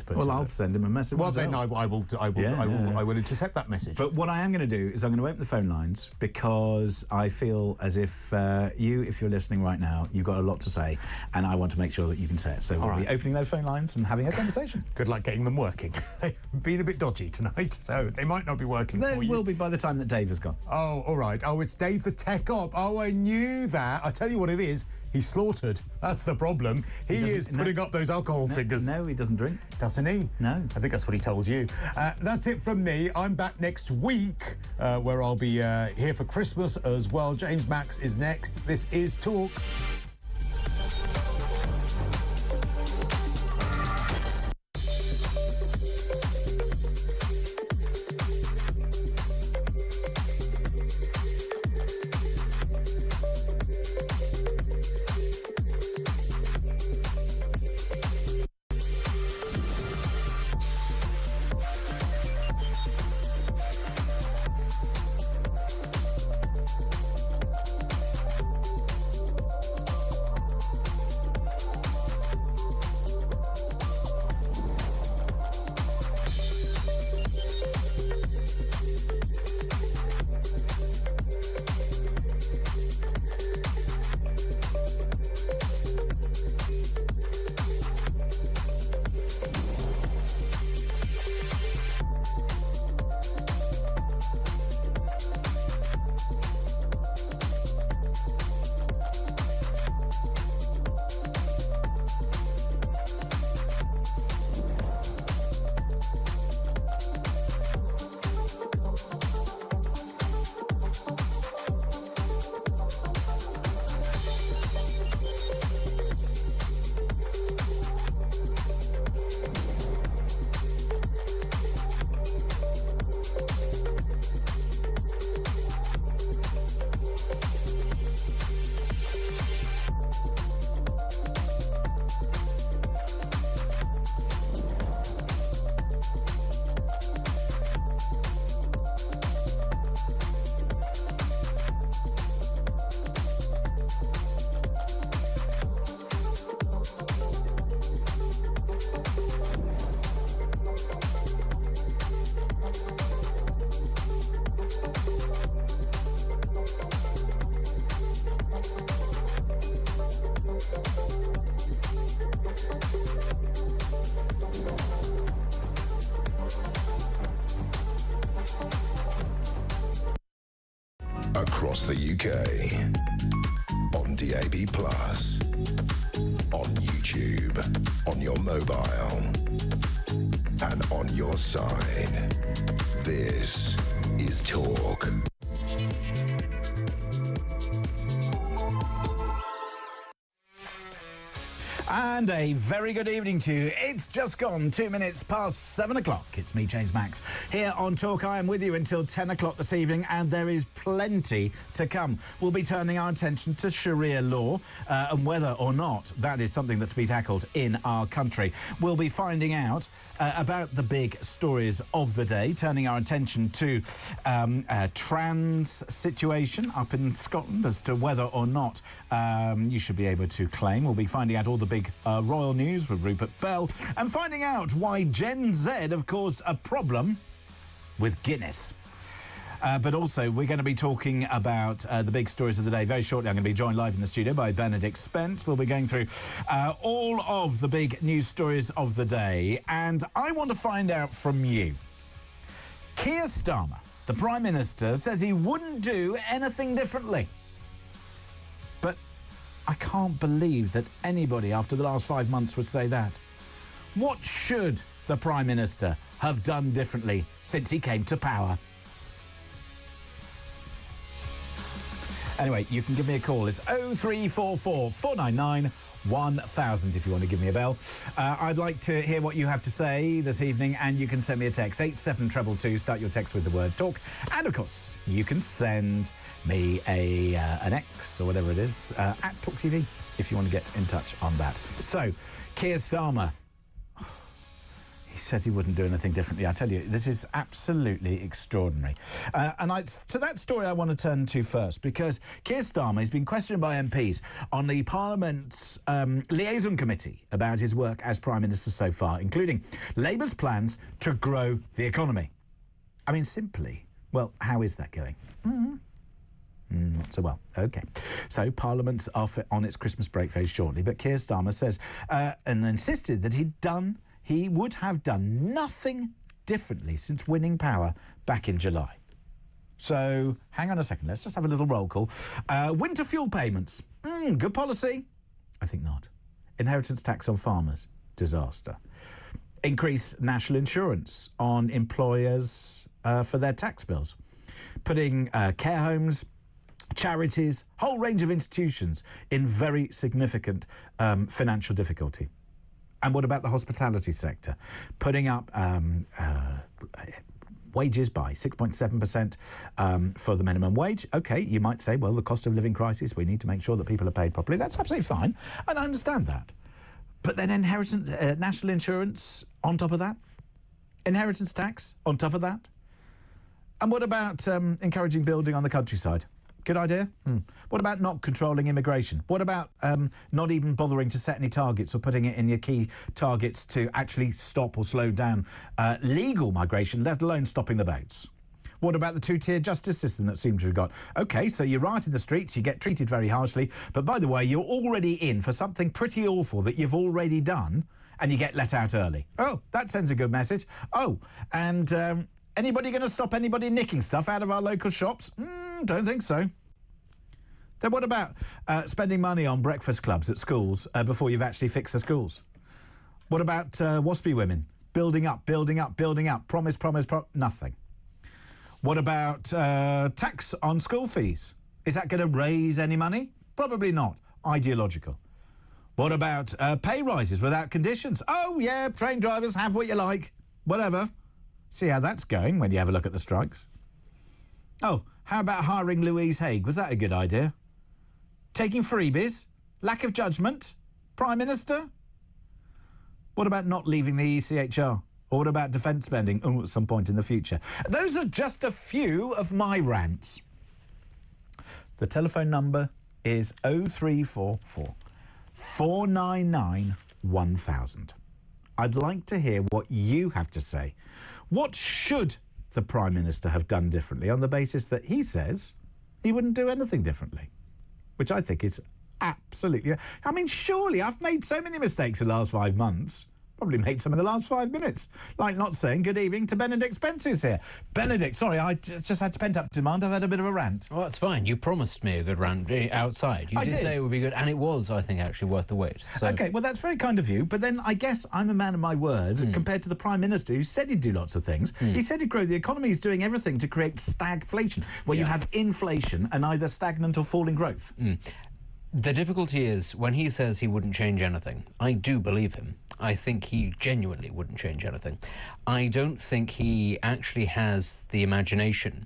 But, well, I'll send him a message. Well, then I will intercept that message. But what I am going to do is I'm going to open the phone lines because I feel as if if you're listening right now, you've got a lot to say, and I want to make sure that you can say it. So we'll be opening those phone lines and having a conversation. Good luck getting them working. They've been a bit dodgy tonight, so they might not be working for you. They will be by the time that Dave has gone. Oh, all right. Oh, it's Dave the tech op. Oh, I knew that. I tell you what it is. He's slaughtered. That's the problem. He is putting up those alcohol figures. No, he doesn't drink. Doesn't he? No. I think that's what he told you. That's it from me. I'm back next week, where I'll be here for Christmas as well. James Max is next. This is Talk. Across the UK, on DAB+, on YouTube, on your mobile, and on your side. This is Talk. And a very good evening to you. It's just gone 2 minutes past 7 o'clock. It's me, James Max, here on Talk. I am with you until 10 o'clock this evening, and there is plenty to come. We'll be turning our attention to Sharia law and whether or not that is something that's to be tackled in our country. We'll be finding out about the big stories of the day, turning our attention to a trans situation up in Scotland as to whether or not you should be able to claim. We'll be finding out all the big royal news with Rupert Bell and finding out why Gen Z have caused a problem with Guinness. But also, we're going to be talking about the big stories of the day. Very shortly, I'm going to be joined live in the studio by Benedict Spence. We'll be going through all of the big news stories of the day. And I want to find out from you. Keir Starmer, the Prime Minister, says he wouldn't do anything differently. But I can't believe that anybody after the last 5 months would say that. What should the Prime Minister have done differently since he came to power? Anyway, you can give me a call. It's 0344 499 1000 if you want to give me a bell. I'd like to hear what you have to say this evening, and you can send me a text, 87222. Start your text with the word talk. And, of course, you can send me an X or whatever it is at talkTV if you want to get in touch on that. So, Keir Starmer, said he wouldn't do anything differently. I tell you, this is absolutely extraordinary. To that story I want to turn to first, because Keir Starmer has been questioned by MPs on the Parliament's liaison committee about his work as Prime Minister so far, including Labour's plans to grow the economy. I mean, simply, well, how is that going? Not so well. OK. So Parliament's off on its Christmas break very shortly, but Keir Starmer says and insisted that he would have done nothing differently since winning power back in July. So hang on a second. Let's just have a little roll call. Winter fuel payments. Good policy? I think not. Inheritance tax on farmers. Disaster. Increased national insurance on employers for their tax bills. Putting care homes, charities, whole range of institutions in very significant financial difficulty. And what about the hospitality sector? Putting up wages by 6.7% for the minimum wage. OK, you might say, well, the cost of living crisis, we need to make sure that people are paid properly. That's absolutely fine, and I understand that. But then inheritance, national insurance on top of that? Inheritance tax on top of that? And what about encouraging building on the countryside? Good idea? What about not controlling immigration? What about not even bothering to set any targets or putting it in your key targets to actually stop or slow down legal migration, let alone stopping the boats? What about the two-tier justice system that seems to have got? OK, so you're right in the streets, you get treated very harshly, but by the way, you're already in for something pretty awful that you've already done, and you get let out early. Oh, that sends a good message. Oh, and anybody going to stop anybody nicking stuff out of our local shops? Don't think so. Then what about spending money on breakfast clubs at schools before you've actually fixed the schools? What about waspy women? Building up, building up, building up. Promise, nothing. What about tax on school fees? Is that going to raise any money? Probably not. Ideological. What about pay rises without conditions? Oh, yeah, train drivers, have what you like. Whatever. See how that's going when you have a look at the strikes. Oh, how about hiring Louise Haigh? Was that a good idea? Taking freebies? Lack of judgment? Prime Minister? What about not leaving the ECHR? Or what about defence spending? Oh, at some point in the future. Those are just a few of my rants. The telephone number is 0344 499 1000. I'd like to hear what you have to say. What should the Prime Minister have done differently on the basis that he says he wouldn't do anything differently? Which I think is absolutely... I mean, surely I've made so many mistakes in the last 5 months. Probably made some in the last 5 minutes. Like not saying good evening to Benedict Spence, who's here. Benedict, sorry, I just had to pent up demand. I've had a bit of a rant. Well, that's fine. You promised me a good rant outside. You did say it would be good, and it was, I think, actually worth the wait. So. OK, well, that's very kind of you. But then I guess I'm a man of my word compared to the Prime Minister who said he'd do lots of things. He said he'd grow the economy. He's doing everything to create stagflation, where you have inflation and either stagnant or falling growth. The difficulty is, when he says he wouldn't change anything, I do believe him. I think he genuinely wouldn't change anything. I don't think he actually has the imagination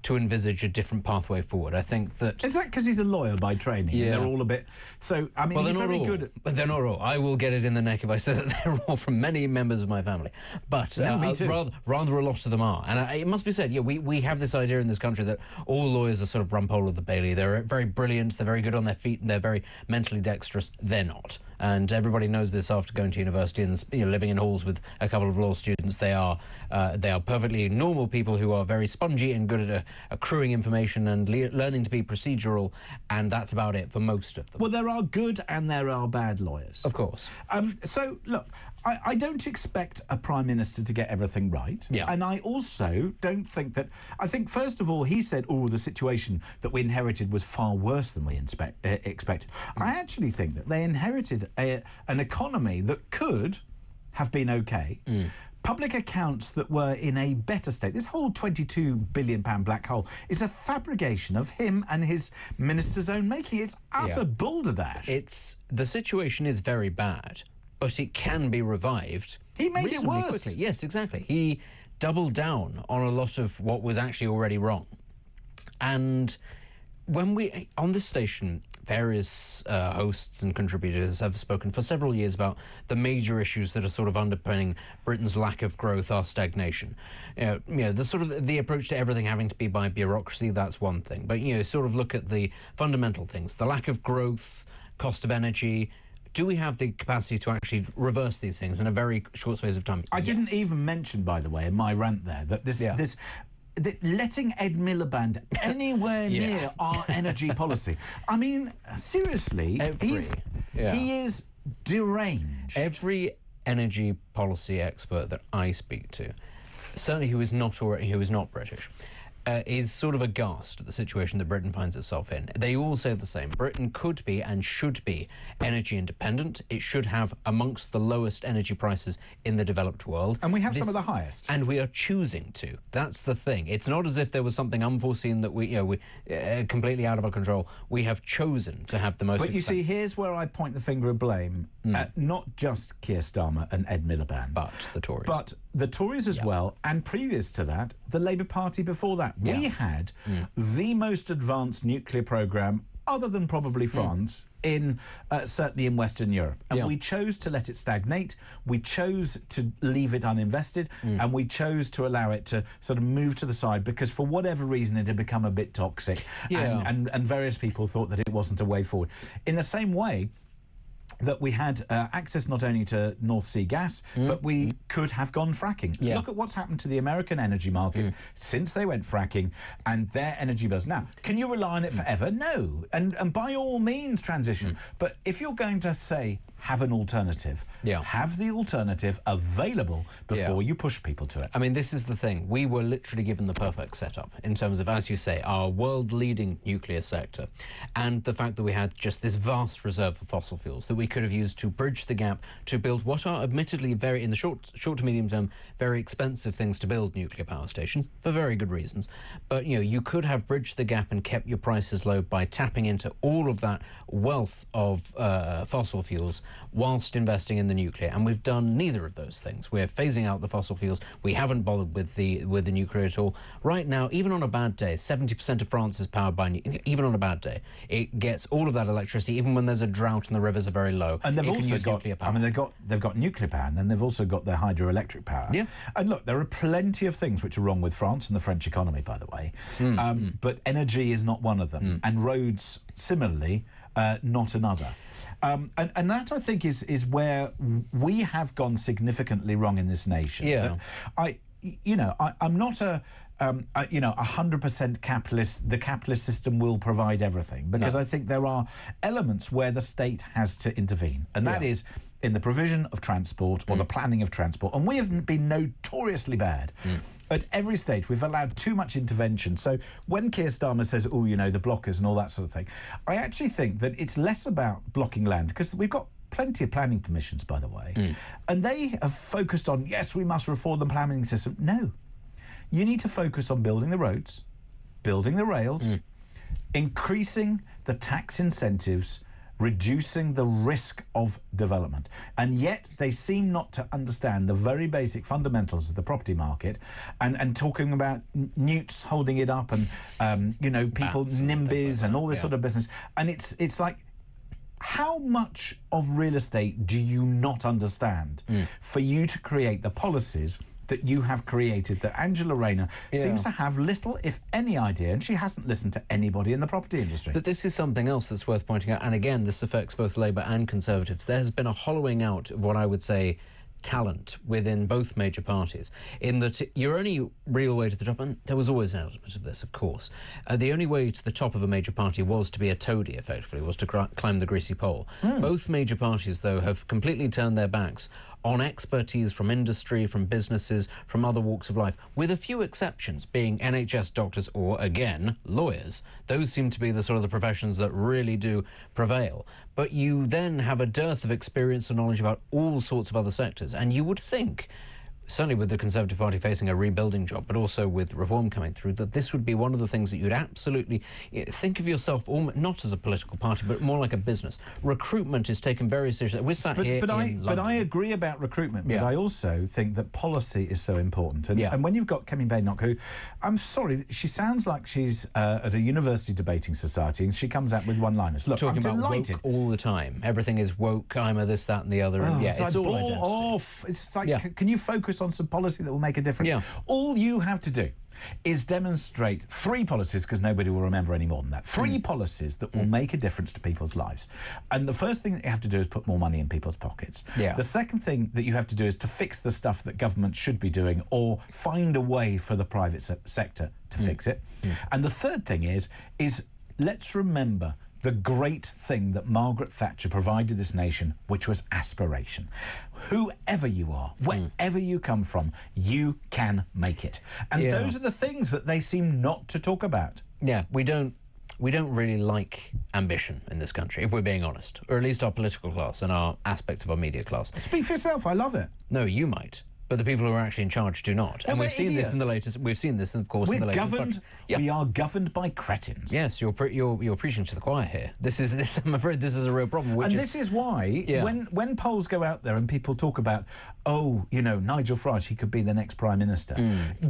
to envisage a different pathway forward. I think that... Is that because he's a lawyer by training? Yeah. And they're all a bit... So, I mean, he's very good... But they're not all. I will get it in the neck if I say that they're all from many members of my family. But me too. rather a lot of them are. And it must be said, yeah, we have this idea in this country that all lawyers are sort of rumpole of the Bailey. They're very brilliant, they're very good on their feet, and they're very mentally dexterous. They're not. And everybody knows this after going to university and living in halls with a couple of law students. They are perfectly normal people who are very spongy and good at accruing information and learning to be procedural, and that's about it for most of them. Well, there are good and there are bad lawyers. Of course. So, look, I don't expect a Prime Minister to get everything right. Yeah. And I also don't think that... I think, first of all, he said, the situation that we inherited was far worse than we expected. I actually think that they inherited an economy that could have been OK. Public accounts that were in a better state. This whole £22 billion black hole is a fabrication of him and his minister's own making. It's utter balderdash. The situation is very bad, but it can be revived. He made it worse. Quickly. Yes, exactly. He doubled down on a lot of what was actually already wrong. And when on this station, various hosts and contributors have spoken for several years about the major issues that are sort of underpinning Britain's lack of growth, our stagnation. The sort of the approach to everything having to be by bureaucracy, that's one thing. But, sort of look at the fundamental things, the lack of growth, cost of energy. Do we have the capacity to actually reverse these things in a very short space of time? I didn't even mention, by the way, in my rant there, that letting Ed Miliband anywhere near our energy policy. I mean, seriously, he is deranged. Every energy policy expert that I speak to, certainly who is not British, is sort of aghast at the situation that Britain finds itself in. They all say the same. Britain could be and should be energy independent. It should have amongst the lowest energy prices in the developed world. And we have some of the highest. And we are choosing to. That's the thing. It's not as if there was something unforeseen that we completely out of our control. We have chosen to have the most But you expensive. see, here's where I point the finger of blame at not just Keir Starmer and Ed Miliband. But the Tories. But the Tories as well, and previous to that, the Labour Party before that. We had the most advanced nuclear programme, other than probably France, in certainly in Western Europe. And we chose to let it stagnate, we chose to leave it uninvested, and we chose to allow it to sort of move to the side because for whatever reason it had become a bit toxic and various people thought that it wasn't a way forward. In the same way that we had access not only to North Sea gas, but we could have gone fracking. Look at what's happened to the American energy market since they went fracking and their energy bills. Now, can you rely on it forever? No. And by all means, transition. But if you're going to say, have an alternative, have the alternative available before you push people to it. I mean, this is the thing. We were literally given the perfect setup in terms of, as you say, our world-leading nuclear sector and the fact that we had just this vast reserve of fossil fuels that we could have used to bridge the gap to build what are admittedly very, in the short to medium term, very expensive things to build nuclear power stations for very good reasons. But, you could have bridged the gap and kept your prices low by tapping into all of that wealth of fossil fuels whilst investing in the nuclear, and we've done neither of those things. We're phasing out the fossil fuels. We haven't bothered with the nuclear at all. Right now, even on a bad day, 70% of France is powered by even on a bad day. It gets all of that electricity, even when there's a drought and the rivers are very low. And they've also got nuclear power. I mean, they've got nuclear power, and then they've also got their hydroelectric power. Yeah. And look, there are plenty of things which are wrong with France and the French economy, by the way. But energy is not one of them, and roads similarly. Not another. And that, I think, is where we have gone significantly wrong in this nation. Yeah. I'm not a 100% capitalist. The capitalist system will provide everything, because I think there are elements where the state has to intervene, and that is in the provision of transport or the planning of transport. And we have been notoriously bad at every stage. We've allowed too much intervention. So when Keir Starmer says, the blockers and all that sort of thing, I actually think that it's less about blocking land, because we've got plenty of planning permissions, by the way, and they have focused on, yes, we must reform the planning system. No. You need to focus on building the roads, building the rails, increasing the tax incentives, reducing the risk of development. And yet they seem not to understand the very basic fundamentals of the property market, and talking about newts holding it up and, people, NIMBYs and all this sort of business. And it's like, how much of real estate do you not understand for you to create the policies that you have created, that Angela Rayner seems to have little, if any, idea, and she hasn't listened to anybody in the property industry. But this is something else that's worth pointing out, and again, this affects both Labour and Conservatives. There has been a hollowing out of what I would say talent within both major parties, in that your only real way to the top, and there was always an element of this, of course, the only way to the top of a major party was to be a toady, effectively, was to climb the greasy pole. Both major parties, though, have completely turned their backs on expertise from industry, from businesses, from other walks of life, with a few exceptions being NHS doctors or, again, lawyers. Those seem to be the sort of the professions that really do prevail. But you then have a dearth of experience and knowledge about all sorts of other sectors, and you would think certainly with the Conservative Party facing a rebuilding job, but also with reform coming through, that this would be one of the things that you'd absolutely think of yourself not as a political party, but more like a business. Recruitment is taken very seriously. We're sat here in London. But I agree about recruitment, but I also think that policy is so important. And, Yeah. and when you've got Kemi Badenoch, who, I'm sorry, she sounds like she's at a university debating society, and she comes out with one-liners. Look, Talking I'm about delighted. woke all the time. Everything is woke, I'm a this, that and the other. And it's it's like all ball identity. off. It's like, can you focus on some policy that will make a difference? Yeah. All you have to do is demonstrate 3 policies, because nobody will remember any more than that. 3 policies that will make a difference to people's lives. And the first thing that you have to do is put more money in people's pockets. Yeah. The second thing that you have to do is to fix the stuff that government should be doing, or find a way for the private sector to fix it. And the third thing is let's remember the great thing that Margaret Thatcher provided this nation, which was aspiration. Whoever you are, wherever you come from, you can make it. And those are the things that they seem not to talk about. Yeah, we don't really like ambition in this country, if we're being honest, or at least our political class and our aspects of our media class. Speak for yourself, I love it. No, you might. But the people who are actually in charge do not. Well, and we've they're seen this in the idiots. latest. We've seen this, of course, in the We're latest. governed. Yeah. We are governed by cretins. Yes, you're preaching to the choir here. I'm afraid this is a real problem. This is why when polls go out there and people talk about, Nigel Farage, he could be the next Prime Minister,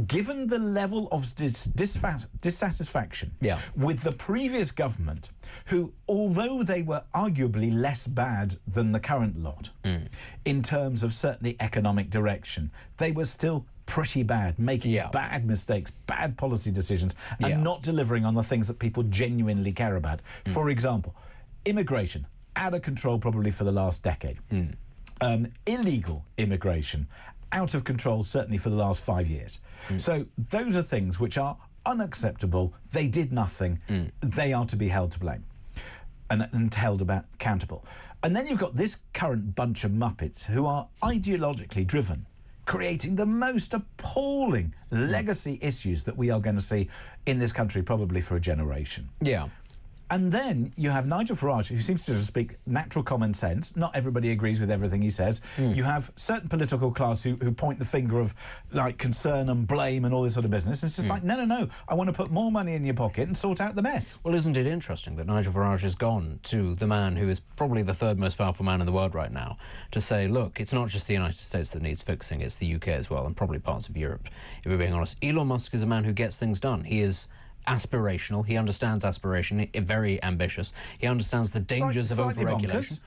given the level of dissatisfaction with the previous government, who, although they were arguably less bad than the current lot, in terms of certainly economic direction, they were still pretty bad, making bad mistakes, bad policy decisions, and not delivering on the things that people genuinely care about. For example, immigration, out of control probably for the last decade. Illegal immigration, out of control certainly for the last 5 years. So those are things which are unacceptable. They did nothing. They are to be held to blame and held accountable. And then you've got this current bunch of muppets who are ideologically driven, creating the most appalling legacy issues that we are going to see in this country probably for a generation. Yeah. And then you have Nigel Farage, who seems to speak natural common sense. Not everybody agrees with everything he says. You have certain political class who point the finger of, like, concern and blame and all this sort of business. It's just like, no, I want to put more money in your pocket and sort out the mess. Well, isn't it interesting that Nigel Farage has gone to the man who is probably the 3rd most powerful man in the world right now to say, look, it's not just the United States that needs fixing, it's the UK as well, and probably parts of Europe, if we're being honest. Elon Musk is a man who gets things done. He is aspirational. He understands aspiration. Very ambitious. He understands the dangers of overregulation.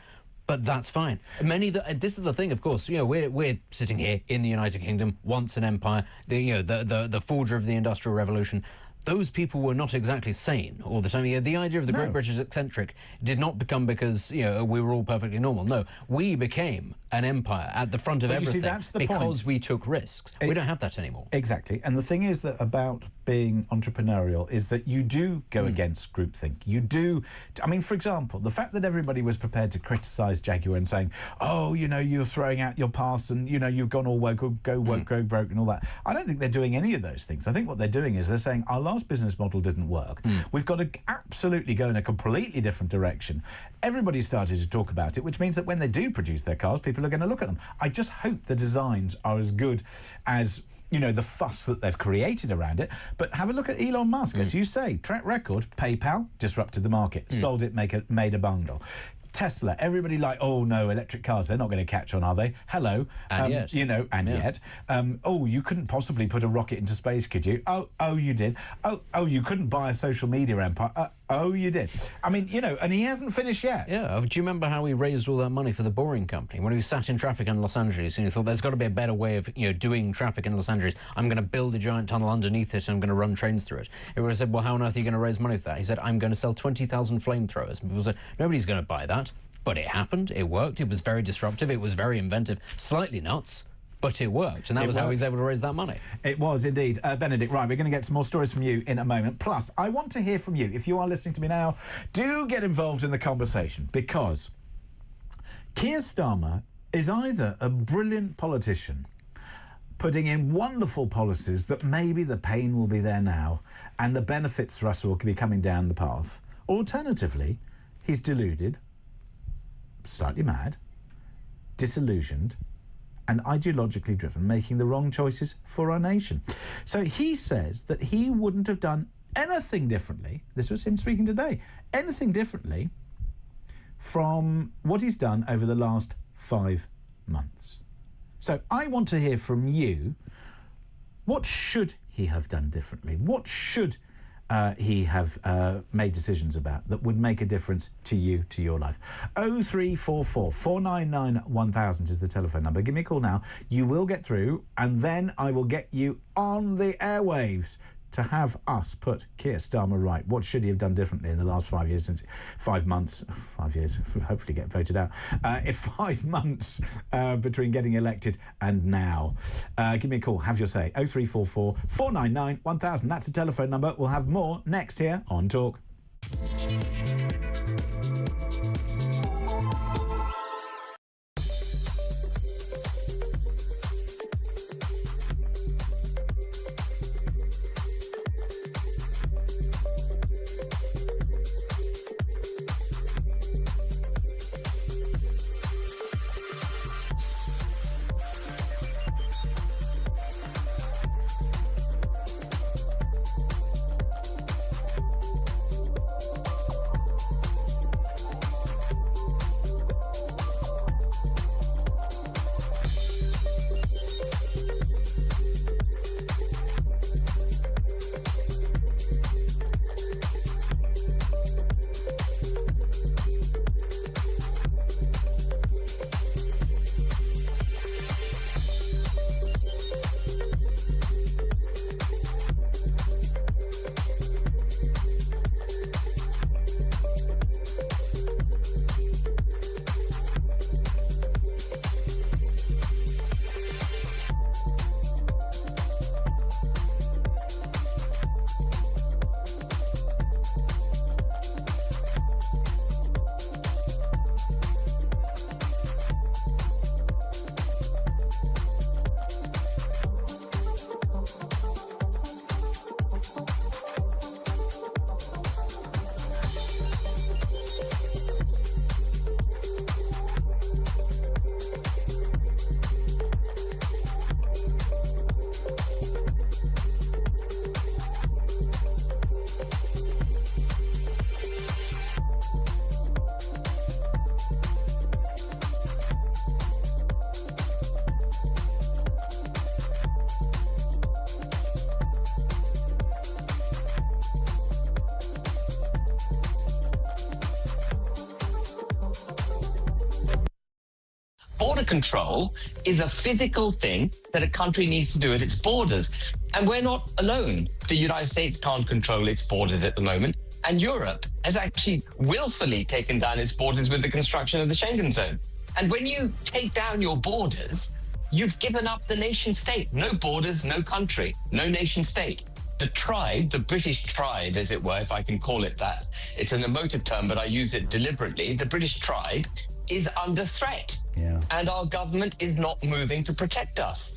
But that's fine. This is the thing, of course. We're sitting here in the United Kingdom, once an empire. The forger of the Industrial Revolution. Those people were not exactly sane all the time. The idea of the Great British eccentric did not become because we were all perfectly normal. No, we became an empire at the front of everything because we took risks. We don't have that anymore. Exactly. And the thing is that about being entrepreneurial is that you do go against groupthink. You do. I mean, for example, the fact that everybody was prepared to criticise Jaguar and saying, you're throwing out your past and, you've gone all woke, or go woke, go broke and all that. I don't think they're doing any of those things. I think what they're doing is they're saying our last business model didn't work. We've got to absolutely go in a completely different direction. Everybody started to talk about it, which means that when they do produce their cars, people are going to look at them. I just hope the designs are as good as, the fuss that they've created around it. But have a look at Elon Musk. As you say, track record, PayPal disrupted the market, sold it, made a bundle. Tesla, everybody oh no, electric cars, they're not going to catch on, are they? Hello. And yet. Yet. You couldn't possibly put a rocket into space, could you? Oh, you did. Oh, you couldn't buy a social media empire. Oh, you did. I mean, and he hasn't finished yet. Yeah. Do you remember how he raised all that money for the Boring Company when he sat in traffic in Los Angeles and he thought there's got to be a better way of doing traffic in Los Angeles. I'm going to build a giant tunnel underneath it and I'm going to run trains through it. Everyone said, well, how on earth are you going to raise money for that? He said, I'm going to sell 20,000 flamethrowers. And people said, nobody's going to buy that. But it happened. It worked. It was very disruptive. It was very inventive. Slightly nuts. But it worked, and that was how he was able to raise that money. It was indeed. Benedict, right, we're going to get some more stories from you in a moment. Plus, I want to hear from you. If you are listening to me now, do get involved in the conversation, because Keir Starmer is either a brilliant politician putting in wonderful policies that maybe the pain will be there now and the benefits for us will be coming down the path, or alternatively, he's deluded, slightly mad, disillusioned, and ideologically driven, making the wrong choices for our nation. So he says that he wouldn't have done anything differently, this was him speaking today, anything differently from what he's done over the last 5 months. So I want to hear from you, what should he have done differently? What should he have made decisions about that would make a difference to you, to your life? 0344 499 1000 is the telephone number. Give me a call now. You will get through, and then I will get you on the airwaves to have us put Keir Starmer right. What should he have done differently in the last 5 years, since 5 months, 5 years, hopefully get voted out, if 5 months between getting elected and now. Give me a call, have your say. 0344 499 1000. That's a telephone number. We'll have more next here on Talk. Border control is a physical thing that a country needs to do at its borders. And we're not alone. The United States can't control its borders at the moment. And Europe has actually willfully taken down its borders with the construction of the Schengen zone. And when you take down your borders, you've given up the nation state. No borders, no country, no nation state. The tribe, the British tribe, as it were, if I can call it that, it's an emotive term, but I use it deliberately. The British tribe is under threat. Yeah. And our government is not moving to protect us.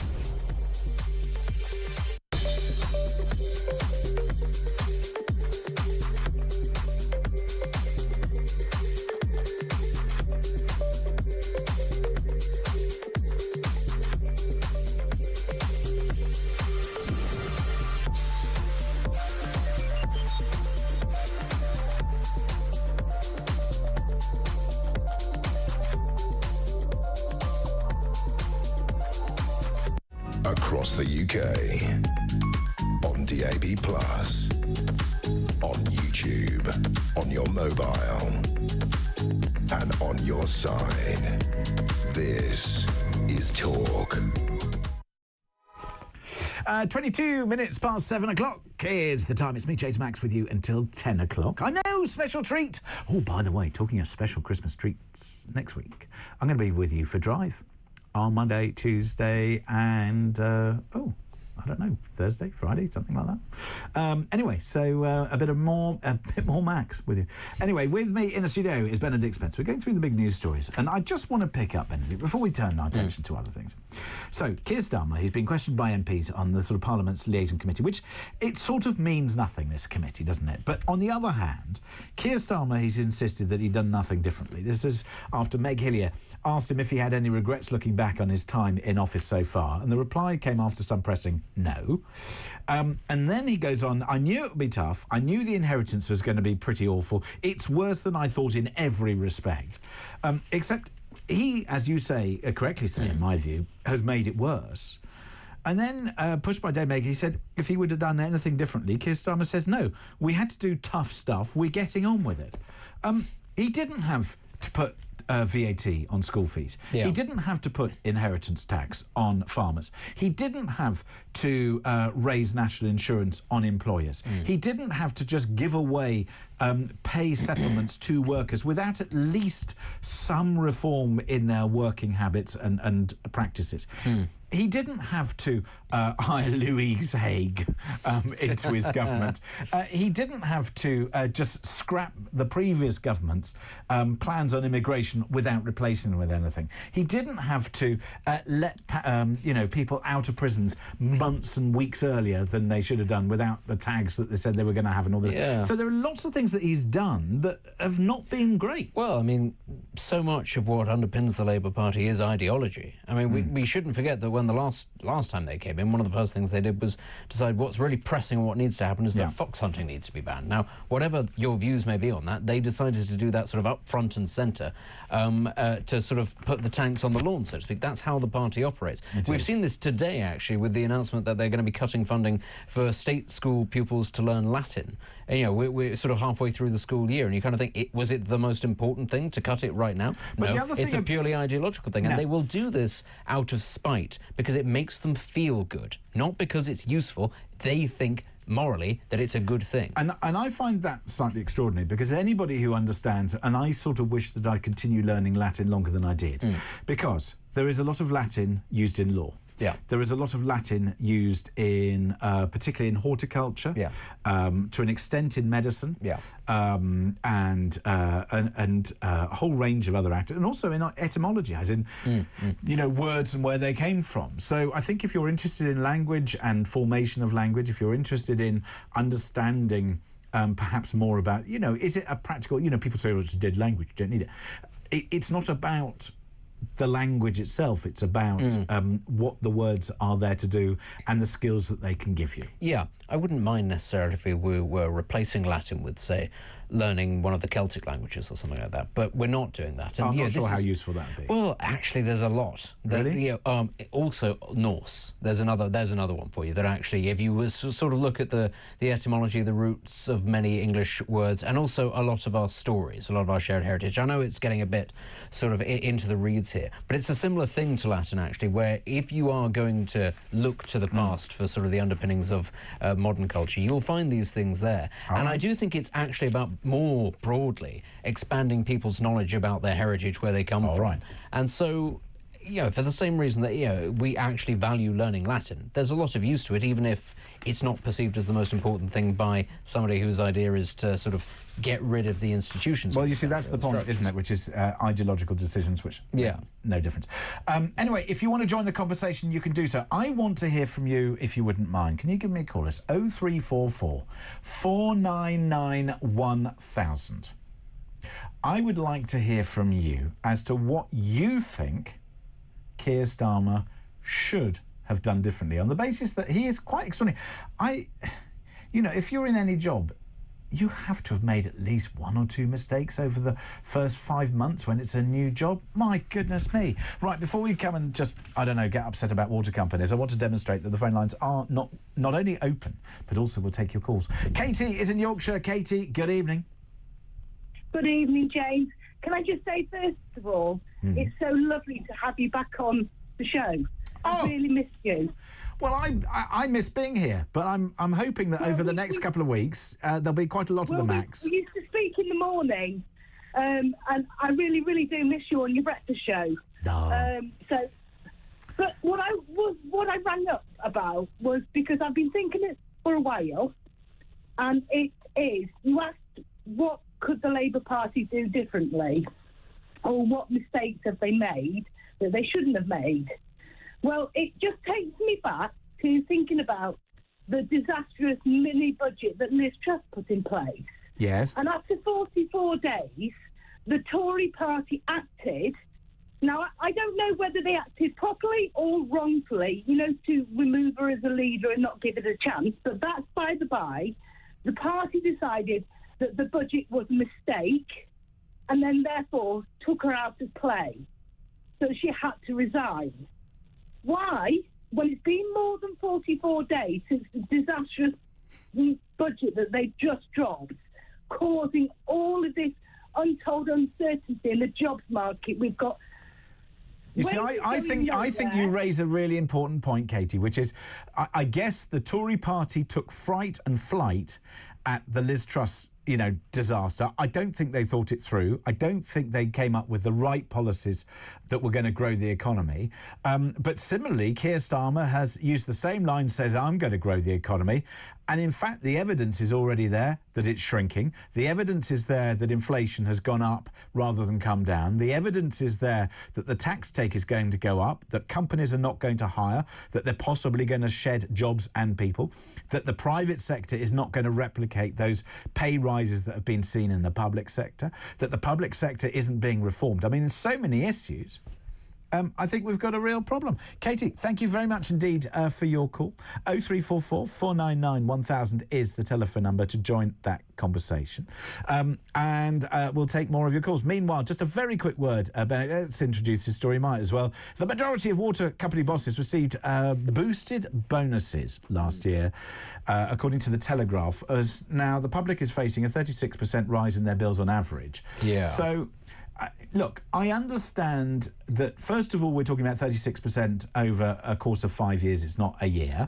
Across the UK, on DAB+, on YouTube, on your mobile, and on your side. This is Talk. 22 minutes past 7 o'clock is the time. It's me, James Max, with you until 10 o'clock. I know, special treat. Oh, by the way, talking of special Christmas treats, next week, I'm going to be with you for Drive on Monday, Tuesday, and, I I don't know, Thursday, Friday, something like that. Anyway, so a bit more Max with you. Anyway, with me in the studio is Benedict Spence. We're going through the big news stories, and I just want to pick up, Benedict, before we turn our attention to other things. So, Keir Starmer, he's been questioned by MPs on the sort of Parliament's liaison committee, which it sort of means nothing, this committee, doesn't it? But on the other hand, Keir Starmer, he's insisted that he'd done nothing differently. This is after Meg Hillier asked him if he had any regrets looking back on his time in office so far, and the reply came after some pressing no. And then he goes on, I knew it would be tough. I knew the inheritance was going to be pretty awful. It's worse than I thought in every respect. Except he, as you say, correctly say, in my view, has made it worse. And then, pushed by Dave Meg, he said if he would have done anything differently, Keir Starmer says, no, we had to do tough stuff. We're getting on with it. He didn't have to put VAT on school fees. Yeah. He didn't have to put inheritance tax on farmers. He didn't have to raise national insurance on employers. He didn't have to just give away pay settlements to workers without at least some reform in their working habits and practices. He didn't have to hire Louise Haig into his government. He didn't have to just scrap the previous government's plans on immigration without replacing them with anything. He didn't have to let people out of prisons months and weeks earlier than they should have done without the tags that they said they were going to have and all that. Yeah. So there are lots of things that he's done that have not been great. Well, I mean, so much of what underpins the Labour Party is ideology. I mean, we shouldn't forget that when the last time they came in, one of the first things they did was decide what's really pressing and what needs to happen is that fox hunting needs to be banned. Now, whatever your views may be on that, they decided to do that sort of up front and centre to sort of put the tanks on the lawn, so to speak. That's how the party operates. We've seen this today, actually, with the announcement that they're going to be cutting funding for state school pupils to learn Latin. And, you know, we're sort of halfway through the school year, and you kind of think, was it the most important thing to cut it right now? But no, the other thing it's a purely ideological thing, and they will do this out of spite because it makes them feel good, not because it's useful. They think morally that it's a good thing. And I find that slightly extraordinary, because anybody who understands, and I sort of wish that I continue learning Latin longer than I did, because there is a lot of Latin used in law. Yeah. There is a lot of Latin used in, particularly in horticulture, to an extent in medicine, and a whole range of other actors, and also in etymology, as in, words and where they came from. So I think if you're interested in language and formation of language, if you're interested in understanding perhaps more about, is it a practical, people say, oh, it's a dead language, you don't need it. It's not about the language itself, it's about what the words are there to do and the skills that they can give you. Yeah, I wouldn't mind necessarily if we were replacing Latin with, say, learning one of the Celtic languages or something like that, but we're not doing that. And I'm not sure how useful that would be. Well, actually, there's a lot. Really? Also, Norse. There's another one for you that actually, if you sort of look at the etymology, the roots of many English words, and also a lot of our stories, a lot of our shared heritage. I know it's getting a bit sort of into the reeds here, but it's a similar thing to Latin, actually, where if you are going to look to the past for sort of the underpinnings of modern culture, you'll find these things there. And I do think it's actually about more broadly expanding people's knowledge about their heritage, where they come from. Right. And so, for the same reason that, we actually value learning Latin, there's a lot of use to it, even if it's not perceived as the most important thing by somebody whose idea is to sort of get rid of the institutions. Well, you see, that's the point, isn't it, which is ideological decisions, which make no difference. Anyway, if you want to join the conversation, you can do so. I want to hear from you, if you wouldn't mind. Can you give me a call? It's 0344 499 1000. I would like to hear from you as to what you think Keir Starmer should have done differently, on the basis that he is quite extraordinary. If you're in any job, you have to have made at least one or two mistakes over the first 5 months when it's a new job. My goodness me. Right, before we come and just, get upset about water companies, I want to demonstrate that the phone lines are not only open, but also will take your calls. Katie is in Yorkshire. Katie, good evening. Good evening, James. Can I just say, first of all, it's so lovely to have you back on the show. I really missed you. Well, I miss being here, but I'm hoping that over the next couple of weeks there'll be quite a lot of the Max. We used to speak in the morning, and I really, really do miss you on your breakfast show. But what I rang up about was because I've been thinking it for a while, and it is, you asked what could the Labour Party do differently, or what mistakes have they made that they shouldn't have made. Well, it just takes me back to thinking about the disastrous mini-budget that Liz Truss put in place. Yes. And after 44 days, the Tory party acted. Now, I don't know whether they acted properly or wrongfully, to remove her as a leader and not give it a chance, but that's by the by. The party decided that the budget was a mistake and then therefore took her out of play. So she had to resign. Why? When it's been more than 44 days since the disastrous budget that they just dropped, causing all of this untold uncertainty in the jobs market, we've got... You see, I think you raise a really important point, Katie, which is, I guess the Tory party took fright and flight at the Liz Truss, disaster. I don't think they thought it through. I don't think they came up with the right policies that were going to grow the economy. But similarly, Keir Starmer has used the same line, said, I'm going to grow the economy. And in fact, the evidence is already there that it's shrinking. The evidence is there that inflation has gone up rather than come down. The evidence is there that the tax take is going to go up, that companies are not going to hire, that they're possibly going to shed jobs and people, that the private sector is not going to replicate those pay rises that have been seen in the public sector, that the public sector isn't being reformed. I mean, there's so many issues. I think we've got a real problem. Katie, thank you very much indeed for your call. 0344 499 1000 is the telephone number to join that conversation. And we'll take more of your calls. Meanwhile, just a very quick word, Bennett, let's introduce this story, might as well. The majority of water company bosses received boosted bonuses last year, according to the Telegraph, as now the public is facing a 36% rise in their bills on average. Yeah. So... look, I understand that, first of all, we're talking about 36% over a course of 5 years. It's not a year.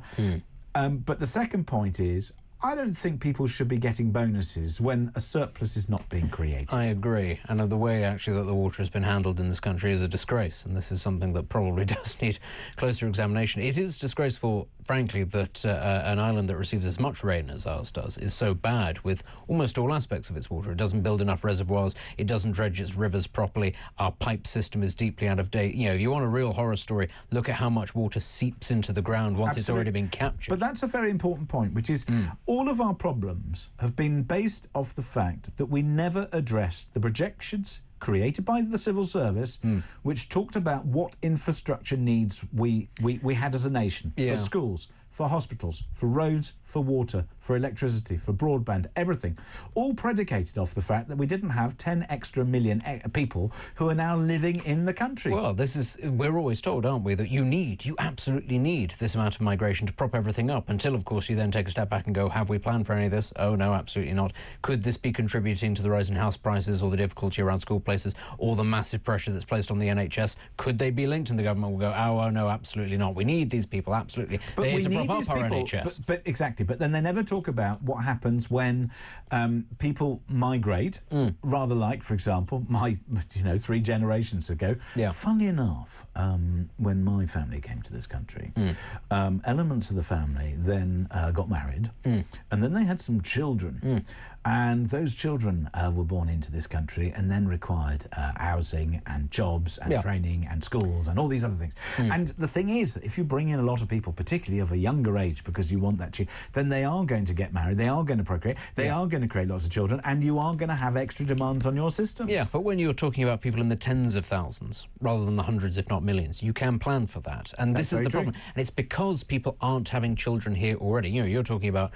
But the second point is, I don't think people should be getting bonuses when a surplus is not being created. I agree. And the way, actually, that the water has been handled in this country is a disgrace. And this is something that probably does need closer examination. It is disgraceful, frankly, that an island that receives as much rain as ours does is so bad with almost all aspects of its water. It doesn't build enough reservoirs. It doesn't dredge its rivers properly. Our pipe system is deeply out of date. If you want a real horror story, look at how much water seeps into the ground once it's already been captured. But that's a very important point, which is all of our problems have been based off the fact that we never addressed the projections created by the civil service, which talked about what infrastructure needs we had as a nation, for schools, for hospitals, for roads, for water, for electricity, for broadband, everything. All predicated off the fact that we didn't have 10 extra million people who are now living in the country. Well, we're always told, aren't we, that you absolutely need this amount of migration to prop everything up, until, of course, you then take a step back and go, have we planned for any of this? Oh, no, absolutely not. Could this be contributing to the rise in house prices or the difficulty around school places or the massive pressure that's placed on the NHS? Could they be linked? And the government will go, oh, no, absolutely not. We need these people, absolutely. But they need to prop these up our people, NHS. but exactly. But then they never talk about what happens when people migrate, rather like, for example, 3 generations ago. Yeah. Funnily enough, when my family came to this country, elements of the family then got married, and then they had some children. And those children were born into this country and then required housing and jobs and training and schools and all these other things. And the thing is that if you bring in a lot of people, particularly of a younger age, because you want that, then they are going to get married, they are going to procreate, they are going to create lots of children, and you are going to have extra demands on your systems. Yeah, but when you're talking about people in the tens of thousands rather than the hundreds, if not millions, you can plan for that. And this is the problem. And it's because people aren't having children here already. You're talking about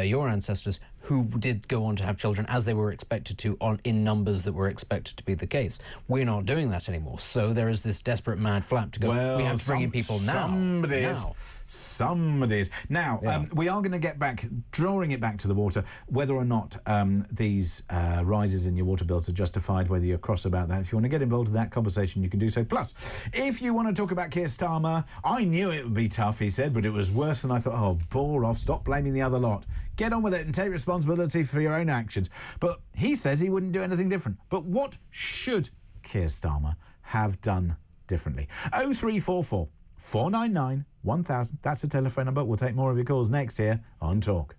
your ancestors who did go on to have children as they were expected to, in numbers that were expected to be the case. We're not doing that anymore. So there is this desperate mad flap to go, we have to bring in people now. Somebody's. Now, we are going to get back, drawing it back to the water, whether or not these rises in your water bills are justified, whether you're cross about that. If you want to get involved in that conversation, you can do so. Plus, if you want to talk about Keir Starmer, I knew it would be tough, he said, but it was worse than I thought. Oh, bore off, stop blaming the other lot. Get on with it and take responsibility for your own actions. But he says he wouldn't do anything different. But what should Keir Starmer have done differently? 0344 499 1000. That's the telephone number. We'll take more of your calls next here on Talk.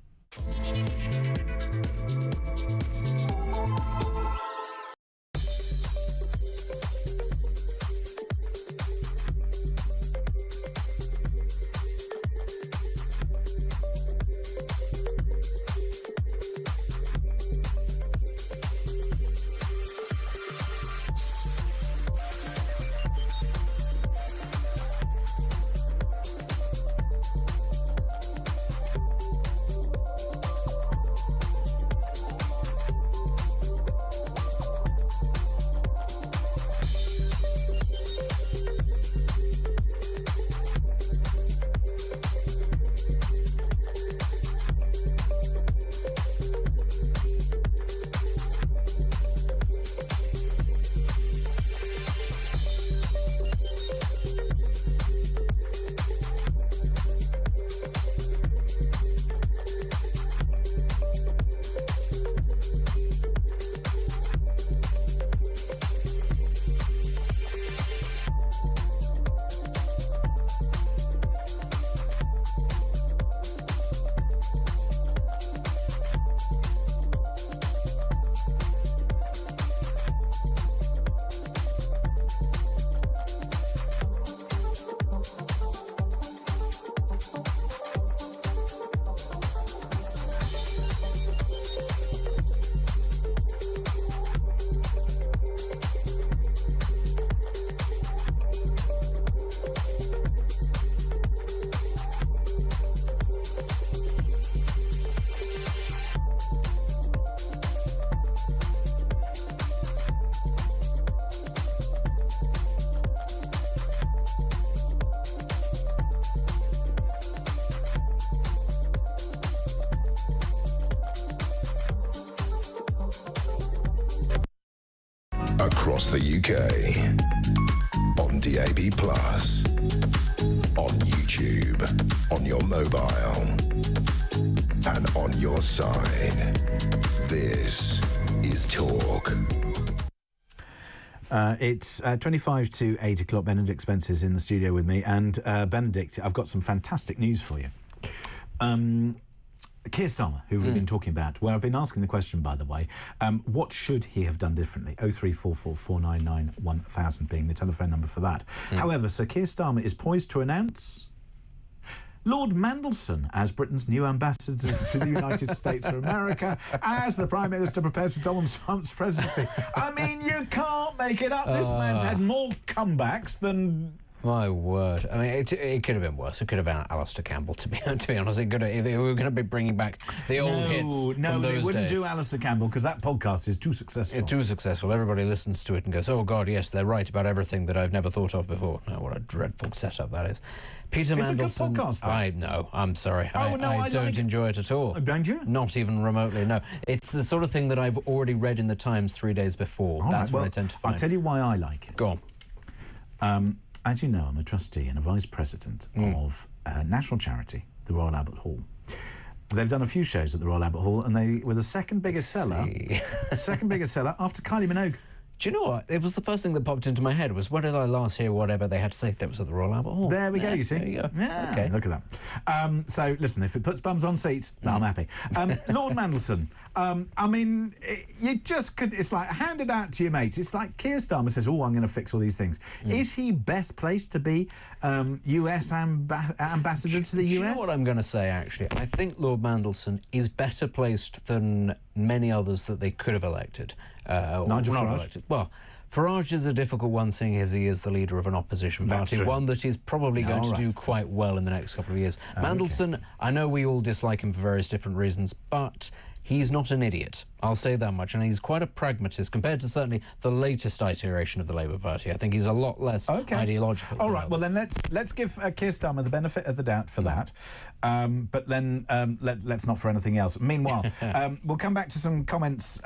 Across the UK, on DAB+, on YouTube, on your mobile, and on your side. This is Talk. It's 25 to 8 o'clock. Benedict Spencer's in the studio with me. And Benedict, I've got some fantastic news for you. Keir Starmer, who we've been talking about, where I've been asking the question, by the way, what should he have done differently? 0344 499 1000 being the telephone number for that. However, Sir Keir Starmer is poised to announce Lord Mandelson as Britain's new ambassador to the United States of America as the Prime Minister prepares for Donald Trump's presidency. I mean, you can't make it up. This man's had more comebacks than... My word. I mean, it could have been worse. It could have been Alistair Campbell, to be honest. It could have, if we were going to be bringing back the old hits. No, from they those wouldn't days. do Alistair Campbell because that podcast is too successful. Too successful. Everybody listens to it and goes, oh, God, yes, they're right about everything that I've never thought of before. No, what a dreadful setup that is. Peter It's Mandelson. a good podcast, though. I know. I'm sorry. Oh, no, I don't like it. enjoy it at all. Don't you? Not even remotely, no. It's the sort of thing that I've already read in the Times 3 days before. All That's right, what I tend to find. I'll tell you why I like it. Go on. As you know, I'm a trustee and a vice president of a national charity, the Royal Albert Hall. They've done a few shows at the Royal Albert Hall, and they were the second biggest seller. Second biggest seller after Kylie Minogue. Do you know what? It was the first thing that popped into my head was, where did I last hear whatever they had to say that was at the Royal Albert Hall? There we go, you see. There you go. Yeah, Okay. look at that. So, listen, if it puts bums on seats, I'm happy. Lord Mandelson, I mean, you just could, it's like, hand it out to your mates. It's like Keir Starmer says, oh, I'm going to fix all these things. Is he best placed to be US ambassador to the US? Do you know what I'm going to say, actually? I think Lord Mandelson is better placed than many others that they could have elected. Nigel not Farage? elected. Well, Farage is a difficult one, seeing as he is the leader of an opposition That's party, true. one that is probably going to right. do quite well in the next couple of years. Mandelson, I know we all dislike him for various different reasons, but he's not an idiot. I'll say that much, and he's quite a pragmatist compared to certainly the latest iteration of the Labour Party. I think he's a lot less ideological. All right, well then let's give Keir Starmer the benefit of the doubt for that, but then let's not for anything else. Meanwhile, we'll come back to some comments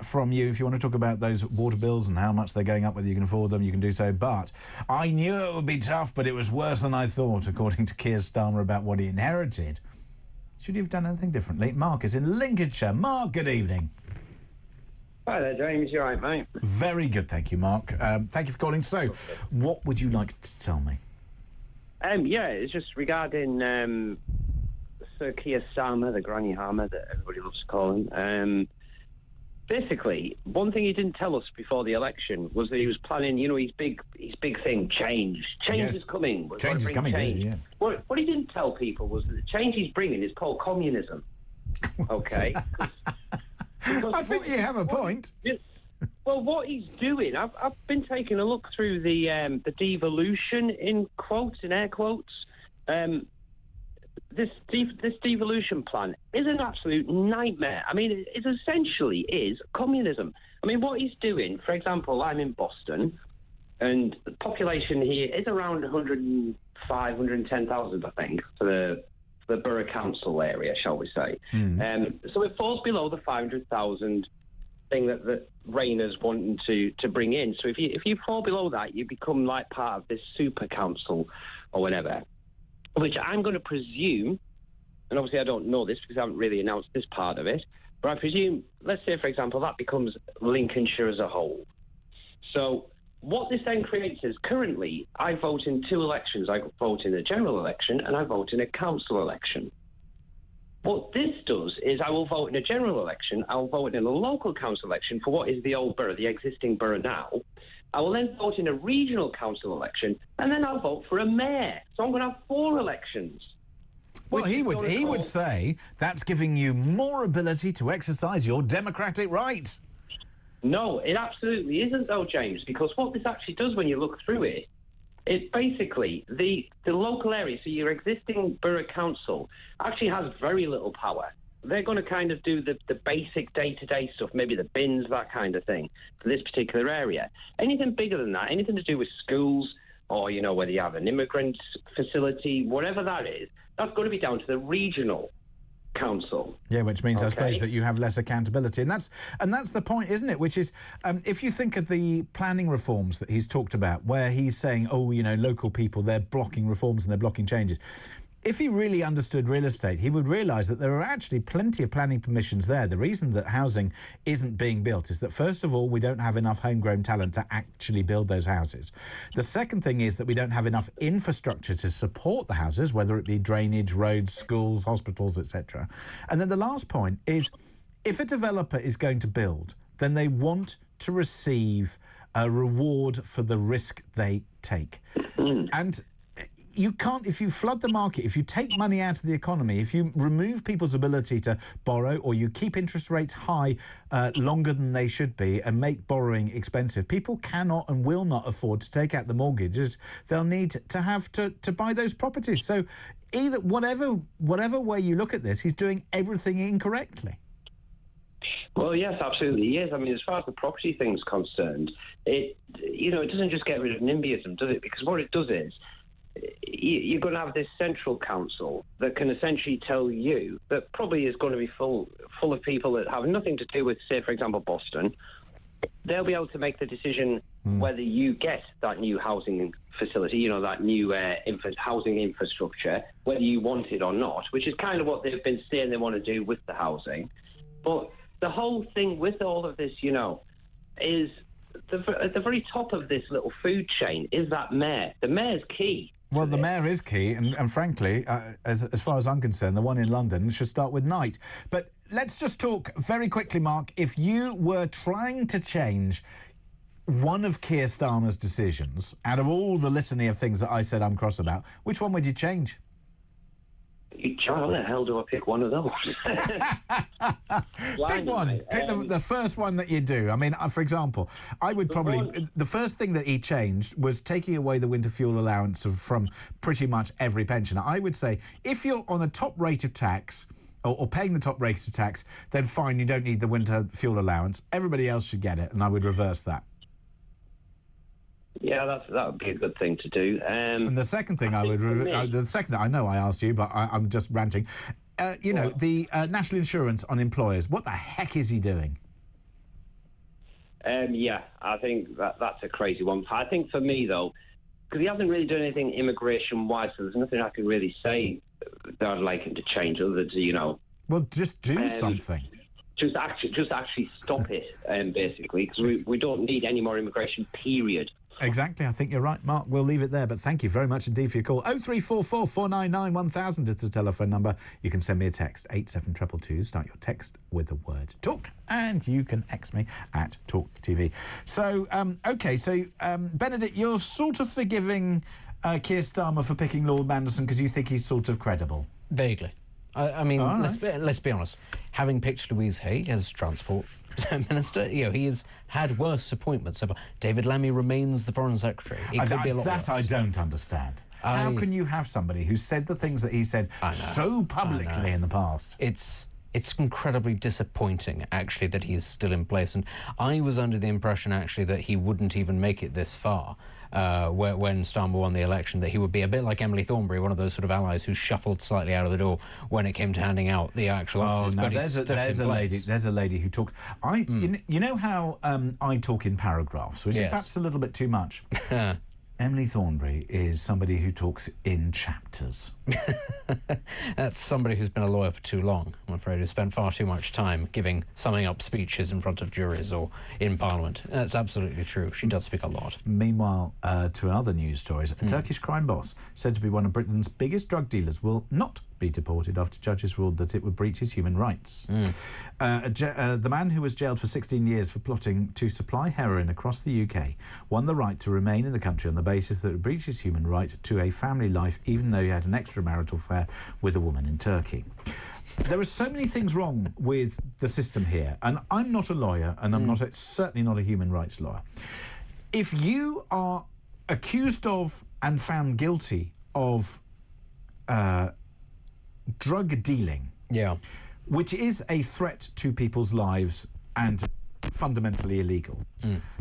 from you. If you want to talk about those water bills and how much they're going up, whether you can afford them, you can do so. But I knew it would be tough, but it was worse than I thought, according to Keir Starmer about what he inherited. Should he have done anything differently? Mark is in Lincolnshire. Mark, good evening. Hi there, James. You all right, mate? Very good, thank you, Mark. Thank you for calling. So, what would you like to tell me? Yeah, it's just regarding Sir Keir Starmer, the granny hammer that everybody loves to call him. Basically, one thing he didn't tell us before the election was that he was planning, his big thing, change. Change is coming. Change is coming, change. yeah. What he didn't tell people was that the change he's bringing is called communism. Okay? I think you have a point. Well, what he's doing, I've been taking a look through the devolution in air quotes. This devolution plan is an absolute nightmare. I mean, it essentially is communism. I mean, what he's doing, for example, I'm in Boston, and the population here is around 105, 110,000, I think, for the borough council area, shall we say. So it falls below the 500,000 thing that Rayner's wanting to bring in. So if you fall below that, you become like part of this super council or whatever, which I'm going to presume, and obviously I don't know this because I haven't really announced this part of it, but I presume, let's say, for example, that becomes Lincolnshire as a whole. So what this then creates is, currently, I vote in 2 elections. I vote in a general election and I vote in a council election. What this does is I will vote in a general election, I will vote in a local council election for what is the old borough, the existing borough now. I will then vote in a regional council election, and then I'll vote for a mayor. So I'm going to have 4 elections. Well, he would say that's giving you more ability to exercise your democratic right. No, it absolutely isn't, though, James, because what this actually does when you look through it, it's basically the local area, so your existing borough council actually has very little power. They're going to kind of do the basic day-to-day stuff, maybe the bins, that kind of thing, for this particular area. Anything bigger than that, anything to do with schools or, whether you have an immigrant facility, whatever that is, that's going to be down to the regional council. Yeah, which means, I suppose, that you have less accountability. And that's the point, isn't it? Which is, if you think of the planning reforms that he's talked about, where he's saying, local people, they're blocking reforms and they're blocking changes. If he really understood real estate, he would realise that there are actually plenty of planning permissions there. The reason that housing isn't being built is that, first of all, we don't have enough homegrown talent to actually build those houses. The second thing is that we don't have enough infrastructure to support the houses, whether it be drainage, roads, schools, hospitals, etc. And then the last point is, if a developer is going to build, then they want to receive a reward for the risk they take. And you can't, if you flood the market, if you take money out of the economy, if you remove people's ability to borrow, or you keep interest rates high longer than they should be and make borrowing expensive, people cannot and will not afford to take out the mortgages they'll need to have to buy those properties. So either whatever way you look at this, he's doing everything incorrectly. Well, yes, absolutely he is. I mean, as far as the property thing's concerned, it doesn't just get rid of NIMBYism, does it? Because what it does is, you're going to have this central council that can essentially tell you that probably is going to be full of people that have nothing to do with, say, for example, Boston. They'll be able to make the decision whether you get that new housing facility, that new housing infrastructure, whether you want it or not, which is kind of what they've been saying they want to do with the housing. But the whole thing with all of this, is at the very top of this little food chain is that mayor. The mayor's key. Well, the mayor is key, and frankly, as far as I'm concerned, the one in London should start with Knight. But let's just talk very quickly, Mark. If you were trying to change one of Keir Starmer's decisions, out of all the litany of things that I said I'm cross about, which one would you change? How the hell do I pick one of those? Pick one. Pick the first one that you do. I mean, for example, I would probably... The first thing that he changed was taking away the winter fuel allowance from pretty much every pensioner. I would say, if you're on a top rate of tax, or paying the top rate of tax, then fine, you don't need the winter fuel allowance. Everybody else should get it, and I would reverse that. Yeah, that would be a good thing to do. And the second thing the second thing, I know I asked you, but I'm just ranting. The national insurance on employers. What the heck is he doing? Yeah, I think that's a crazy one. I think for me, though, because he hasn't really done anything immigration-wise, so there's nothing I can really say that I'd like him to change other than, Well, just do something. Just actually stop it, basically, because we don't need any more immigration, period. Exactly. I think you're right, Mark. We'll leave it there, but thank you very much indeed for your call. 0344 499 1000 is the telephone number. You can send me a text, 87222. Start your text with the word talk, and you can X me at talkTV. So, Benedict, you're sort of forgiving Keir Starmer for picking Lord Mandelson because you think he's sort of credible. Vaguely. I mean, right. let's be honest. Having picked Louise Hay as Transport Minister, he has had worse appointments so far. David Lammy remains the Foreign Secretary. It could be a lot worse. I don't understand. How can you have somebody who said the things that he said so publicly in the past? It's incredibly disappointing, actually, that he's still in place. And I was under the impression, actually, that he wouldn't even make it this far. When Starmer won the election, that he would be a bit like Emily Thornberry, one of those sort of allies who shuffled slightly out of the door when it came to handing out the actual offices. No, but there's a lady who talked. You know how I talk in paragraphs, which is perhaps a little bit too much. Emily Thornberry is somebody who talks in chapters. That's somebody who's been a lawyer for too long, I'm afraid, who's spent far too much time summing up speeches in front of juries or in Parliament. That's absolutely true. She does speak a lot. Meanwhile, to other news stories, a Turkish crime boss said to be one of Britain's biggest drug dealers will not be deported after judges ruled that it would breach his human rights. The man who was jailed for 16 years for plotting to supply heroin across the UK won the right to remain in the country on the basis that it would breach his human right to a family life, even though he had an extramarital affair with a woman in Turkey. There are so many things wrong with the system here, and I'm not a lawyer, and I'm certainly not a human rights lawyer. If you are accused of and found guilty of drug dealing, which is a threat to people's lives and fundamentally illegal,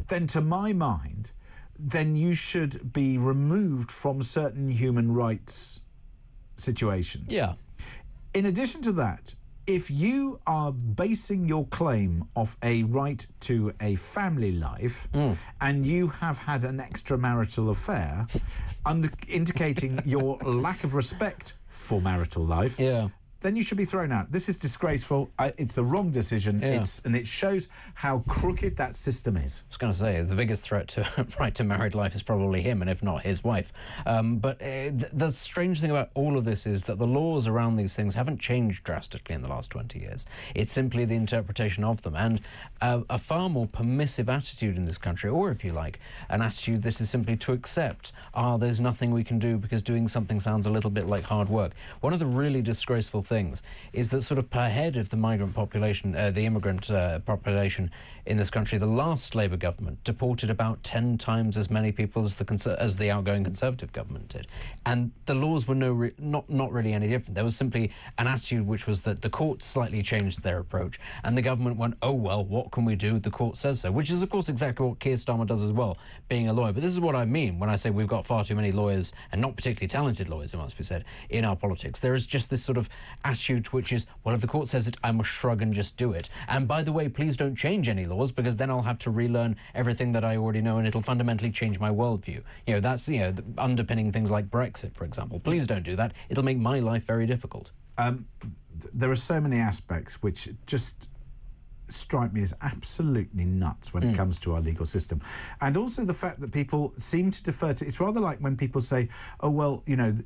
then to my mind, then you should be removed from certain human rights situations. In addition to that, if you are basing your claim off a right to a family life and you have had an extramarital affair, indicating your lack of respect for marital life, then you should be thrown out. This is disgraceful. It's the wrong decision. And it shows how crooked that system is. I was going to say, the biggest threat to right to married life is probably him, and if not, his wife. But the strange thing about all of this is that the laws around these things haven't changed drastically in the last 20 years. It's simply the interpretation of them, and a far more permissive attitude in this country, or if you like, an attitude that is simply to accept, there's nothing we can do because doing something sounds a little bit like hard work. One of the really disgraceful things is that sort of per head of the migrant population, the immigrant population in this country, the last Labour government deported about 10 times as many people as the outgoing Conservative government did. And the laws were not really any different. There was simply an attitude which was that the court slightly changed their approach, and the government went, oh, well, what can we do? The court says so, which is, of course, exactly what Keir Starmer does as well, being a lawyer. But this is what I mean when I say we've got far too many lawyers, and not particularly talented lawyers, it must be said, in our politics. There is just this sort of attitude which is, well, if the court says it, I must shrug and just do it. And by the way, please don't change any laws, because then I'll have to relearn everything that I already know, and it'll fundamentally change my worldview. That's underpinning things like Brexit, for example. Please don't do that. It'll make my life very difficult. There are so many aspects which just strike me as absolutely nuts when it comes to our legal system. And also the fact that people seem to defer to, it's rather like when people say, oh, well,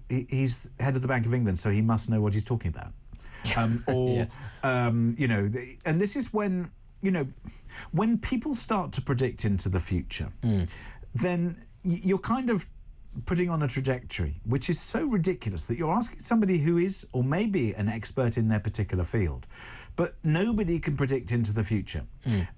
he's head of the Bank of England, so he must know what he's talking about. And this is when, when people start to predict into the future, then you're kind of putting on a trajectory which is so ridiculous that you're asking somebody who is or may be an expert in their particular field, but nobody can predict into the future.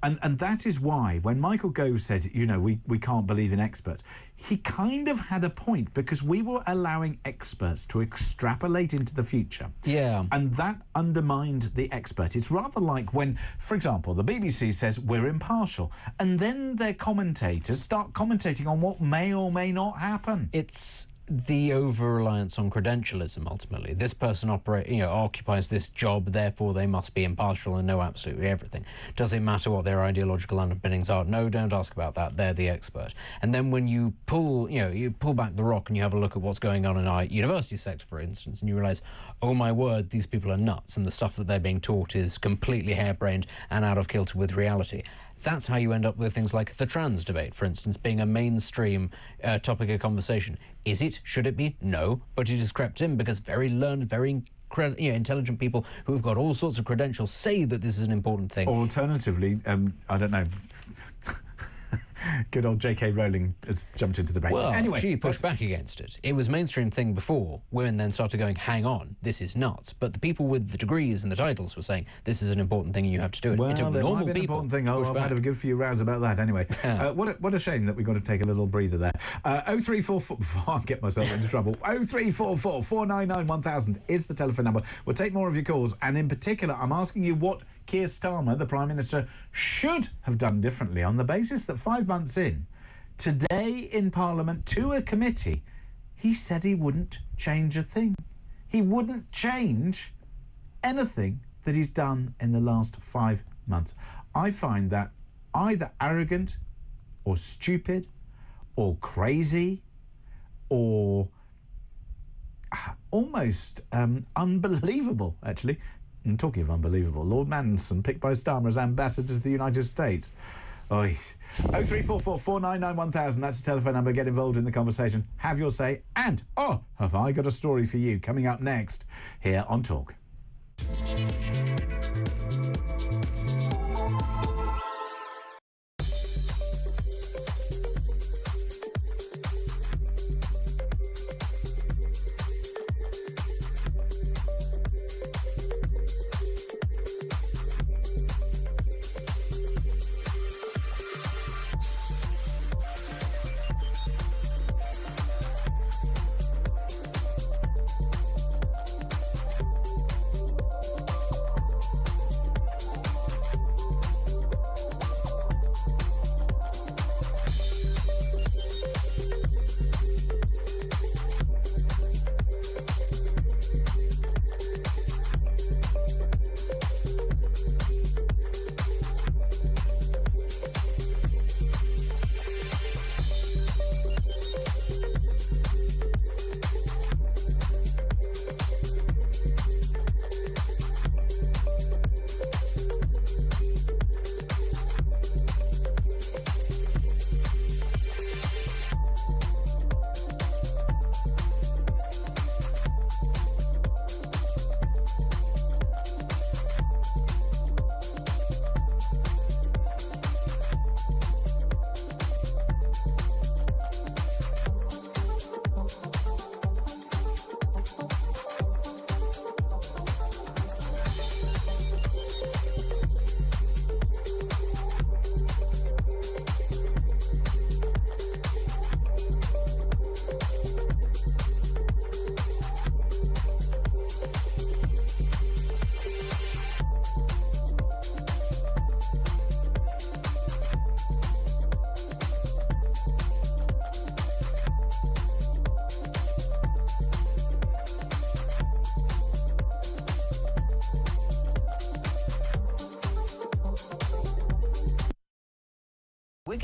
And that is why when Michael Gove said, we can't believe in experts, he kind of had a point, because we were allowing experts to extrapolate into the future. And that undermined the expert. It's rather like when, for example, the BBC says we're impartial, and then their commentators start commentating on what may or may not happen. It's the over-reliance on credentialism, ultimately. This person occupies this job, therefore they must be impartial and know absolutely everything. Does it matter what their ideological underpinnings are? No, don't ask about that. They're the expert. And then when you pull back the rock and you have a look at what's going on in our university sector, for instance, and you realise, oh my word, these people are nuts, and the stuff that they're being taught is completely harebrained and out of kilter with reality. That's how you end up with things like the trans debate, for instance, being a mainstream topic of conversation. Is it? Should it be? No, but it has crept in because very learned, very intelligent people who have got all sorts of credentials say that this is an important thing. Alternatively, I don't know. Good old J.K. Rowling has jumped into the break. Well, anyway, she pushed back against it. It was a mainstream thing before. Women then started going, hang on, this is nuts. But the people with the degrees and the titles were saying, this is an important thing and you have to do it. Well, it took there normal might be an people important thing. push I've back. had a good few rounds about that anyway. What a shame that we've got to take a little breather there. 0344, before I get myself into trouble, 0344 499 1000 is the telephone number. We'll take more of your calls, and in particular, I'm asking you what Keir Starmer, the Prime Minister, should have done differently on the basis that 5 months in, today in Parliament, to a committee, he said he wouldn't change a thing. He wouldn't change anything that he's done in the last 5 months. I find that either arrogant or stupid or crazy or almost unbelievable, actually. And talking of unbelievable, Lord Mandelson picked by Starmer as ambassador to the United States. Oi. 0344 499 1000, that's the telephone number. Get involved in the conversation. Have your say. And, have I got a story for you coming up next here on Talk.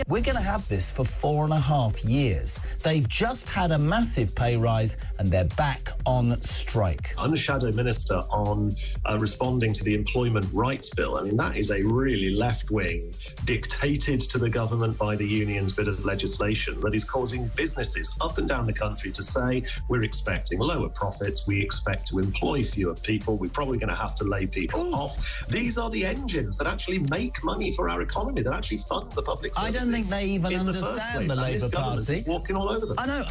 We're going to have this for 4.5 years. They've just had a massive pay rise and they're back on strike. I'm the Shadow Minister on responding to the Employment Rights Bill. I mean, that is a really left-wing, dictated to the government by the unions bit of legislation that is causing businesses up and down the country to say, we're expecting lower profits, we expect to employ fewer people, we're probably going to have to lay people off. These are the engines that actually make money for our economy, that actually fund the public services. I don't think they even understand the Labour Party. Walking all over them. I know.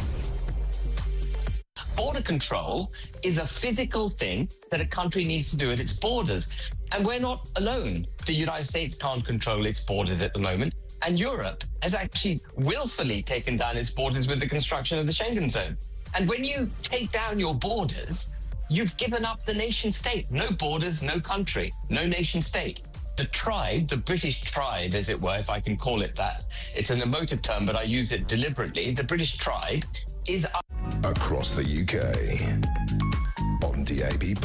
Border control is a physical thing that a country needs to do at its borders. And we're not alone. The United States can't control its borders at the moment. And Europe has actually willfully taken down its borders with the construction of the Schengen zone. And when you take down your borders, you've given up the nation state. No borders, no country, no nation state. The tribe, the British tribe, as it were, if I can call it that, it's an emotive term, but I use it deliberately. The British tribe is across the UK, on DAB+,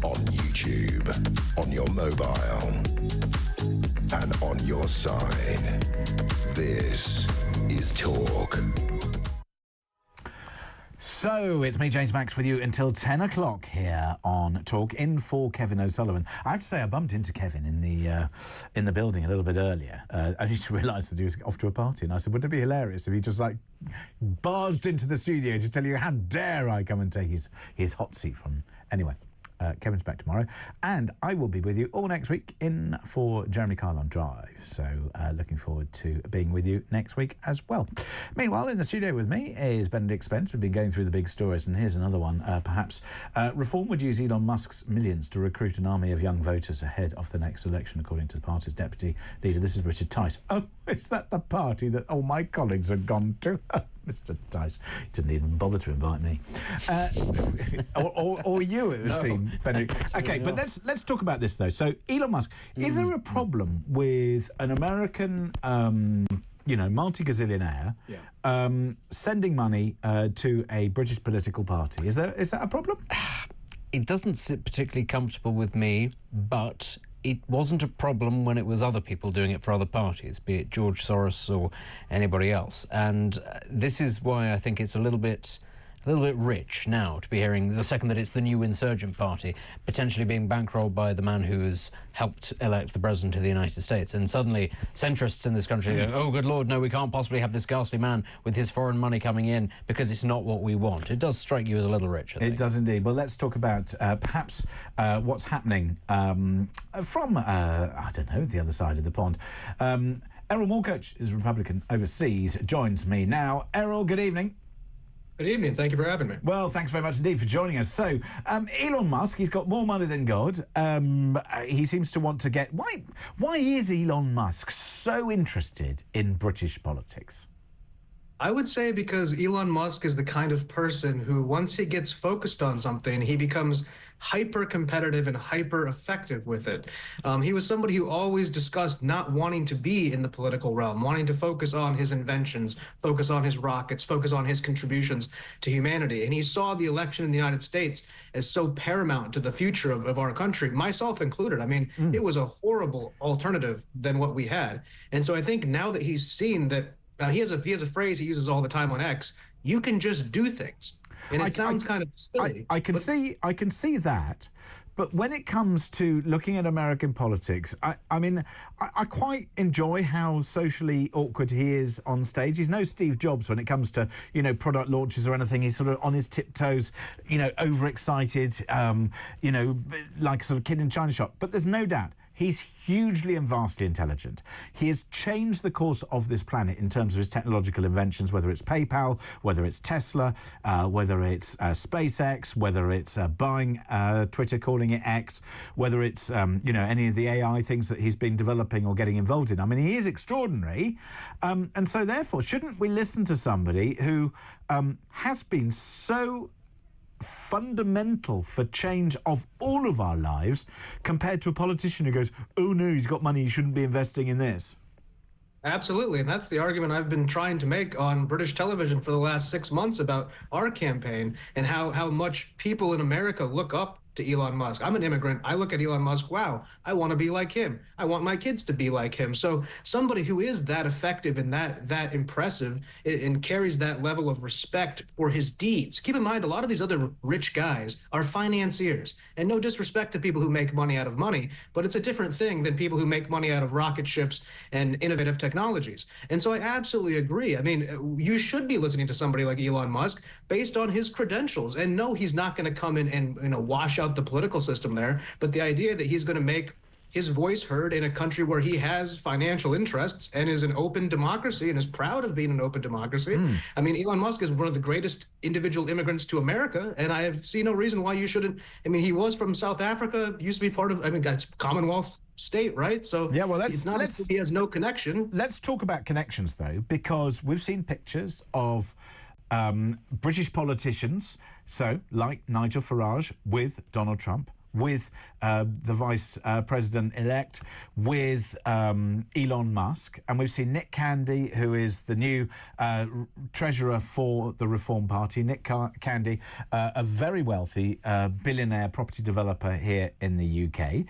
on YouTube, on your mobile, and on your side. This is Talk. So it's me, James Max, with you until 10 o'clock here on Talk, in for Kevin O'Sullivan. I have to say, I bumped into Kevin in the building a little bit earlier. I just realised that he was off to a party, and I said, wouldn't it be hilarious if he just barged into the studio to tell you how dare I come and take his hot seat from him. Anyway. Kevin's back tomorrow, and I will be with you all next week in for Jeremy Kyle on Drive. So looking forward to being with you next week as well. Meanwhile, in the studio with me is Benedict Spence. We've been going through the big stories, and here's another one. Perhaps Reform would use Elon Musk's millions to recruit an army of young voters ahead of the next election, according to the party's deputy leader. This is Richard Tice. Oh, is that the party that all my colleagues have gone to? Mr. Tice didn't even bother to invite me, or you. It would seem, Benedict. Okay, but let's talk about this though. So, Elon Musk, is there a problem with an American, multi-gazillionaire, sending money to a British political party? Is that a problem? It doesn't sit particularly comfortable with me, but it wasn't a problem when it was other people doing it for other parties, be it George Soros or anybody else. And this is why I think it's a little bit rich now to be hearing the second that it's the new insurgent party potentially being bankrolled by the man who has helped elect the president of the United States. And suddenly centrists in this country go, oh, good Lord, no, we can't possibly have this ghastly man with his foreign money coming in because it's not what we want. It does strike you as a little rich, I think. It does indeed. Well, let's talk about perhaps what's happening from, I don't know, the other side of the pond. Errol Moorcoach is a Republican overseas, joins me now. Errol, good evening. Good evening. Thank you for having me. Well, thanks very much indeed for joining us. So, Elon Musk, he's got more money than God. He seems to want to get... Why is Elon Musk so interested in British politics? I would say because Elon Musk is the kind of person who, once he gets focused on something, he becomes hyper competitive and hyper effective with it. He was somebody who always discussed not wanting to be in the political realm, wanting to focus on his inventions, focus on his rockets, focus on his contributions to humanity. And he saw the election in the United States as so paramount to the future of our country, myself included. I mean, it was a horrible alternative than what we had. And so I think now that he's seen that, he has a phrase he uses all the time on X, you can just do things. And it sounds kind of silly. I can see that, but when it comes to looking at American politics, I quite enjoy how socially awkward he is on stage. He's no Steve Jobs when it comes to, product launches or anything. He's sort of on his tiptoes, overexcited, like a sort of kid in a china shop. But there's no doubt he's hugely and vastly intelligent. He has changed the course of this planet in terms of his technological inventions, whether it's PayPal, whether it's Tesla, whether it's SpaceX, whether it's buying Twitter, calling it X, whether it's, any of the AI things that he's been developing or getting involved in. I mean, he is extraordinary. And so, therefore, shouldn't we listen to somebody who has been so fundamental for change of all of our lives compared to a politician who goes, oh no, he's got money, he shouldn't be investing in this? Absolutely, and that's the argument I've been trying to make on British television for the last 6 months about our campaign and how much people in America look up to Elon Musk. I'm an immigrant. I look at Elon Musk, wow, I want to be like him. I want my kids to be like him. So somebody who is that effective and that impressive and carries that level of respect for his deeds. Keep in mind, a lot of these other rich guys are financiers. And no disrespect to people who make money out of money, but it's a different thing than people who make money out of rocket ships and innovative technologies. And so I absolutely agree. I mean, you should be listening to somebody like Elon Musk based on his credentials. And no, he's not going to come in and wash out the political system there. But the idea that he's going to make his voice heard in a country where he has financial interests and is an open democracy and is proud of being an open democracy. I mean, Elon Musk is one of the greatest individual immigrants to America, and I have seen no reason why you shouldn't. I mean, he was from South Africa, used to be part of, it's Commonwealth state, right? So yeah, well, it's not as if he has no connection. Let's talk about connections, though, because we've seen pictures of British politicians, so like Nigel Farage with Donald Trump, with the vice president-elect, with Elon Musk. And we've seen Nick Candy, who is the new treasurer for the Reform Party. Nick Candy, a very wealthy billionaire property developer here in the UK.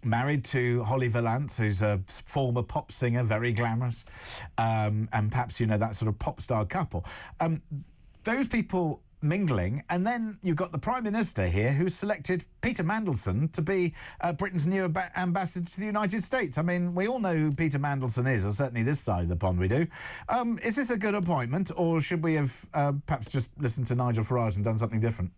Married to Holly Valance, who's a former pop singer, very glamorous. And perhaps, that sort of pop star couple. those people mingling, and then you've got the Prime Minister here who's selected Peter Mandelson to be Britain's new ambassador to the United States. I mean, we all know who Peter Mandelson is, or certainly this side of the pond we do. Is this a good appointment, or should we have perhaps just listened to Nigel Farage and done something different?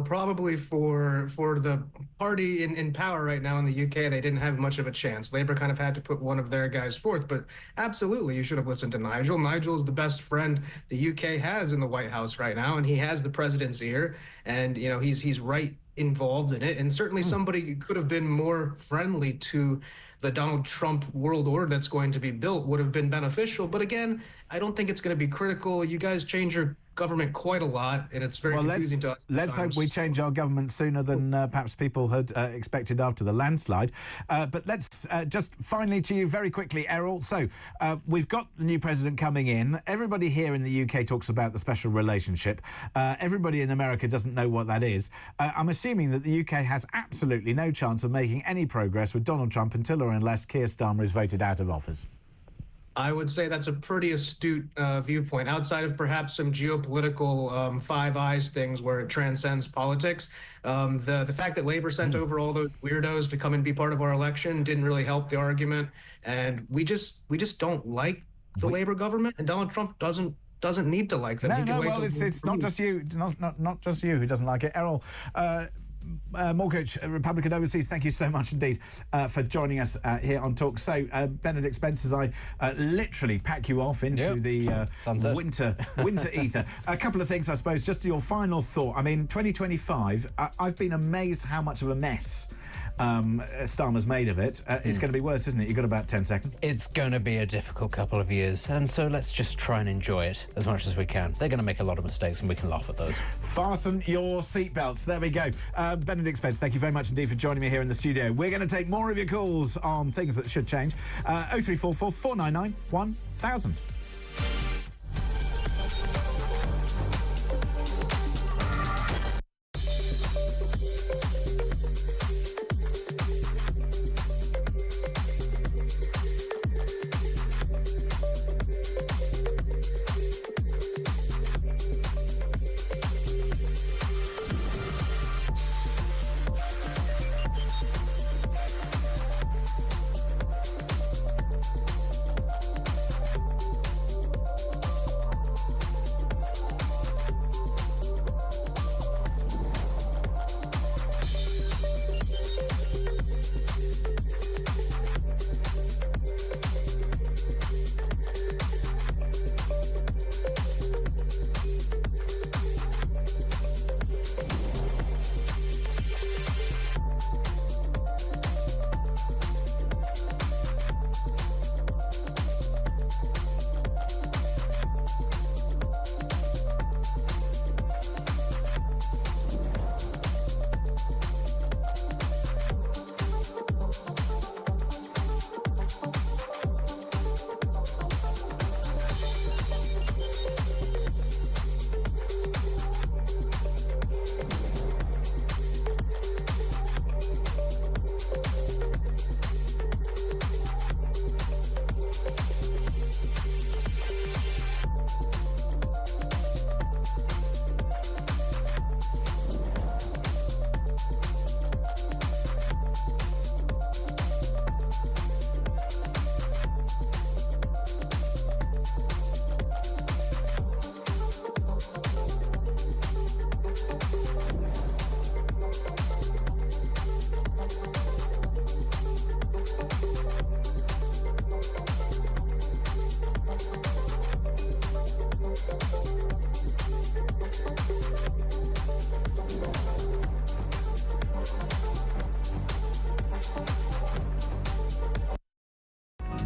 Probably for the party in power right now in the UK, they didn't have much of a chance. Labour kind of had to put one of their guys forth, but absolutely, you should have listened to Nigel. Nigel is the best friend the UK has in the White House right now, and he has the president's ear, and you know he's right involved in it, and certainly somebody could have been more friendly to the Donald Trump world order that's going to be built would have been beneficial. But again, I don't think it's going to be critical. You guys change your government quite a lot, and it's very confusing to us. Let's hope we change our government sooner than perhaps people had expected after the landslide. But let's just finally to you very quickly, Errol. So we've got the new president coming in. Everybody here in the UK talks about the special relationship. Everybody in America doesn't know what that is. I'm assuming that the UK has absolutely no chance of making any progress with Donald Trump until or unless Keir Starmer is voted out of office. I would say that's a pretty astute viewpoint. Outside of perhaps some geopolitical Five Eyes things where it transcends politics, the fact that Labour sent over all those weirdos to come and be part of our election didn't really help the argument. And we just don't like the Labour government, and Donald Trump doesn't need to like them. It's not just you, not just you who doesn't like it, Errol. Mortgage Republican Overseas, thank you so much indeed for joining us here on Talk. So, Benedict Spence, as I literally pack you off into the winter ether. A couple of things, I suppose, just your final thought. I mean, 2025, I've been amazed how much of a mess Starmer's made of it. It's going to be worse, isn't it? You've got about 10 seconds. It's going to be a difficult couple of years, and so let's just try and enjoy it as much as we can. They're going to make a lot of mistakes, and we can laugh at those. Fasten your seatbelts. There we go. Benedict Spence, thank you very much indeed for joining me here in the studio. We're going to take more of your calls on things that should change. 0344 499 1000.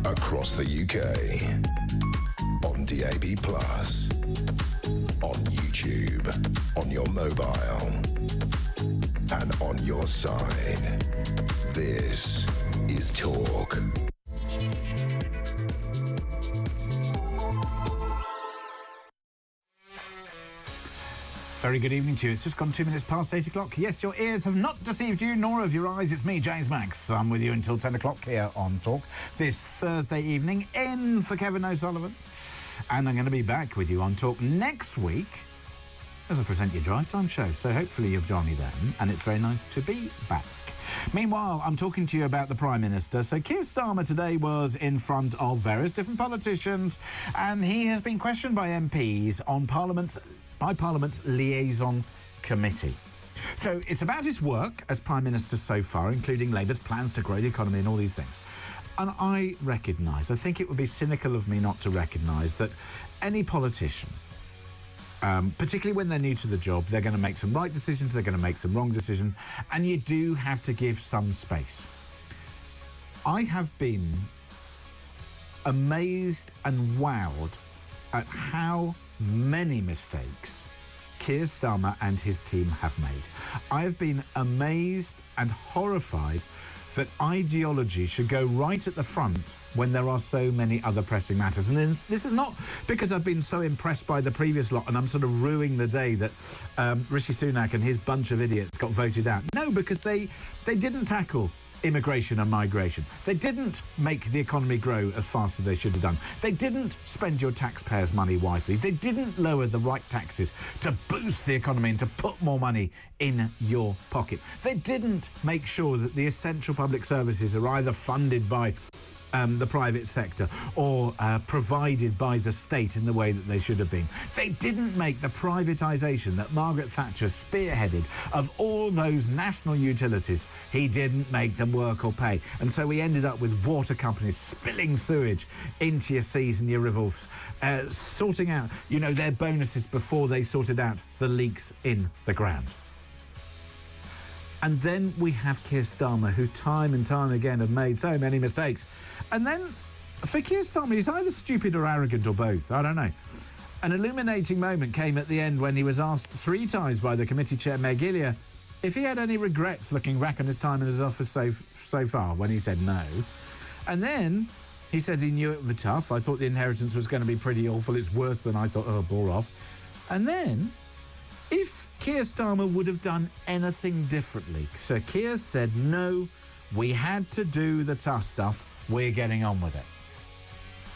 Across the UK, on DAB+, on YouTube, on your mobile, and on your side. This is Talk. Very good evening to you. It's just gone 2 minutes past 8 o'clock. Yes, your ears have not deceived you, nor have your eyes. It's me, James Max. I'm with you until 10 o'clock here on Talk this Thursday evening. In for Kevin O'Sullivan. And I'm going to be back with you on Talk next week as I present your Drive Time show. So hopefully you'll join me then, and it's very nice to be back. Meanwhile, I'm talking to you about the Prime Minister. So Keir Starmer today was in front of various different politicians, and he has been questioned by MPs on Parliament's liaison committee. So it's about his work as Prime Minister so far, including Labour's plans to grow the economy and all these things. And I think it would be cynical of me not to recognise that any politician, particularly when they're new to the job, they're going to make some right decisions, they're going to make some wrong decisions, and you do have to give some space. I have been amazed and wowed at how many mistakes Keir Starmer and his team have made. I have been amazed and horrified that ideology should go right at the front when there are so many other pressing matters. And this is not because I've been so impressed by the previous lot and I'm sort of ruining the day that Rishi Sunak and his bunch of idiots got voted out. No, because they didn't tackle immigration and migration. They didn't make the economy grow as fast as they should have done. They didn't spend your taxpayers' money wisely. They didn't lower the right taxes to boost the economy and to put more money in your pocket. They didn't make sure that the essential public services are either funded by the private sector or provided by the state in the way that they should have been. They didn't make the privatisation that Margaret Thatcher spearheaded of all those national utilities. He didn't make them work or pay. And so we ended up with water companies spilling sewage into your seas and your rivers, sorting out, their bonuses before they sorted out the leaks in the ground. And then we have Keir Starmer, who time and time again have made so many mistakes. And then, for Keir Starmer, he's either stupid or arrogant or both. I don't know. An illuminating moment came at the end when he was asked 3 times by the committee chair, Meg Gillier, if he had any regrets looking back on his time in his office so far, when he said no. And then he said he knew it would be tough. I thought the inheritance was going to be pretty awful. It's worse than I thought. Oh, bore off. And then, if Keir Starmer would have done anything differently, Sir Keir said, no, we had to do the tough stuff. We're getting on with it.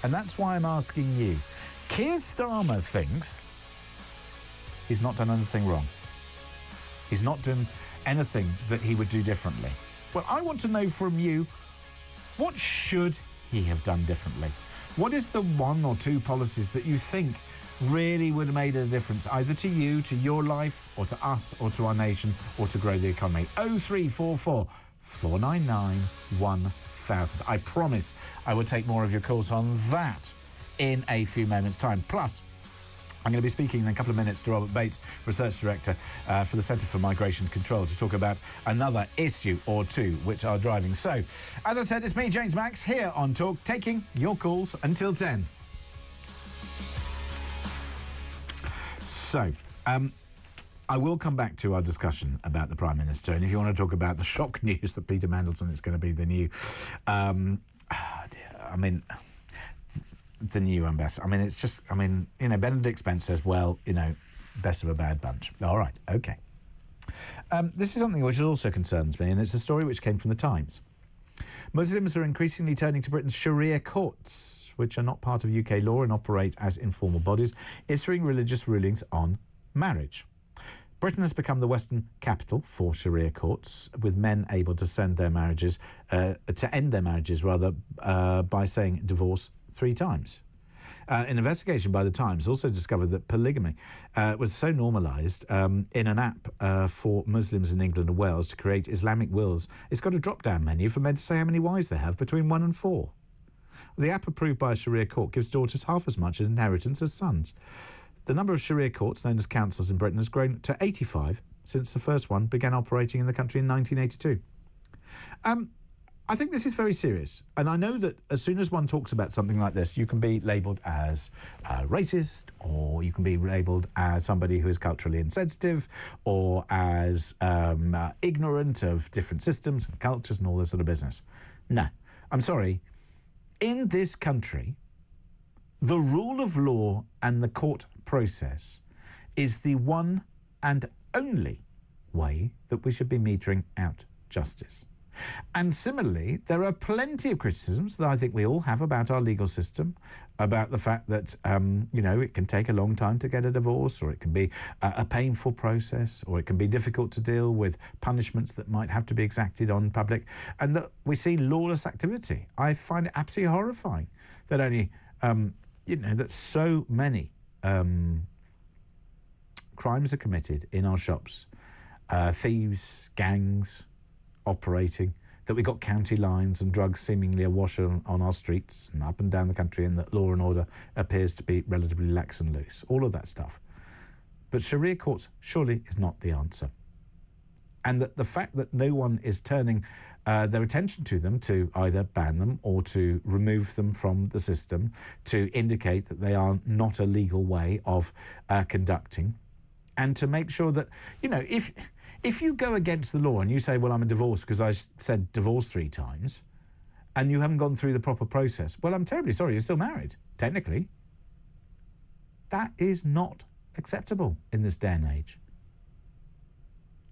And that's why I'm asking you. Keir Starmer thinks he's not done anything wrong. He's not done anything that he would do differently. Well, I want to know from you, what should he have done differently? What is the 1 or 2 policies that you think really would have made a difference, either to you, to your life, or to us, or to our nation, or to grow the economy? 0344 499 1000. I promise I will take more of your calls on that in a few moments' time. Plus, I'm going to be speaking in a couple of minutes to Robert Bates, Research Director for the Centre for Migration Control, to talk about another issue or 2 which are driving. So, as I said, it's me, James Max, here on Talk, taking your calls until 10. So, I will come back to our discussion about the Prime Minister, and if you want to talk about the shock news that Peter Mandelson is going to be the new, the new ambassador. It's just, Benedict Spence says, well, best of a bad bunch. All right, OK. This is something which also concerns me, and it's a story which came from the Times. Muslims are increasingly turning to Britain's Sharia courts, which are not part of UK law and operate as informal bodies, issuing religious rulings on marriage. Britain has become the Western capital for Sharia courts, with men able to end their marriages by saying divorce 3 times. An investigation by the Times also discovered that polygamy was so normalised in an app for Muslims in England and Wales to create Islamic wills. It's got a drop-down menu for men to say how many wives they have, between 1 and 4. The app, approved by a Sharia court, gives daughters half as much in inheritance as sons. The number of Sharia courts, known as councils in Britain, has grown to 85 since the first one began operating in the country in 1982. I think this is very serious, and I know that as soon as one talks about something like this, you can be labelled as racist, or you can be labelled as somebody who is culturally insensitive, or as ignorant of different systems and cultures and all this sort of business. No, I'm sorry. In this country, the rule of law and the court process is the one and only way that we should be metering out justice. And similarly, there are plenty of criticisms that I think we all have about our legal system, about the fact that, it can take a long time to get a divorce, or it can be a painful process, or it can be difficult to deal with punishments that might have to be exacted on public, and that we see lawless activity. I find it absolutely horrifying that that so many crimes are committed in our shops, thieves, gangs operating, that we've got county lines and drugs seemingly awash on our streets and up and down the country, and that law and order appears to be relatively lax and loose. All of that stuff. But Sharia courts surely is not the answer. And that the fact that no one is turning their attention to them to either ban them or to remove them from the system, to indicate that they are not a legal way of conducting, and to make sure that, if you go against the law and you say, well, I'm a divorce because I said divorce 3 times, and you haven't gone through the proper process, well, I'm terribly sorry, you're still married, technically. That is not acceptable in this day and age.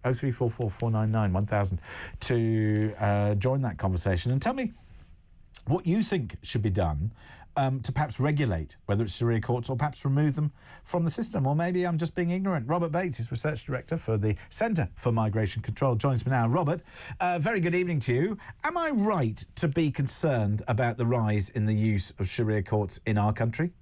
0344 499 1000 to join that conversation and tell me what you think should be done to perhaps regulate, whether it's Sharia courts, or perhaps remove them from the system. Or maybe I'm just being ignorant. Robert Bates is Research Director for the Centre for Migration Control. Joins me now. Robert, very good evening to you. Am I right to be concerned about the rise in the use of Sharia courts in our country?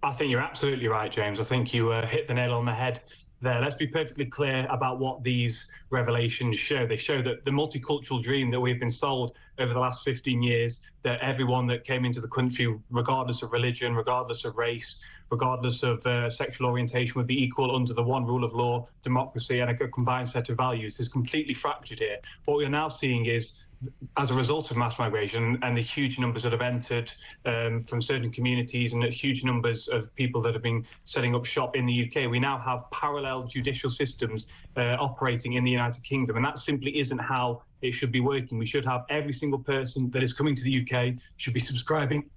I think you're absolutely right, James. I think you hit the nail on the head there. Let's be perfectly clear about what these revelations show. They show that the multicultural dream that we've been sold over the last 15 years, that everyone that came into the country, regardless of religion, regardless of race, regardless of sexual orientation, would be equal under the one rule of law, democracy, and a combined set of values, is completely fractured here. What we're now seeing is, as a result of mass migration and the huge numbers that have entered from certain communities, and the huge numbers of people that have been setting up shop in the UK, we now have parallel judicial systems operating in the United Kingdom, and that simply isn't how it should be working. We should have every single person that is coming to the UK should be subscribing,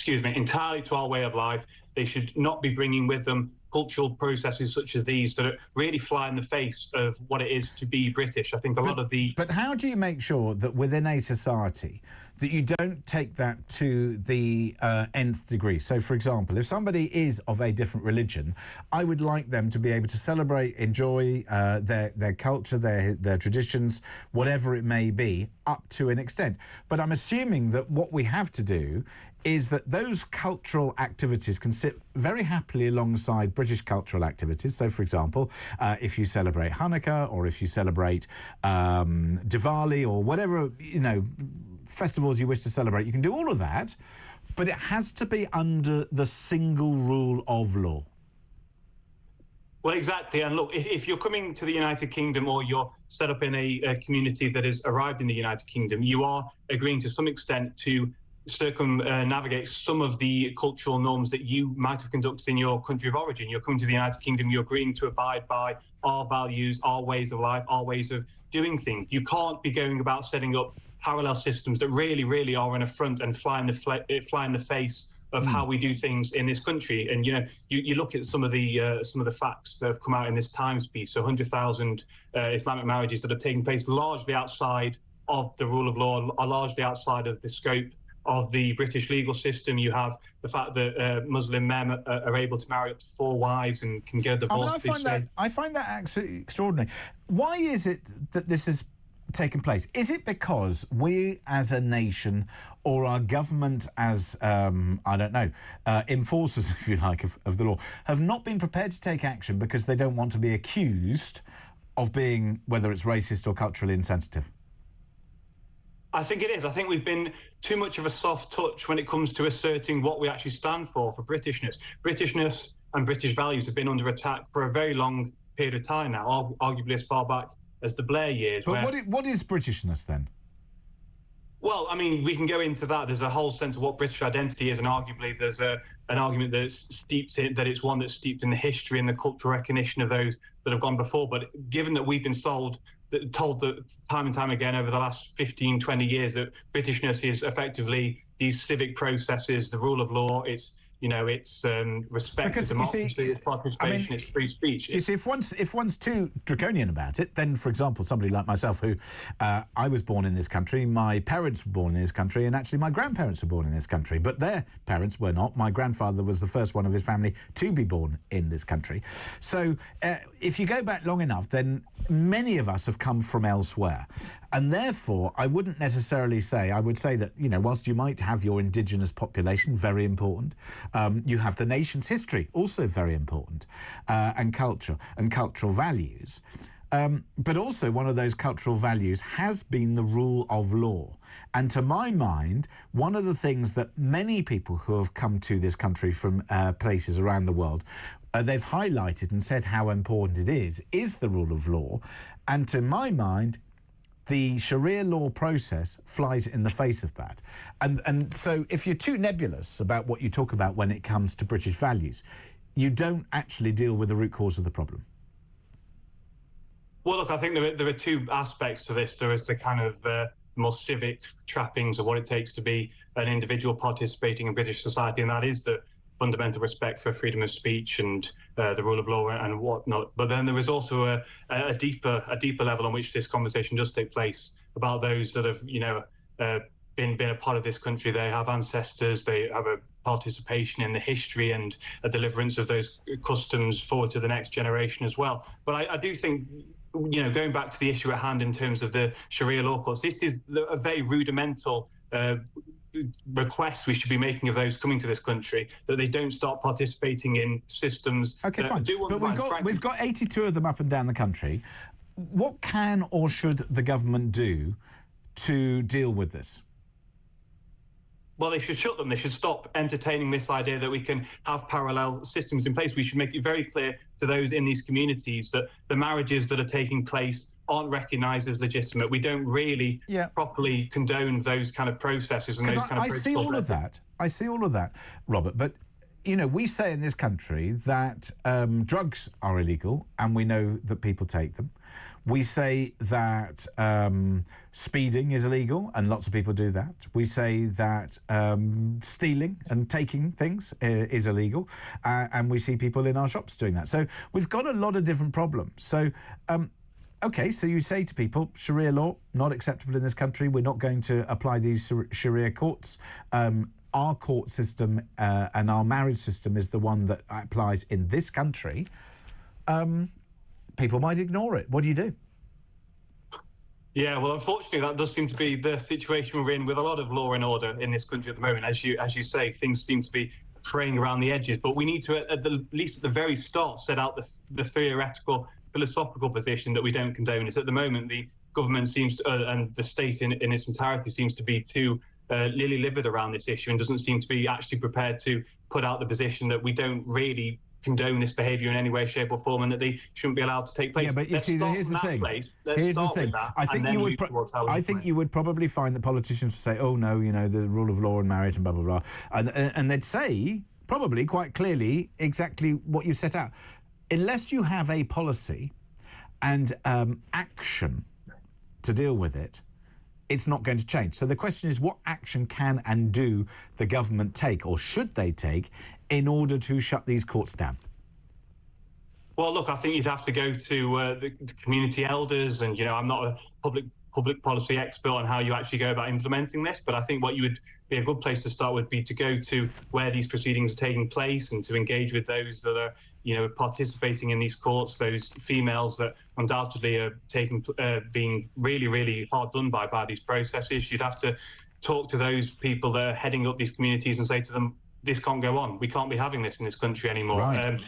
entirely to our way of life. They should not be bringing with them cultural processes such as these that really fly in the face of what it is to be British. I think a lot of the... But how do you make sure that within a society that you don't take that to the nth degree? So, for example, if somebody is of a different religion, I would like them to be able to celebrate, enjoy their culture, their traditions, whatever it may be, up to an extent. But I'm assuming that what we have to do is that those cultural activities can sit very happily alongside British cultural activities. So, for example, if you celebrate Hanukkah, or if you celebrate Diwali, or whatever, festivals you wish to celebrate, you can do all of that, but it has to be under the single rule of law. Well, exactly. And look, if you're coming to the United Kingdom, or you're set up in a community that has arrived in the United Kingdom, you are agreeing to some extent to circumnavigate some of the cultural norms that you might have conducted in your country of origin. You're coming to the United Kingdom, you're agreeing to abide by our values, our ways of life, our ways of doing things. You can't be going about setting up parallel systems that really are an affront and fly in the face of how we do things in this country. And you look at some of the facts that have come out in this Times piece. So 100,000 Islamic marriages that have taken place largely outside of the rule of law, are largely outside of the scope of the British legal system. You have the fact that Muslim men are able to marry up to 4 wives and can get a divorce. I find that absolutely extraordinary. Why is it that this has taken place? Is it because we as a nation, or our government as, enforcers, if you like, of the law, have not been prepared to take action because they don't want to be accused of being, whether it's racist or culturally insensitive? I think it is. I think we've been too much of a soft touch when it comes to asserting what we actually stand for Britishness. Britishness and British values have been under attack for a very long period of time now, arguably as far back as the Blair years. But what is Britishness then? Well, I mean, we can go into that. There's a whole sense of what British identity is, and arguably there's an argument that it's one that's steeped in the history and the cultural recognition of those that have gone before. But given that we've been told that time and time again over the last 15, 20 years that Britishness is effectively these civic processes, the rule of law, it's it's respect for democracy, it's participation, it's free speech. You see, if one's too draconian about it, then, for example, somebody like myself, who I was born in this country, my parents were born in this country, and actually my grandparents were born in this country, but their parents were not. My grandfather was the first one of his family to be born in this country. So if you go back long enough, then many of us have come from elsewhere. And therefore, I wouldn't necessarily say, I would say that, whilst you might have your indigenous population, very important, you have the nation's history, also very important, and culture and cultural values. But also one of those cultural values has been the rule of law. And to my mind, one of the things that many people who have come to this country from places around the world, they've highlighted and said how important it is the rule of law. And to my mind, the Sharia law process flies in the face of that. And so if you're too nebulous about what you talk about when it comes to British values, you don't actually deal with the root cause of the problem. Well, look, I think there are two aspects to this. There is the kind of more civic trappings of what it takes to be an individual participating in British society, and that is the fundamental respect for freedom of speech and the rule of law and whatnot. But then there is also a deeper level on which this conversation does take place about those that have, been a part of this country. They have ancestors, they have a participation in the history and a deliverance of those customs forward to the next generation as well. But I do think, going back to the issue at hand in terms of the Sharia law courts, this is a very rudimental request we should be making of those coming to this country, that they don't start participating in systems. Okay, fine. But we've got 82 of them up and down the country. What can or should the government do to deal with this? Well, they should shut them. They should stop entertaining this idea that we can have parallel systems in place. We should make it very clear to those in these communities that the marriages that are taking place aren't recognised as legitimate. We don't really properly condone those kind of processes and those kind of protocols. I see all of that, Robert. But, we say in this country that drugs are illegal and we know that people take them. We say that speeding is illegal and lots of people do that. We say that stealing and taking things is illegal, and we see people in our shops doing that. So we've got a lot of different problems. So OK, so you say to people, Sharia law, not acceptable in this country. We're not going to apply these Sharia courts. Our court system and our marriage system is the one that applies in this country. People might ignore it. What do you do? Yeah, well, unfortunately, that does seem to be the situation we're in with a lot of law and order in this country at the moment. As you say, things seem to be fraying around the edges. But we need to, at least at the very start, set out the theoretical, philosophical position that we don't condone. Is at the moment the government seems to, and the state in its entirety seems to be too lily-livered around this issue and doesn't seem to be actually prepared to put out the position that we don't really condone this behaviour in any way, shape or form and that they shouldn't be allowed to take place. Yeah, but you see, here's the thing. I think you would probably find that politicians would say, oh, no, the rule of law and marriage and blah, blah, blah. And they'd say, probably quite clearly, exactly what you set out. Unless you have a policy and action to deal with it, it's not going to change. So the question is, what action can and do the government take, or should they take, in order to shut these courts down? Well, look, I think you'd have to go to the community elders, and I'm not a public policy expert on how you actually go about implementing this, but I think what you would be a good place to start would be to go to where these proceedings are taking place and to engage with those that are participating in these courts, those females that undoubtedly are being really, really hard done by these processes. You'd have to talk to those people that are heading up these communities and say to them, this can't go on. We can't be having this in this country anymore. Right.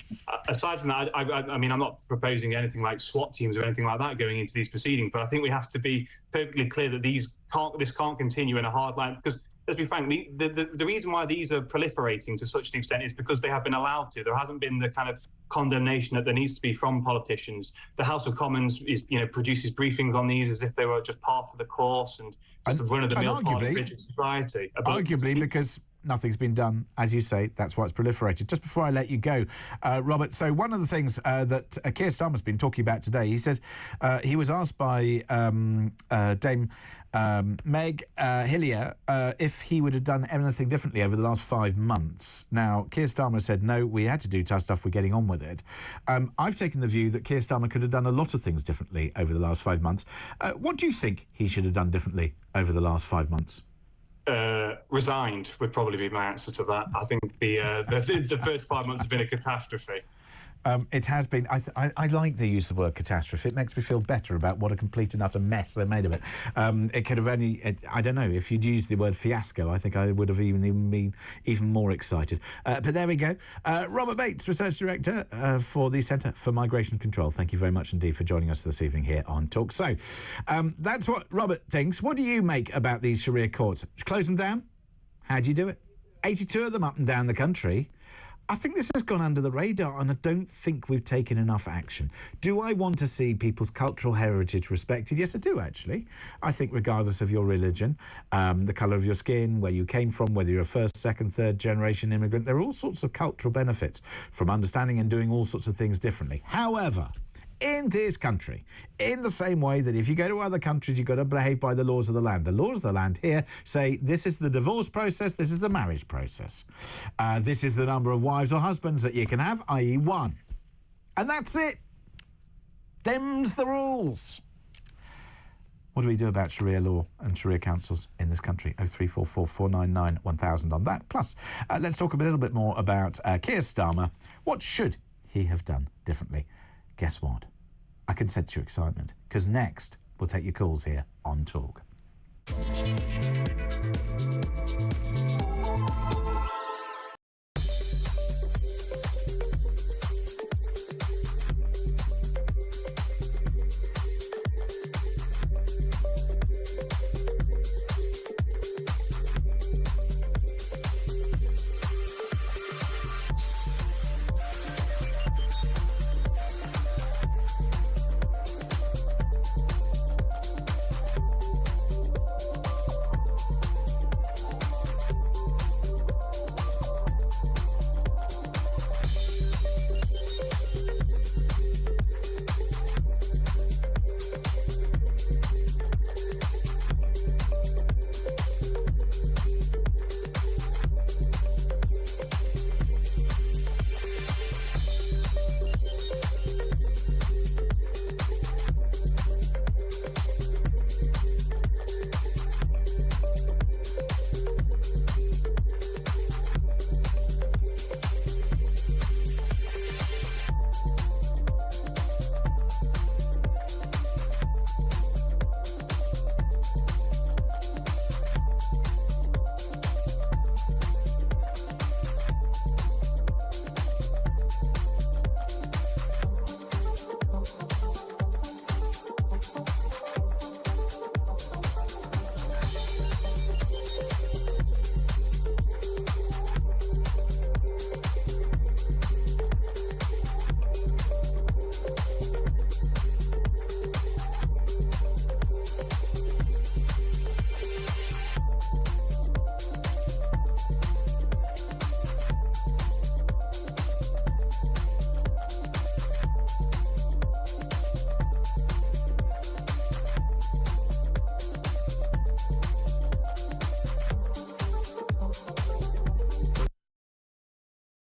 Aside from that, I mean, I'm not proposing anything like SWAT teams or anything like that going into these proceedings, but I think we have to be perfectly clear that this can't continue in a hard line, because let's be frank, the reason why these are proliferating to such an extent is because they have been allowed to. There hasn't been the kind of condemnation that there needs to be from politicians. The House of Commons produces briefings on these as if they were just part of the course and just the run of the mill part of British society. Arguably, because nothing's been done. As you say, that's why it's proliferated. Just before I let you go, Robert, so one of the things that Keir Starmer's been talking about today, he said he was asked by Dame Meg Hillier if he would have done anything differently over the last 5 months. Now, Keir Starmer said, no, we had to do tough stuff, we're getting on with it. I've taken the view that Keir Starmer could have done a lot of things differently over the last 5 months. What do you think he should have done differently over the last 5 months? Resigned would probably be my answer to that. I think the first 5 months have been a catastrophe. It has been. I like the use of the word catastrophe. It makes me feel better about what a complete and utter mess they made of it. It could have only... I don't know. If you'd used the word fiasco, I think I would have even been even more excited. But there we go. Robert Bates, Research Director for the Centre for Migration Control. Thank you very much indeed for joining us this evening here on Talk. So, that's what Robert thinks. What do you make about these Sharia courts? Close them down? How do you do it? 82 of them up and down the country. I think this has gone under the radar, and I don't think we've taken enough action. Do I want to see people's cultural heritage respected? Yes, I do, actually. I think regardless of your religion, the colour of your skin, where you came from, whether you're a first, second, third generation immigrant, there are all sorts of cultural benefits from understanding and doing all sorts of things differently. However, in this country, in the same way that if you go to other countries, you've got to behave by the laws of the land. The laws of the land here say this is the divorce process, this is the marriage process. This is the number of wives or husbands that you can have, i.e. one. And that's it. Them's the rules. What do we do about Sharia law and Sharia councils in this country? 0344 499 1000 on that. Plus, let's talk a little bit more about Keir Starmer. What should he have done differently? Guess what? I can sense your excitement, because next we'll take your calls here on Talk.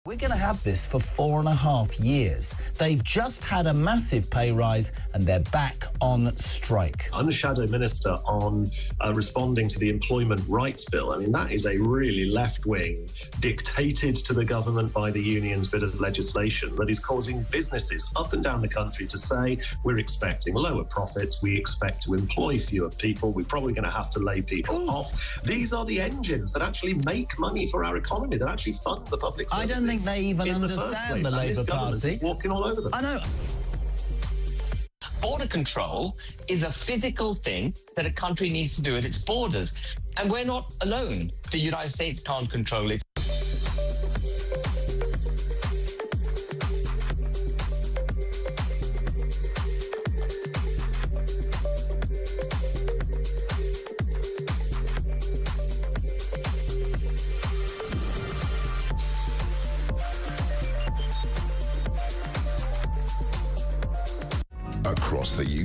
We're going to have this for 4.5 years. They've just had a massive pay rise and they're back on strike. I'm the Shadow Minister on responding to the Employment Rights Bill. I mean, that is a really left-wing, dictated to the government by the unions bit of legislation that is causing businesses up and down the country to say, we're expecting lower profits, we expect to employ fewer people, we're probably going to have to lay people off. These are the engines that actually make money for our economy, that actually fund the public services. I don't think they even understand the Labour Party. Walking all over them. I know. Border control is a physical thing that a country needs to do at its borders. And we're not alone. The United States can't control it.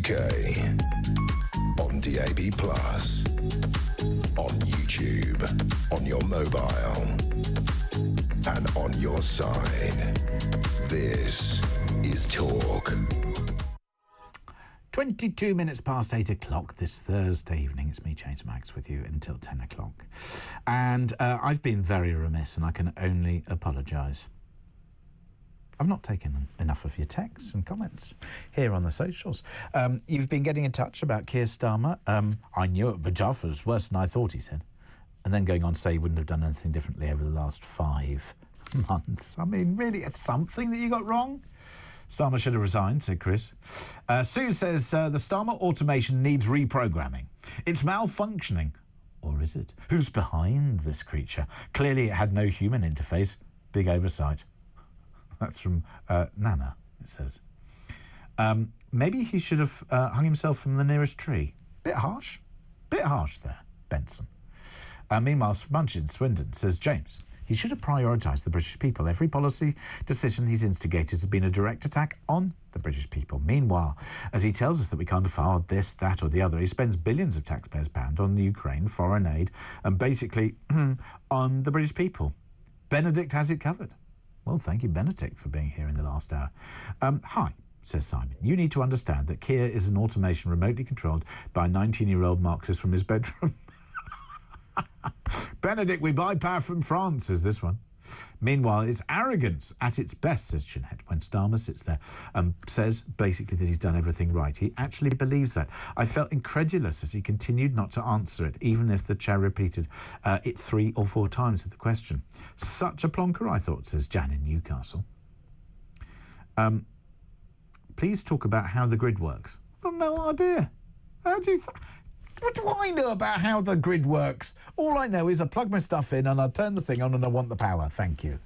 UK. On DAB+, on YouTube, on your mobile, and on your side. This is Talk. 22 minutes past 8 o'clock this Thursday evening. It's me, James Max, with you until 10 o'clock. And I've been very remiss, and I can only apologise. I've not taken enough of your texts and comments here on the socials. You've been getting in touch about Keir Starmer. I knew it, but Jaffa was worse than I thought, he said. And then going on to say he wouldn't have done anything differently over the last 5 months. I mean, really, it's something that you got wrong? Starmer should have resigned, said Chris. Sue says the Starmer automation needs reprogramming. It's malfunctioning. Or is it? Who's behind this creature? Clearly it had no human interface. Big oversight. That's from Nana, it says. Maybe he should have hung himself from the nearest tree. Bit harsh. Bit harsh there, Benson. Meanwhile, Smudge in Swindon says, James, he should have prioritised the British people. Every policy decision he's instigated has been a direct attack on the British people. Meanwhile, as he tells us that we can't afford this, that or the other, he spends billions of taxpayers' pounds on the Ukraine, foreign aid, and basically on the British people. Benedict has it covered. Well, thank you, Benedict, for being here in the last hour. Hi, says Simon. You need to understand that Keir is an automation remotely controlled by a 19-year-old Marxist from his bedroom. Benedict, we buy power from France, says this one. Meanwhile, it's arrogance at its best, says Jeanette, when Starmer sits there and says basically that he's done everything right. He actually believes that. I felt incredulous as he continued not to answer it, even if the chair repeated it 3 or 4 times at the question. Such a plonker, I thought, says Jan in Newcastle. Please talk about how the grid works. I've got no idea. How do you... What do I know about how the grid works? All I know is I plug my stuff in and I turn the thing on and I want the power. Thank you.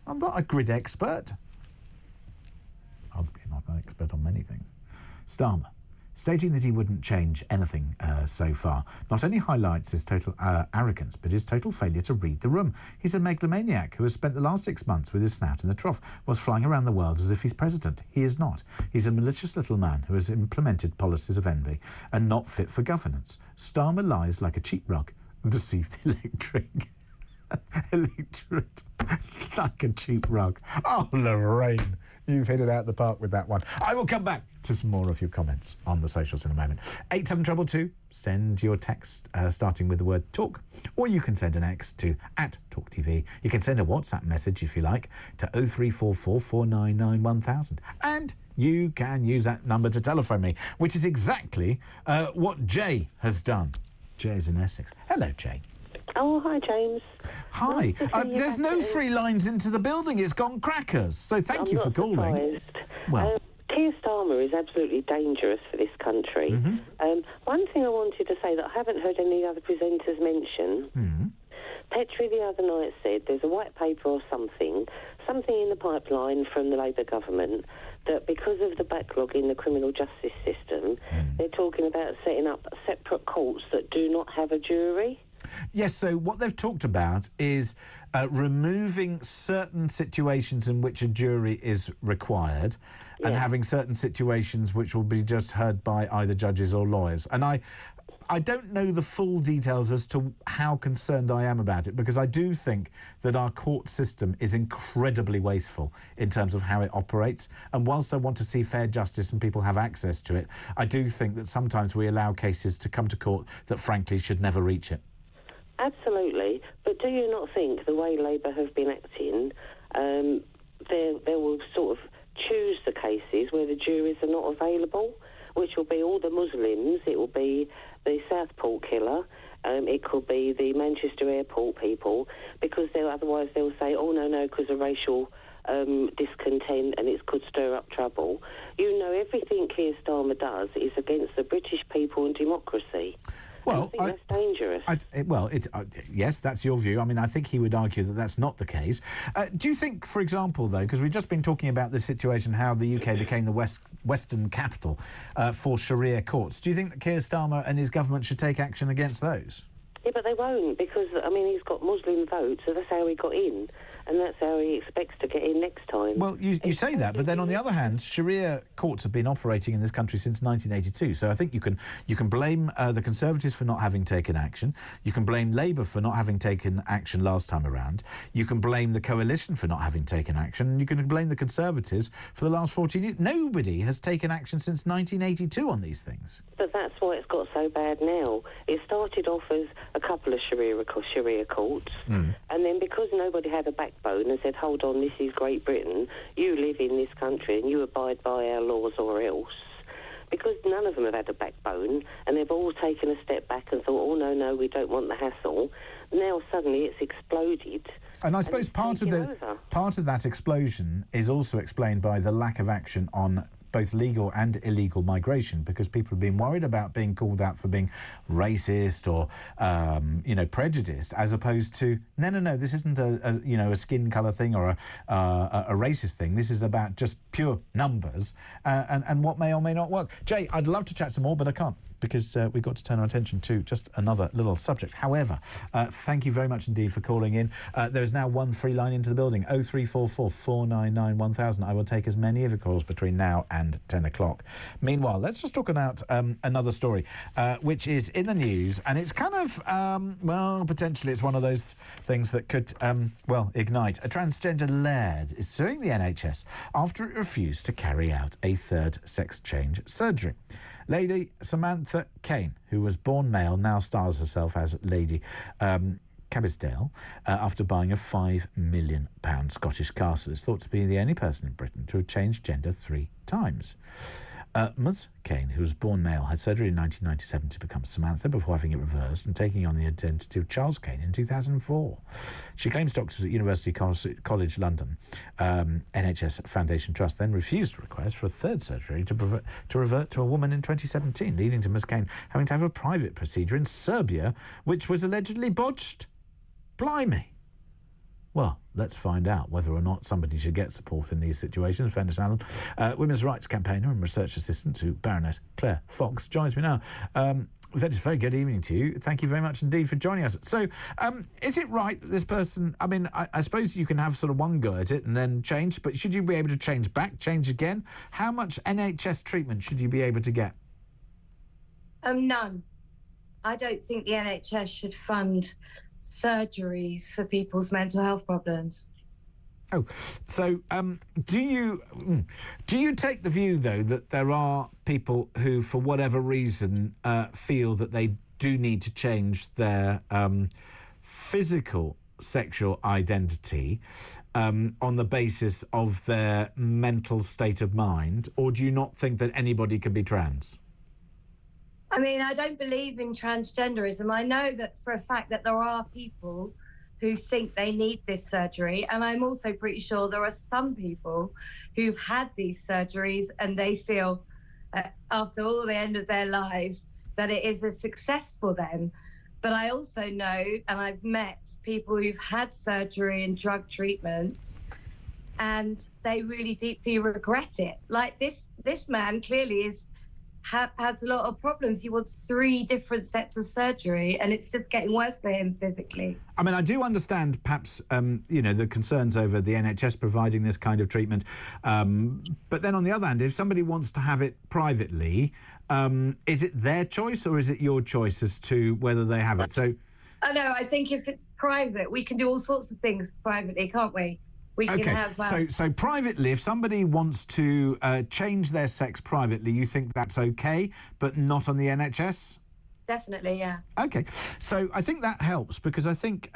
I'm not a grid expert. I'm not an expert on many things. Starmer, stating that he wouldn't change anything so far, not only highlights his total arrogance, but his total failure to read the room. He's a megalomaniac who has spent the last 6 months with his snout in the trough, whilst flying around the world as if he's president. He is not. He's a malicious little man who has implemented policies of envy and not fit for governance. Starmer lies like a cheap rug and deceives the electorate like a cheap rug. Oh, Lorraine, you've hit it out the park with that one. I will come back to some more of your comments on the socials in a moment. 87222, send your text starting with the word talk, or you can send an X to @talktv. You can send a WhatsApp message if you like to 0344 499 1000, and you can use that number to telephone me, which is exactly what Jay has done. Jay is in Essex. Hello, Jay. Oh, hi, James. Hi. There's no 3 lines into the building. It's gone crackers. So thank you for calling. Surprised. Well, Keir Starmer is absolutely dangerous for this country. One thing I wanted to say that I haven't heard any other presenters mention. Petrie the other night said there's a white paper or something in the pipeline from the Labour government that because of the backlog in the criminal justice system, they're talking about setting up separate courts that do not have a jury. Yes, so what they've talked about is removing certain situations in which a jury is required and having certain situations which will be just heard by either judges or lawyers. And I don't know the full details as to how concerned I am about it, because I do think that our court system is incredibly wasteful in terms of how it operates. And whilst I want to see fair justice and people have access to it, I do think that sometimes we allow cases to come to court that frankly should never reach it. Absolutely, but do you not think the way Labour have been acting, they will sort of choose the cases where the juries are not available, which will be all the Muslims, it will be the Southport killer, it could be the Manchester airport people, because otherwise they'll say, oh, no, because of racial discontent and it could stir up trouble. You know, everything Keir Starmer does is against the British people and democracy. Well, I think that's dangerous. Yes, that's your view. I mean, I think he would argue that that's not the case. Do you think, for example, though, because we've just been talking about this situation, how the UK became the Western capital for Sharia courts, do you think that Keir Starmer and his government should take action against those? Yeah, but they won't, because, I mean, he's got Muslim votes, so that's how he got in, and that's how he expects to get in next time. Well, you say that, but then on the other hand, Sharia courts have been operating in this country since 1982, so I think you can blame the Conservatives for not having taken action, you can blame Labour for not having taken action last time around, you can blame the Coalition for not having taken action, and you can blame the Conservatives for the last 14 years. Nobody has taken action since 1982 on these things. But that's why it's got so bad now. It started off as a couple of Sharia courts, and then because nobody had a backbone and said, hold on, this is Great Britain, you live in this country and you abide by our laws or else, because none of them have had a backbone and they've all taken a step back and thought, oh, no, we don't want the hassle, now suddenly it's exploded. And I suppose part of that explosion is also explained by the lack of action on both legal and illegal migration, because people have been worried about being called out for being racist or, prejudiced, as opposed to, no, this isn't a skin colour thing or a racist thing. This is about just pure numbers and what may or may not work. Jay, I'd love to chat some more, but I can't, because we've got to turn our attention to just another little subject. However, thank you very much indeed for calling in. There's now one free line into the building, 0344 499 1000. I will take as many of your calls between now and 10 o'clock. Meanwhile, let's just talk about another story, which is in the news, and it's kind of, potentially it's one of those things that could, ignite. A transgender laird is suing the NHS after it refused to carry out a third sex change surgery. Lady Samantha Kane, who was born male, now stars herself as Lady Cabisdale after buying a £5 million Scottish castle. Is thought to be the only person in Britain to have changed gender 3 times. Ms Kane, who was born male, had surgery in 1997 to become Samantha before having it reversed and taking on the identity of Charles Kane in 2004. She claims doctors at University College London NHS Foundation Trust then refused a request for a third surgery to revert to a woman in 2017, leading to Ms Kane having to have a private procedure in Serbia, which was allegedly botched. Blimey. Well, let's find out whether or not somebody should get support in these situations. Venice Allen, women's rights campaigner and research assistant to Baroness Claire Fox, joins me now. Venice, very good evening to you. Thank you very much indeed for joining us. So, is it right that this person, I suppose you can have sort of one go at it and then change, but should you be able to change back, change again? How much NHS treatment should you be able to get? None. I don't think the NHS should fund surgeries for people's mental health problems. Oh, so do you take the view, though, that there are people who, for whatever reason, feel that they do need to change their physical sexual identity on the basis of their mental state of mind, or do you not think that anybody can be trans? I mean, I don't believe in transgenderism. I know that for a fact that there are people who think they need this surgery, and I'm also pretty sure there are some people who've had these surgeries and they feel after all the end of their lives that it is a success for them. But I also know, and I've met people who've had surgery and drug treatments and they really deeply regret it. Like this man clearly has a lot of problems. He wants 3 different sets of surgery, and it's just getting worse for him physically. I mean, I do understand perhaps, the concerns over the NHS providing this kind of treatment. But then on the other hand, if somebody wants to have it privately, is it their choice or is it your choice as to whether they have it? So, I know, I think if it's private, we can do all sorts of things privately, can't we? We can have... So privately, if somebody wants to change their sex privately, you think that's okay, but not on the NHS? Definitely, yeah. Okay, so I think that helps, because I think,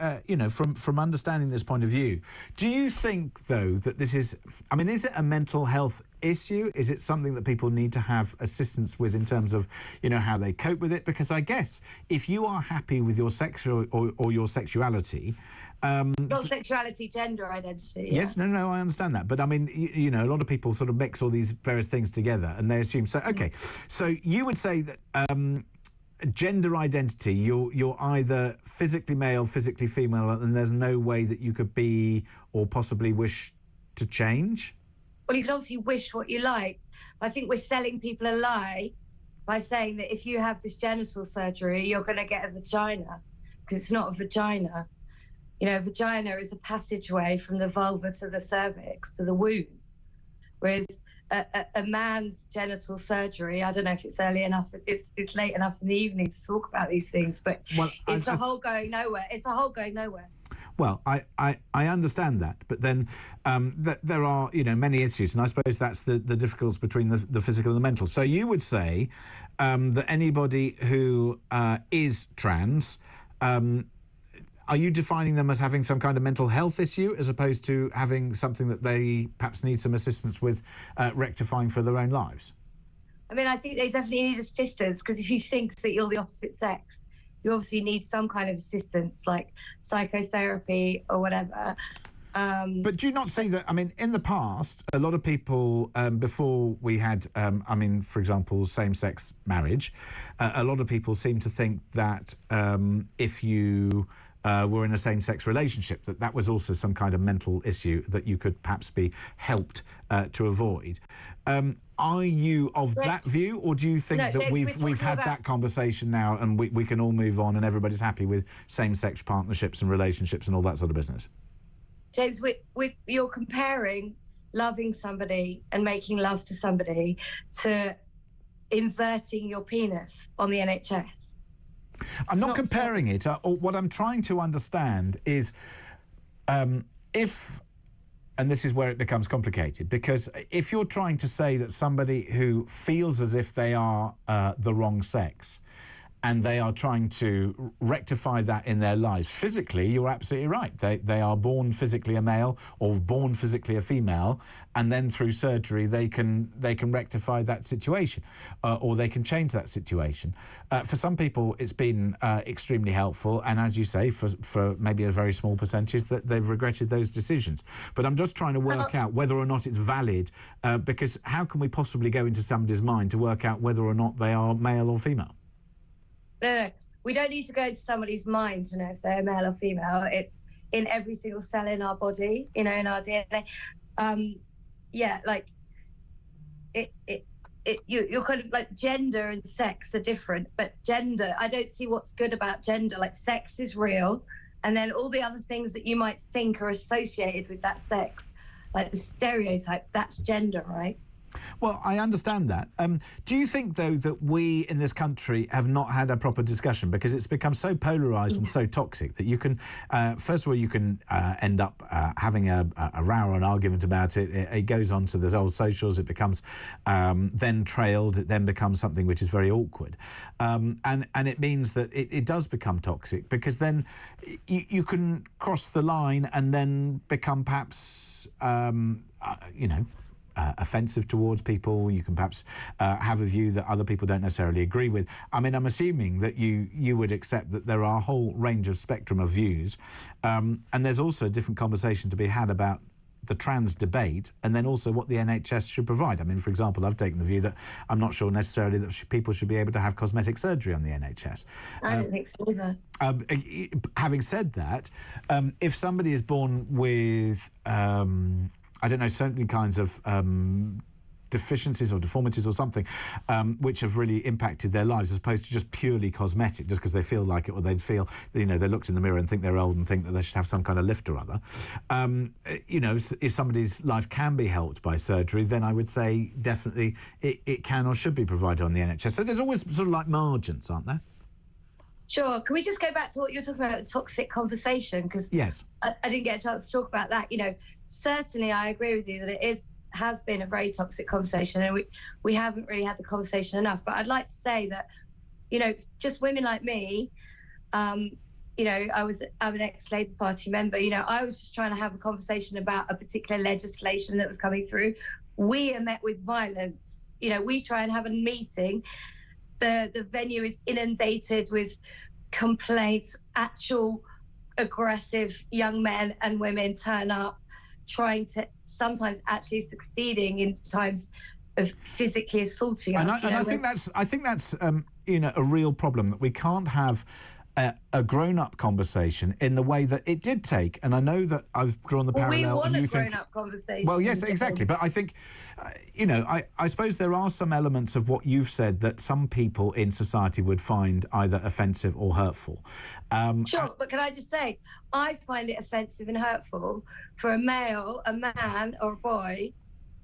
from understanding this point of view, do you think, though, that this is... I mean, is it a mental health issue? Is it something that people need to have assistance with in terms of, how they cope with it? Because I guess if you are happy with your sexual or your sexuality... Not sexuality, gender identity. Yeah. Yes, no, I understand that. But I mean, a lot of people sort of mix all these various things together and they assume... So, okay, so you would say that gender identity, you're either physically male, physically female, and there's no way that you could be or possibly wish to change? Well, you can obviously wish what you like. I think we're selling people a lie by saying that if you have this genital surgery, you're going to get a vagina. because it's not a vagina. You know, a vagina is a passageway from the vulva to the cervix to the womb, whereas a man's genital surgery, I don't know if it's early enough, it's late enough in the evening to talk about these things, but it's a whole going nowhere. It's a whole going nowhere. Well, I understand that, but then there are, you know, many issues, and I suppose that's the difference between the physical and the mental. So you would say that anybody who is trans, are you defining them as having some kind of mental health issue as opposed to having something that they perhaps need some assistance with rectifying for their own lives? I mean, I think they definitely need assistance, because if you think that you're the opposite sex, you obviously need some kind of assistance, like psychotherapy or whatever. But do you not see that, I mean, in the past, a lot of people, before we had, I mean, for example, same-sex marriage, a lot of people seem to think that if you were in a same-sex relationship, that was also some kind of mental issue that you could perhaps be helped to avoid. Are you of that view, or do you think that we've had that conversation now and we can all move on and everybody's happy with same-sex partnerships and relationships and all that sort of business? James, you're comparing loving somebody and making love to somebody to inverting your penis on the NHS. I'm not comparing it. What I'm trying to understand is if... And this is where it becomes complicated, because if you're trying to say that somebody who feels as if they are the wrong sex and they are trying to rectify that in their lives physically, you're absolutely right. They are born physically a male or born physically a female, and then through surgery they can rectify that situation, or they can change that situation. For some people, it's been extremely helpful, and as you say, for maybe a very small percentage, that they've regretted those decisions. But I'm just trying to work out whether or not it's valid, because how can we possibly go into somebody's mind to work out whether or not they are male or female? No, we don't need to go into somebody's mind to know if they're male or female. It's in every single cell in our body, you know, in our DNA. Yeah, like you're kind of like gender and sex are different, but gender, I don't see what's good about gender. Like, sex is real, and then all the other things that you might think are associated with that sex, like the stereotypes, that's gender, right? Well, I understand that. Do you think, though, that we in this country have not had a proper discussion, because it's become so polarised and so toxic that you can, first of all, you can end up having a row or an argument about it. It goes on to the old socials. It becomes then trailed. It then becomes something which is very awkward. And it means that it does become toxic, because then you can cross the line and then become perhaps, you know, offensive towards people. You can perhaps have a view that other people don't necessarily agree with. I mean, I'm assuming that you would accept that there are a whole range of spectrum of views, and there's also a different conversation to be had about the trans debate, and then also what the NHS should provide. I mean, for example, I've taken the view that I'm not sure necessarily that people should be able to have cosmetic surgery on the NHS. I don't think so either. Having said that, if somebody is born with I don't know, certain kinds of deficiencies or deformities or something, which have really impacted their lives, as opposed to just purely cosmetic, just because they feel like it, or they'd feel, you know, they looked in the mirror and think they're old and think that they should have some kind of lift or other. You know, if somebody's life can be helped by surgery, then I would say definitely it can or should be provided on the NHS. So there's always sort of like margins, aren't there? Sure. Can we just go back to what you're talking about, the toxic conversation? Because yes, I didn't get a chance to talk about that. You know, certainly I agree with you that it has been a very toxic conversation, and we haven't really had the conversation enough. But I'd like to say that, you know, just women like me, you know, I'm an ex-Labour Party member. You know, I was just trying to have a conversation about a particular legislation that was coming through. We are met with violence. You know, we try and have a meeting. The venue is inundated with complaints. Actual aggressive young men and women turn up, trying to sometimes actually succeeding in times of physically assaulting us. And I think that's you know, a real problem, that we can't have a grown-up conversation in the way that it did take, and I know that I've drawn the parallel. We want and a grown-up conversation. Well, yes, exactly. But I think, I suppose there are some elements of what you've said that some people in society would find either offensive or hurtful. Sure, but can I just say, I find it offensive and hurtful for a male, a man or a boy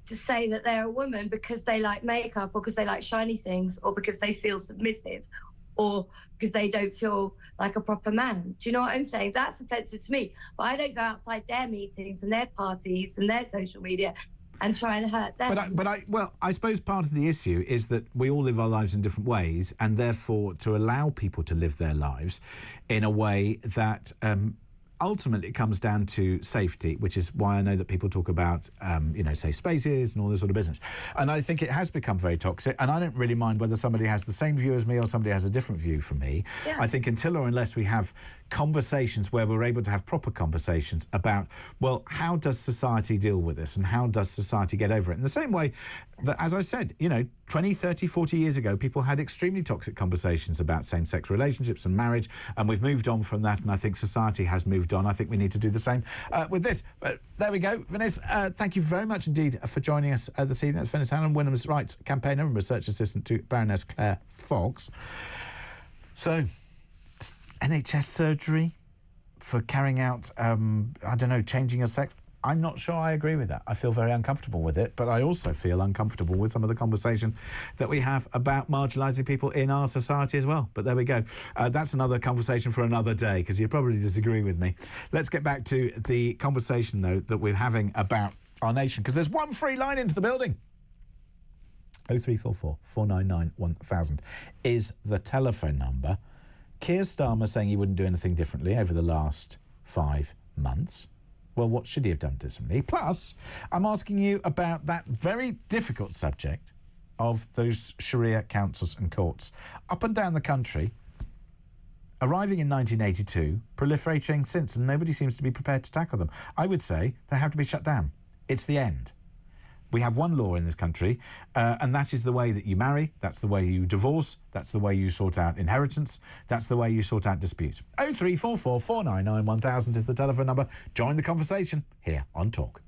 to say that they're a woman because they like makeup or because they like shiny things or because they feel submissive or because they don't feel like a proper man. Do you know what I'm saying? That's offensive to me. But I don't go outside their meetings and their parties and their social media and try and hurt them. Well, I suppose part of the issue is that we all live our lives in different ways, and therefore to allow people to live their lives in a way that ultimately it comes down to safety, which is why I know that people talk about, safe spaces and all this sort of business. And I think it has become very toxic, and I don't really mind whether somebody has the same view as me or somebody has a different view from me. Yeah. I think until or unless we have conversations where we're able to have proper conversations about, well, how does society deal with this and how does society get over it? In the same way that, as I said, 20, 30, 40 years ago, people had extremely toxic conversations about same-sex relationships and marriage, and we've moved on from that, and I think society has moved on. I think we need to do the same with this. But there we go. Vanessa, thank you very much indeed for joining us this evening. That's Vanessa Allen, women's rights campaigner and research assistant to Baroness Claire Fox. So, NHS surgery for carrying out, changing your sex. I'm not sure I agree with that. I feel very uncomfortable with it, but I also feel uncomfortable with some of the conversation that we have about marginalising people in our society as well. But there we go. That's another conversation for another day, because you probably disagree with me. Let's get back to the conversation, though, that we're having about our nation, because there's one free line into the building. 0344 499 1000 is the telephone number. Keir Starmer saying he wouldn't do anything differently over the last 5 months. Well, what should he have done differently? Plus, I'm asking you about that very difficult subject of those Sharia councils and courts up and down the country, arriving in 1982, proliferating since, and nobody seems to be prepared to tackle them. I would say they have to be shut down. It's the end. We have one law in this country, and that is the way that you marry, that's the way you divorce, that's the way you sort out inheritance, that's the way you sort out disputes. 0344 499 1000 is the telephone number. Join the conversation here on Talk.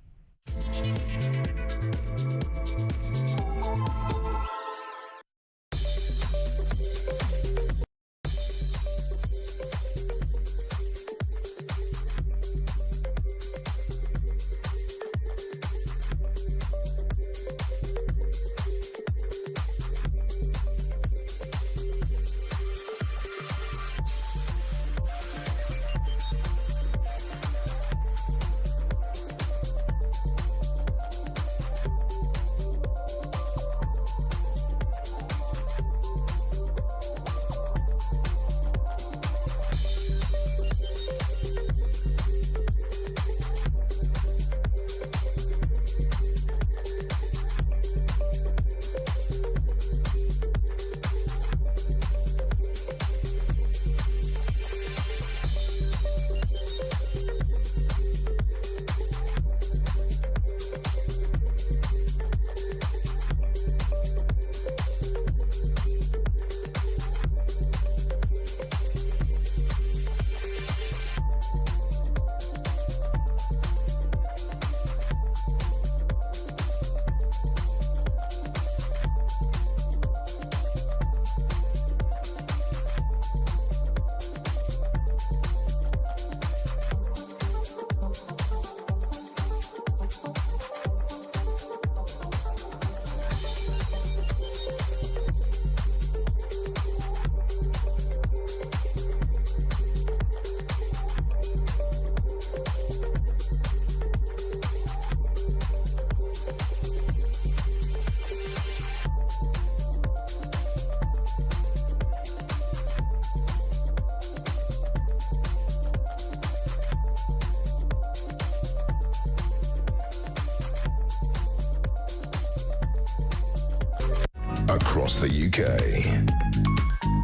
Across the UK,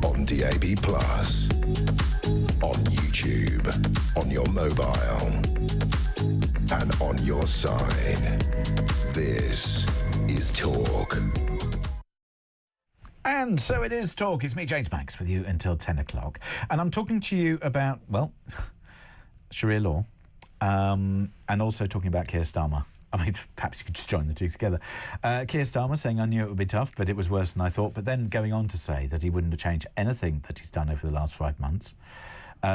on DAB+, on YouTube, on your mobile, and on your side. This is Talk. And so it is talk. It's me, James Max, with you until 10 o'clock. And I'm talking to you about, well, Sharia law, and also talking about Keir Starmer. I mean, perhaps you could just join the two together. Keir Starmer saying, I knew it would be tough, but it was worse than I thought. But then going on to say that he wouldn't have changed anything that he's done over the last 5 months.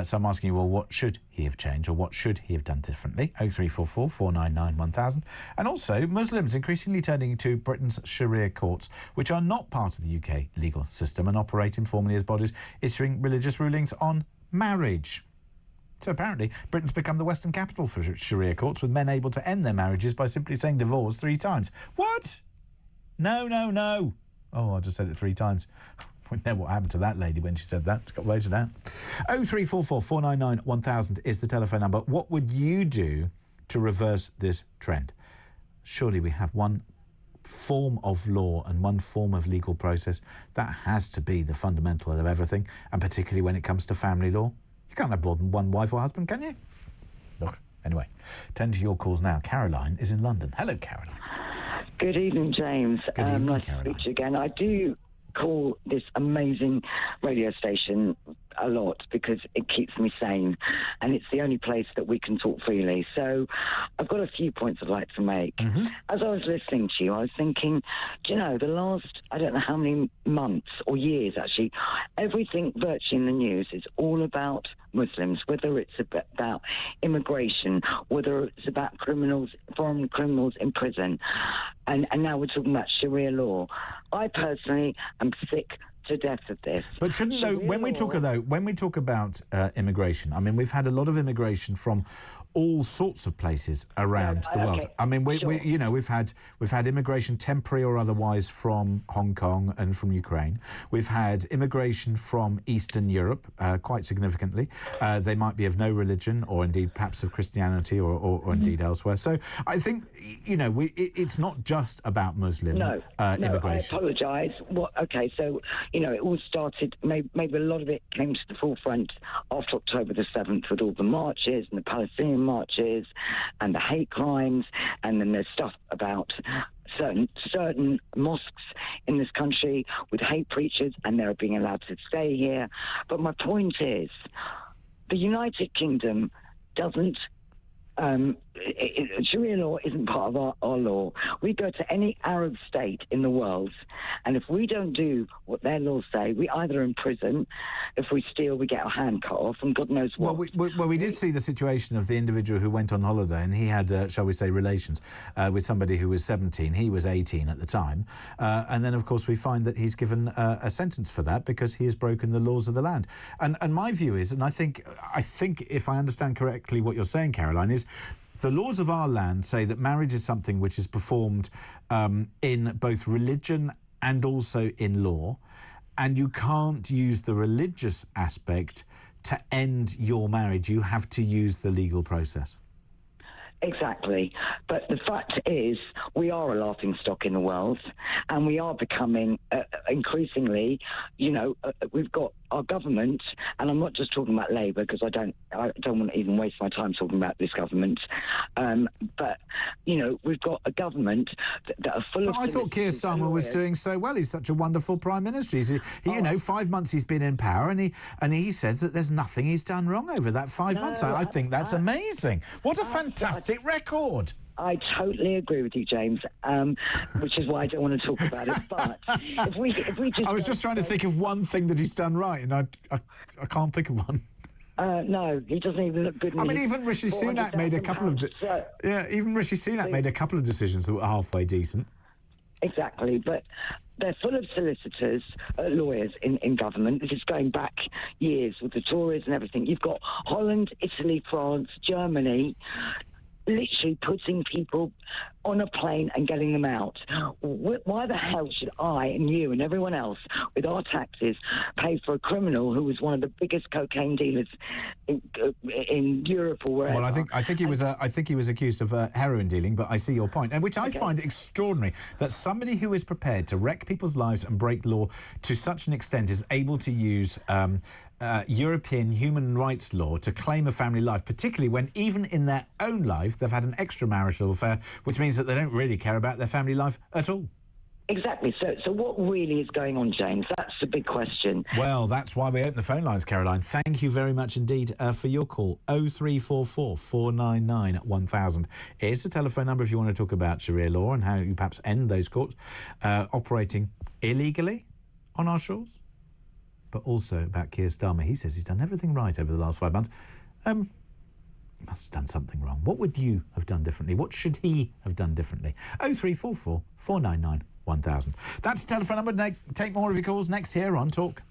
So I'm asking you, well, what should he have changed, or what should he have done differently? 0344 499 1000. And also, Muslims increasingly turning to Britain's Sharia courts, which are not part of the UK legal system and operate informally as bodies issuing religious rulings on marriage. So apparently, Britain's become the Western capital for Sharia courts, with men able to end their marriages by simply saying divorce 3 times. What? No, no, no. Oh, I just said it 3 times. We know what happened to that lady when she said that. She got voted out. 0344 499 1000 is the telephone number. What would you do to reverse this trend? Surely we have one form of law and one form of legal process. That has to be the fundamental of everything, and particularly when it comes to family law. You can't have more than one wife or husband, can you? Look, anyway, turn to your calls now. Caroline is in London. Hello, Caroline. Good evening, James. Good evening, nice Caroline. to speak to you again. I do call this amazing radio station a lot because it keeps me sane, and it's the only place that we can talk freely. So I've got a few points I'd like to make. As I was listening to you, I was thinking, do you know, the last, I don't know how many months or years actually, everything virtually in the news is all about Muslims, whether it's about immigration, whether it's about criminals, foreign criminals in prison, and now we're talking about Sharia law. I personally am sick to death of this. But shouldn't though, when we talk about immigration, I mean, we've had a lot of immigration from all sorts of places around the world. I mean, we you know, we've had immigration, temporary or otherwise, from Hong Kong and from Ukraine. We've had immigration from Eastern Europe, quite significantly. They might be of no religion, or indeed perhaps of Christianity, or indeed elsewhere. So I think, you know, it's not just about Muslim immigration. I apologise. Okay, so, you know, it all started, maybe a lot of it came to the forefront after October the 7th with all the marches and the Palestinian marches and the hate crimes, and then there's stuff about certain mosques in this country with hate preachers, and they're being allowed to stay here. But my point is, the United Kingdom doesn't Sharia law isn't part of our law. We go to any Arab state in the world, and if we don't do what their laws say, we either are in prison. If we steal, we get our hand cut off, and God knows what. Well, we did see the situation of the individual who went on holiday, and he had, shall we say, relations with somebody who was 17. He was 18 at the time. And then, of course, we find that he's given a sentence for that because he has broken the laws of the land. And my view is, and I think if I understand correctly what you're saying, Caroline, is the laws of our land say that marriage is something which is performed in both religion and also in law, and you can't use the religious aspect to end your marriage. You have to use the legal process. Exactly. But the fact is, we are a laughingstock in the world, and we are becoming increasingly, you know, we've got our government, and I'm not just talking about Labour because I don't want to even waste my time talking about this government. But, you know, we've got a government that are full of... I thought Keir Starmer was doing so well. He's such a wonderful Prime Minister. You know, 5 months he's been in power, and he says that there's nothing he's done wrong over that 5 months. I think that's amazing. What a fantastic record. I totally agree with you, James, which is why I don't want to talk about it. But if we just... I was just trying to think of one thing that he's done right, and I can't think of one. No, he doesn't even look good. I mean, even Rishi Sunak made a couple of... even Rishi Sunak made a couple of decisions that were halfway decent. Exactly, but they're full of solicitors, lawyers in government. This is going back years with the Tories and everything. You've got Holland, Italy, France, Germany, literally putting people on a plane and getting them out. Why the hell should I and you and everyone else, with our taxes, pay for a criminal who was one of the biggest cocaine dealers in Europe or wherever? Well, I think he was accused of heroin dealing, but I see your point, and which I find extraordinary, that somebody who is prepared to wreck people's lives and break law to such an extent is able to use European human rights law to claim a family life, particularly when even in their own life they've had an extramarital affair, which means that they don't really care about their family life at all. Exactly. So what really is going on, James? That's the big question. Well, that's why we open the phone lines, Caroline. Thank you very much indeed for your call. 0344 499 1000 is the telephone number if you want to talk about Sharia law and how you perhaps end those courts operating illegally on our shores. But also about Keir Starmer. He says he's done everything right over the last 5 months. He must have done something wrong. What would you have done differently? What should he have done differently? 0344 499 1000. That's the telephone number. Take more of your calls next here on Talk.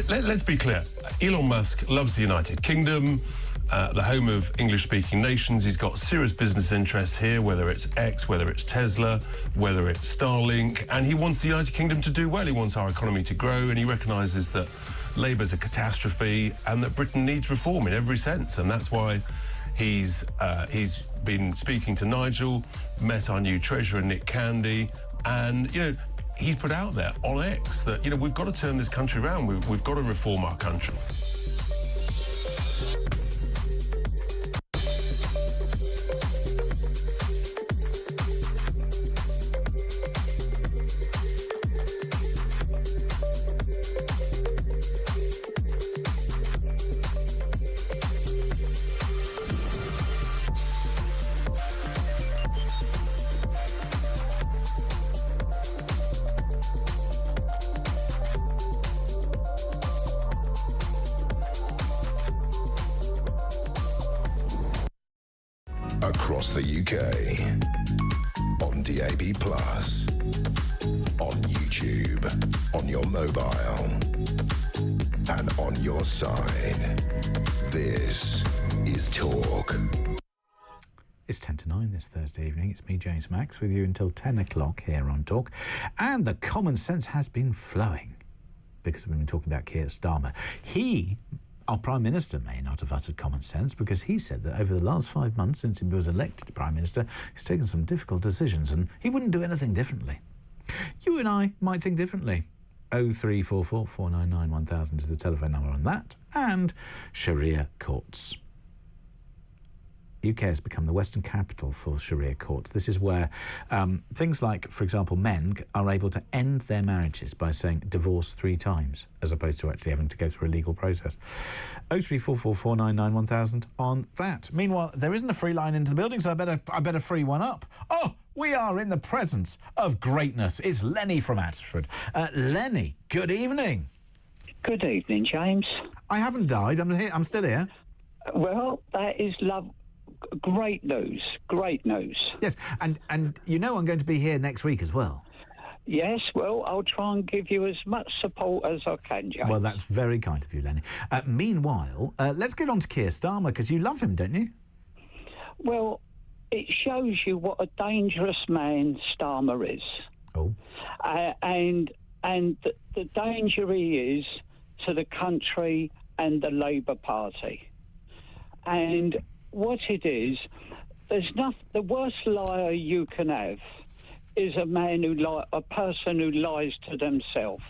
Let's be clear. Elon Musk loves the United Kingdom, the home of English-speaking nations. He's got serious business interests here, whether it's X, whether it's Tesla, whether it's Starlink, and he wants the United Kingdom to do well. He wants our economy to grow, and he recognises that Labour's a catastrophe and that Britain needs reform in every sense, and that's why he's been speaking to Nigel, met our new Treasurer, Nick Candy, and, you know, he's put out there on X that, you know, we've got to turn this country around. We've got to reform our country. Across the UK, on DAB+, on YouTube, on your mobile, and on your side. This is Talk. It's 10 to 9 this Thursday evening. It's me, James Max, with you until 10 o'clock here on Talk. And the common sense has been flowing because we've been talking about Keir Starmer. Our Prime Minister may not have uttered common sense because he said that over the last 5 months since he was elected Prime Minister, he's taken some difficult decisions and he wouldn't do anything differently. You and I might think differently. 0344 499 1000 is the telephone number on that. And Sharia courts. UK has become the Western capital for Sharia courts. This is where things like, for example, men are able to end their marriages by saying divorce 3 times, as opposed to actually having to go through a legal process. 0344 499 1000 on that. Meanwhile, there isn't a free line into the building, so I better free one up. Oh, we are in the presence of greatness. It's Lenny from Atford. Lenny, good evening. Good evening, James. I haven't died. I'm here. I'm still here. Well, that is great news. Great news. Yes, and you know I'm going to be here next week as well. Yes, well, I'll try and give you as much support as I can, James. Well, that's very kind of you, Lenny. Meanwhile, let's get on to Keir Starmer, because you love him, don't you? Well, it shows you what a dangerous man Starmer is. Oh. And the danger he is to the country and the Labour Party. And what it is, there's nothing. The worst liar you can have is a person who lies to themselves,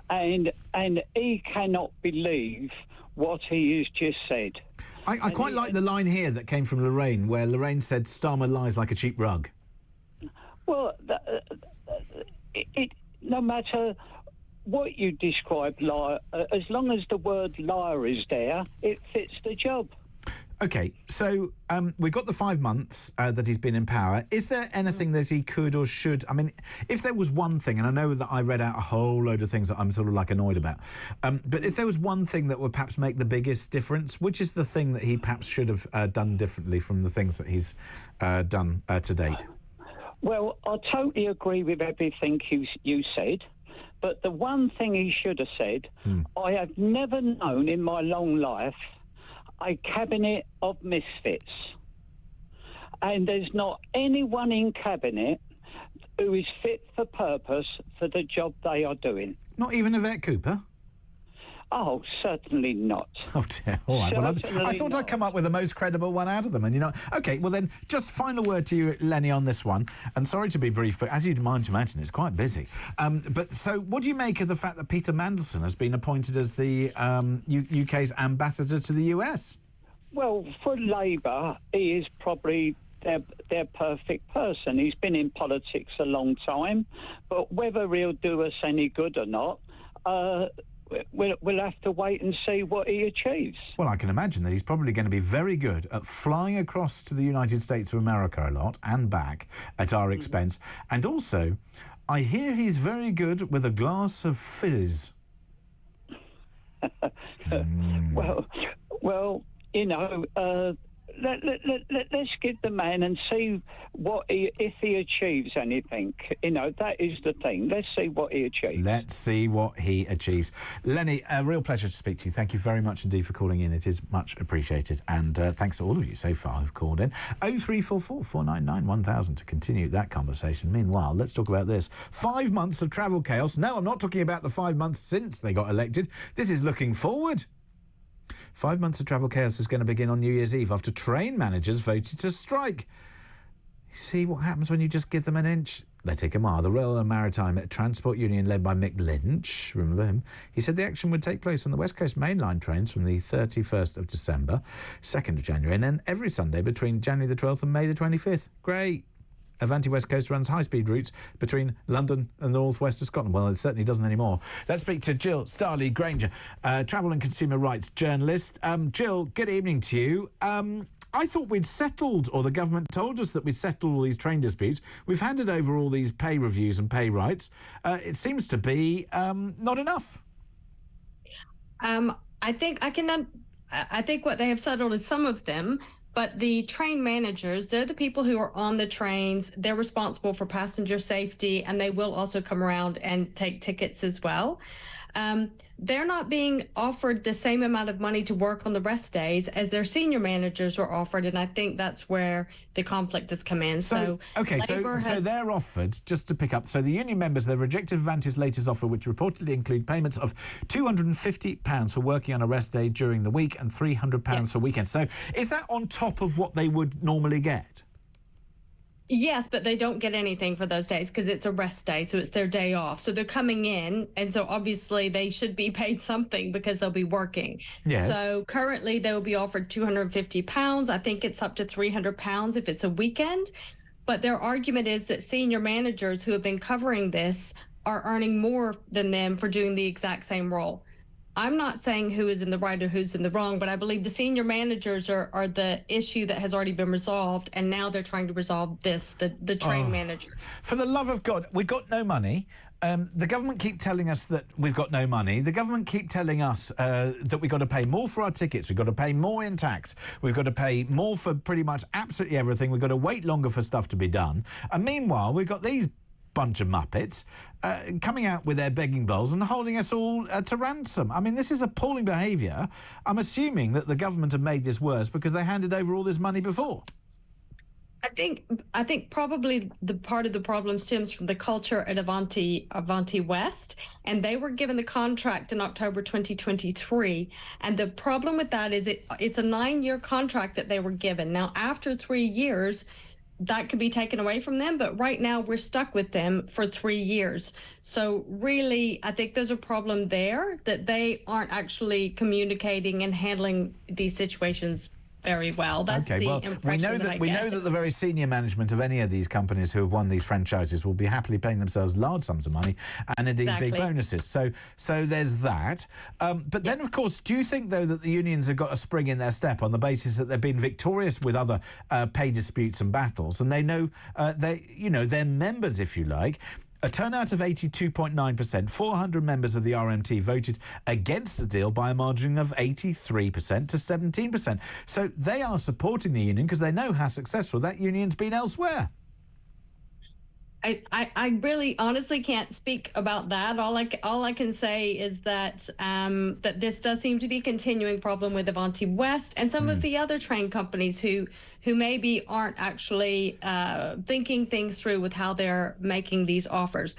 and he cannot believe what he has just said. I quite like the line here that came from Lorraine, where Lorraine said Starmer lies like a cheap rug. Well, no matter what you describe liar, as long as the word liar is there, it fits the job. OK, so we've got the 5 months that he's been in power. Is there anything that he could or should... I mean, if there was one thing, and I know that I read out a whole load of things that I'm sort of like annoyed about, but if there was one thing that would perhaps make the biggest difference, which is the thing that he perhaps should have done differently from the things that he's done to date? Well, I totally agree with everything you said, but the one thing he should have said, I have never known in my long life a cabinet of misfits. And there's not anyone in cabinet who is fit for purpose for the job they are doing. Not even Yvette Cooper? Oh, certainly not. Oh, dear. All right. Well, I thought not. I'd come up with the most credible one out of them. And, you know, OK, well, then, just final word to you, Lenny, on this one. And sorry to be brief, but as you'd might imagine, it's quite busy. But so what do you make of the fact that Peter Mandelson has been appointed as the UK's ambassador to the US? Well, for Labour, he is probably their perfect person. He's been in politics a long time, but whether he'll do us any good or not, we'll have to wait and see what he achieves. Well, I can imagine that he's probably going to be very good at flying across to the United States of America a lot and back at our expense. And also, I hear he's very good with a glass of fizz. Well, you know, let's give the man and see if he achieves anything. You know, that is the thing. Let's see what he achieves. Let's see what he achieves. Lenny, a real pleasure to speak to you. Thank you very much indeed for calling in. It is much appreciated. And thanks to all of you so far who've called in. 0344 499 1000 to continue that conversation. Meanwhile, let's talk about this. 5 months of travel chaos. No, I'm not talking about the 5 months since they got elected. This is looking forward. 5 months of travel chaos is going to begin on New Year's Eve after train managers voted to strike. You see what happens when you just give them an inch? They take a mile. The Rail and Maritime Transport Union, led by Mick Lynch, remember him, he said the action would take place on the West Coast mainline trains from the 31st of December, 2nd of January, and then every Sunday between January the 12th and May the 25th. Great. Avanti West Coast runs high-speed routes between London and the northwest of Scotland. Well, it certainly doesn't anymore. Let's speak to Jill Starley-Granger, travel and consumer rights journalist. Jill, good evening to you. I thought we'd settled, or the government told us that we'd settled all these train disputes. We've handed over all these pay reviews and pay rights. It seems to be not enough. I think what they have settled is some of them. But the train managers, they're the people who are on the trains. They're responsible for passenger safety, and they will also come around and take tickets as well. They're not being offered the same amount of money to work on the rest days as their senior managers were offered, and I think that's where the conflict has come in. So they're offered, just to pick up, so the union members, they've rejected Avanti's latest offer, which reportedly include payments of £250 for working on a rest day during the week and £300 for weekends. So is that on top of what they would normally get? Yes, but they don't get anything for those days because it's a rest day, so it's their day off. So they're coming in, and so obviously they should be paid something because they'll be working. Yes. So currently they will be offered £250. I think it's up to £300 if it's a weekend. But their argument is that senior managers who have been covering this are earning more than them for doing the exact same role. I'm not saying who is in the right or who's in the wrong, but I believe the senior managers are the issue that has already been resolved, and now they're trying to resolve this, the train manager. For the love of God, we've got no money. The government keep telling us that we've got no money. The government keep telling us that we've got to pay more for our tickets. We've got to pay more in tax. We've got to pay more for pretty much absolutely everything. We've got to wait longer for stuff to be done. And meanwhile, we've got these bunch of muppets coming out with their begging bowls and holding us all to ransom. I mean, this is appalling behaviour. I'm assuming that the government have made this worse because they handed over all this money before. I think probably the part of the problem stems from the culture at Avanti West, and they were given the contract in October 2023. And the problem with that is it's a 9-year contract that they were given. Now, after 3 years, that could be taken away from them, but right now we're stuck with them for 3 years. So really, I think there's a problem there that they aren't actually communicating and handling these situations very well. That's okay, the well, impression we know that the very senior management of any of these companies who have won these franchises will be happily paying themselves large sums of money and indeed big bonuses. So there's that. But then, of course, do you think, though, that the unions have got a spring in their step on the basis that they've been victorious with other pay disputes and battles, and they know they're members, if you like. A turnout of 82.9%, 400 members of the RMT voted against the deal by a margin of 83% to 17%. So they are supporting the union because they know how successful that union's been elsewhere. I really honestly can't speak about that. All I can say is that that this does seem to be a continuing problem with Avanti West and some of the other train companies who maybe aren't actually thinking things through with how they're making these offers.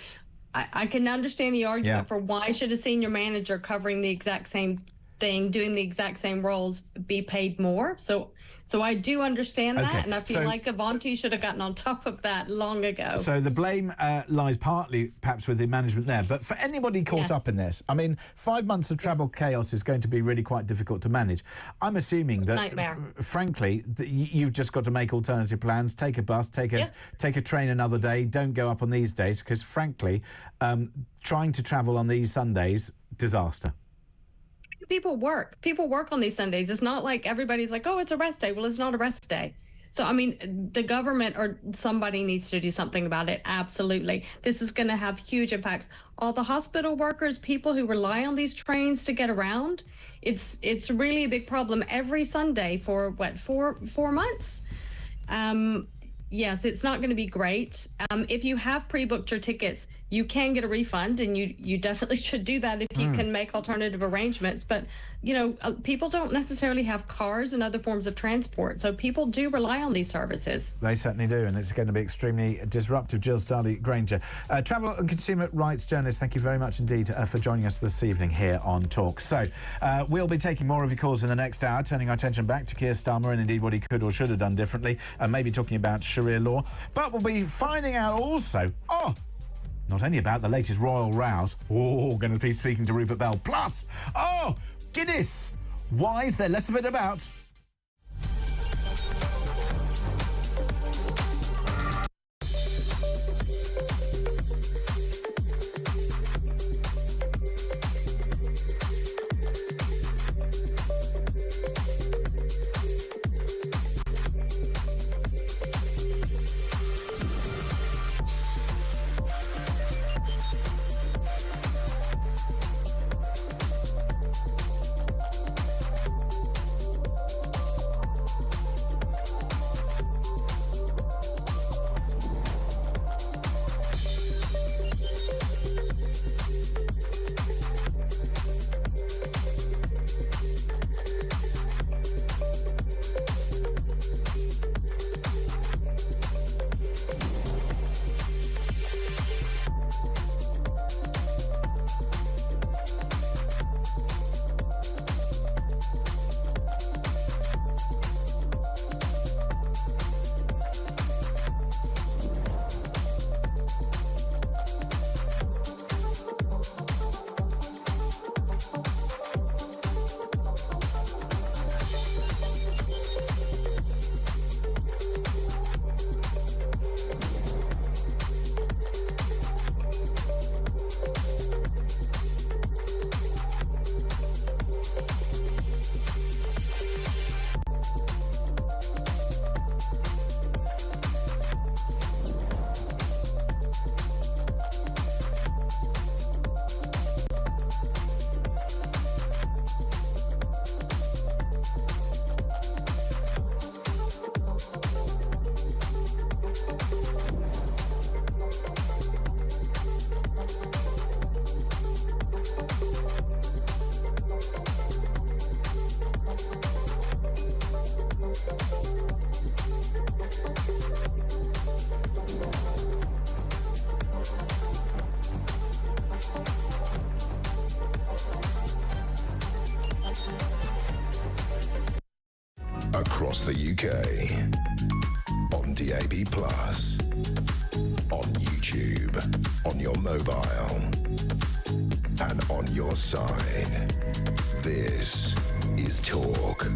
I can understand the argument for why should a senior manager covering the exact same thing, doing the exact same roles, be paid more. So I do understand that, and I feel like Avanti should have gotten on top of that long ago. So the blame lies partly perhaps with the management there, but for anybody caught up in this, I mean, 5 months of travel chaos is going to be really quite difficult to manage. I'm assuming that, frankly, that you've just got to make alternative plans, take a bus, take a train another day, don't go up on these days, because frankly, trying to travel on these Sundays, disaster. People work on these Sundays. It's not like everybody's like, oh, it's a rest day. Well, it's not a rest day. So, I mean, the government or somebody needs to do something about it. Absolutely. This is going to have huge impacts. All the hospital workers, people who rely on these trains to get around, it's really a big problem every Sunday for, what, four months? Yes, it's not going to be great. If you have pre-booked your tickets, you can get a refund, and you definitely should do that if you can make alternative arrangements. But, people don't necessarily have cars and other forms of transport, so people do rely on these services. They certainly do, and it's going to be extremely disruptive. Jill Starley-Granger, travel and consumer rights journalist, thank you very much indeed for joining us this evening here on Talk. So, we'll be taking more of your calls in the next hour, turning our attention back to Keir Starmer and indeed what he could or should have done differently, and maybe talking about Sharia law. But we'll be finding out also, not only about the latest royal rows, going to be speaking to Rupert Bell, plus, Guinness. Why is there less of it about? Across the UK. On DAB+. On YouTube. On your mobile. And on your side. This is Talk.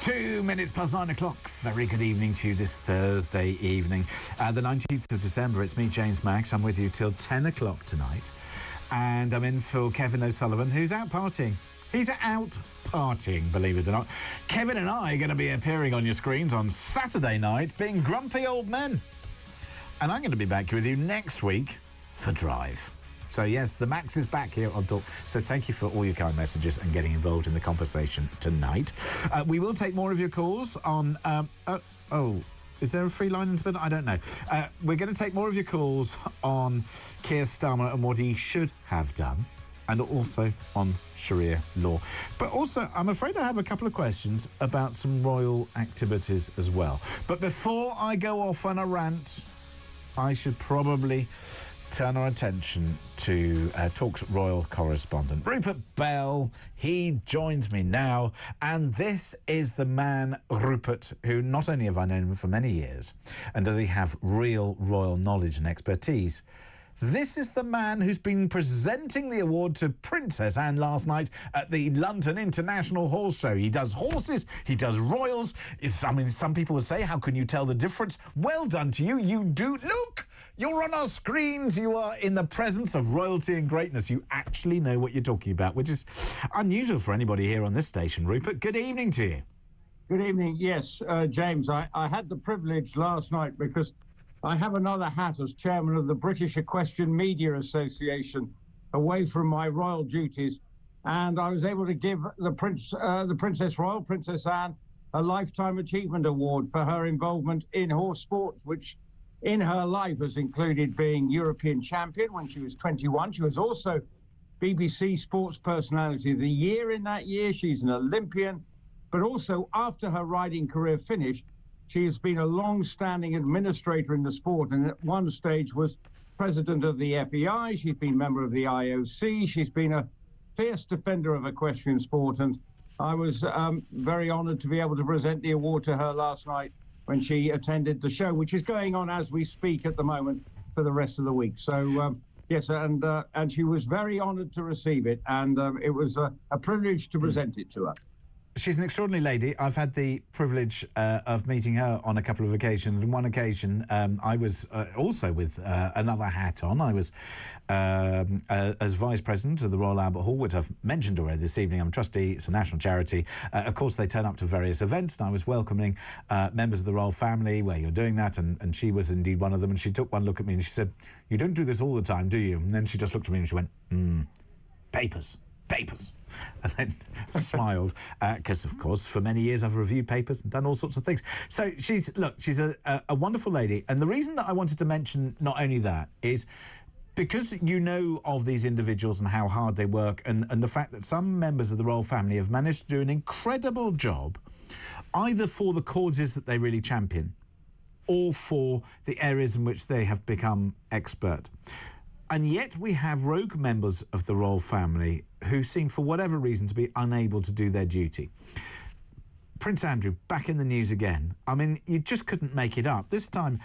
Two minutes past 9 o'clock. Very good evening to you this Thursday evening. The 19th of December, it's me, James Max. I'm with you till 10 o'clock tonight. And I'm in for Kevin O'Sullivan, who's out partying. He's out partying, believe it or not. Kevin and I are going to be appearing on your screens on Saturday night, being grumpy old men. And I'm going to be back with you next week for Drive. So, yes, the Max is back here on Talk. So thank you for all your kind messages and getting involved in the conversation tonight. We will take more of your calls on... is there a free line into it? I don't know. We're going to take more of your calls on Keir Starmer and what he should have done, and also on Sharia law. But also, I'm afraid I have a couple of questions about some royal activities as well. But before I go off on a rant, I should probably turn our attention to Talk's royal correspondent, Rupert Bell. He joins me now, and this is the man, Rupert, who not only have I known him for many years, and does he have real royal knowledge and expertise, this is the man who's been presenting the award to Princess Anne last night at the London International Horse Show. He does horses, he does royals. Some people would say, how can you tell the difference? Well done to you. You do. Look, you're on our screens. You are in the presence of royalty and greatness. You actually know what you're talking about, which is unusual for anybody here on this station. Rupert, good evening to you. Good evening. Yes, James, I had the privilege last night because I have another hat as chairman of the British Equestrian Media Association away from my royal duties, and I was able to give the Princess Royal, Princess Anne, a Lifetime Achievement Award for her involvement in horse sports, which in her life has included being European champion when she was 21. She was also BBC Sports Personality of the Year in that year. She's an Olympian, but also after her riding career finished, she has been a long-standing administrator in the sport, and at one stage was president of the FEI. She's been member of the IOC. She's been a fierce defender of equestrian sport, and I was very honoured to be able to present the award to her last night when she attended the show, which is going on as we speak at the moment for the rest of the week. So, yes, and she was very honoured to receive it, and it was a privilege to present it to her. She's an extraordinary lady. I've had the privilege of meeting her on a couple of occasions. On one occasion, I was also with another hat on. I was as Vice President of the Royal Albert Hall, which I've mentioned already this evening. I'm a trustee. It's a national charity. Of course, they turn up to various events, and I was welcoming members of the royal family where you're doing that, and she was indeed one of them. And she took one look at me and she said, "You don't do this all the time, do you?" And then she just looked at me and she went, papers. And then smiled, because, of course, for many years I've reviewed papers and done all sorts of things. So she's a wonderful lady. And the reason that I wanted to mention not only that is because you know of these individuals and how hard they work, and the fact that some members of the royal family have managed to do an incredible job, either for the causes that they really champion or for the areas in which they have become expert. And yet we have rogue members of the royal family who seem, for whatever reason, to be unable to do their duty. Prince Andrew, back in the news again. I mean, you just couldn't make it up. This time,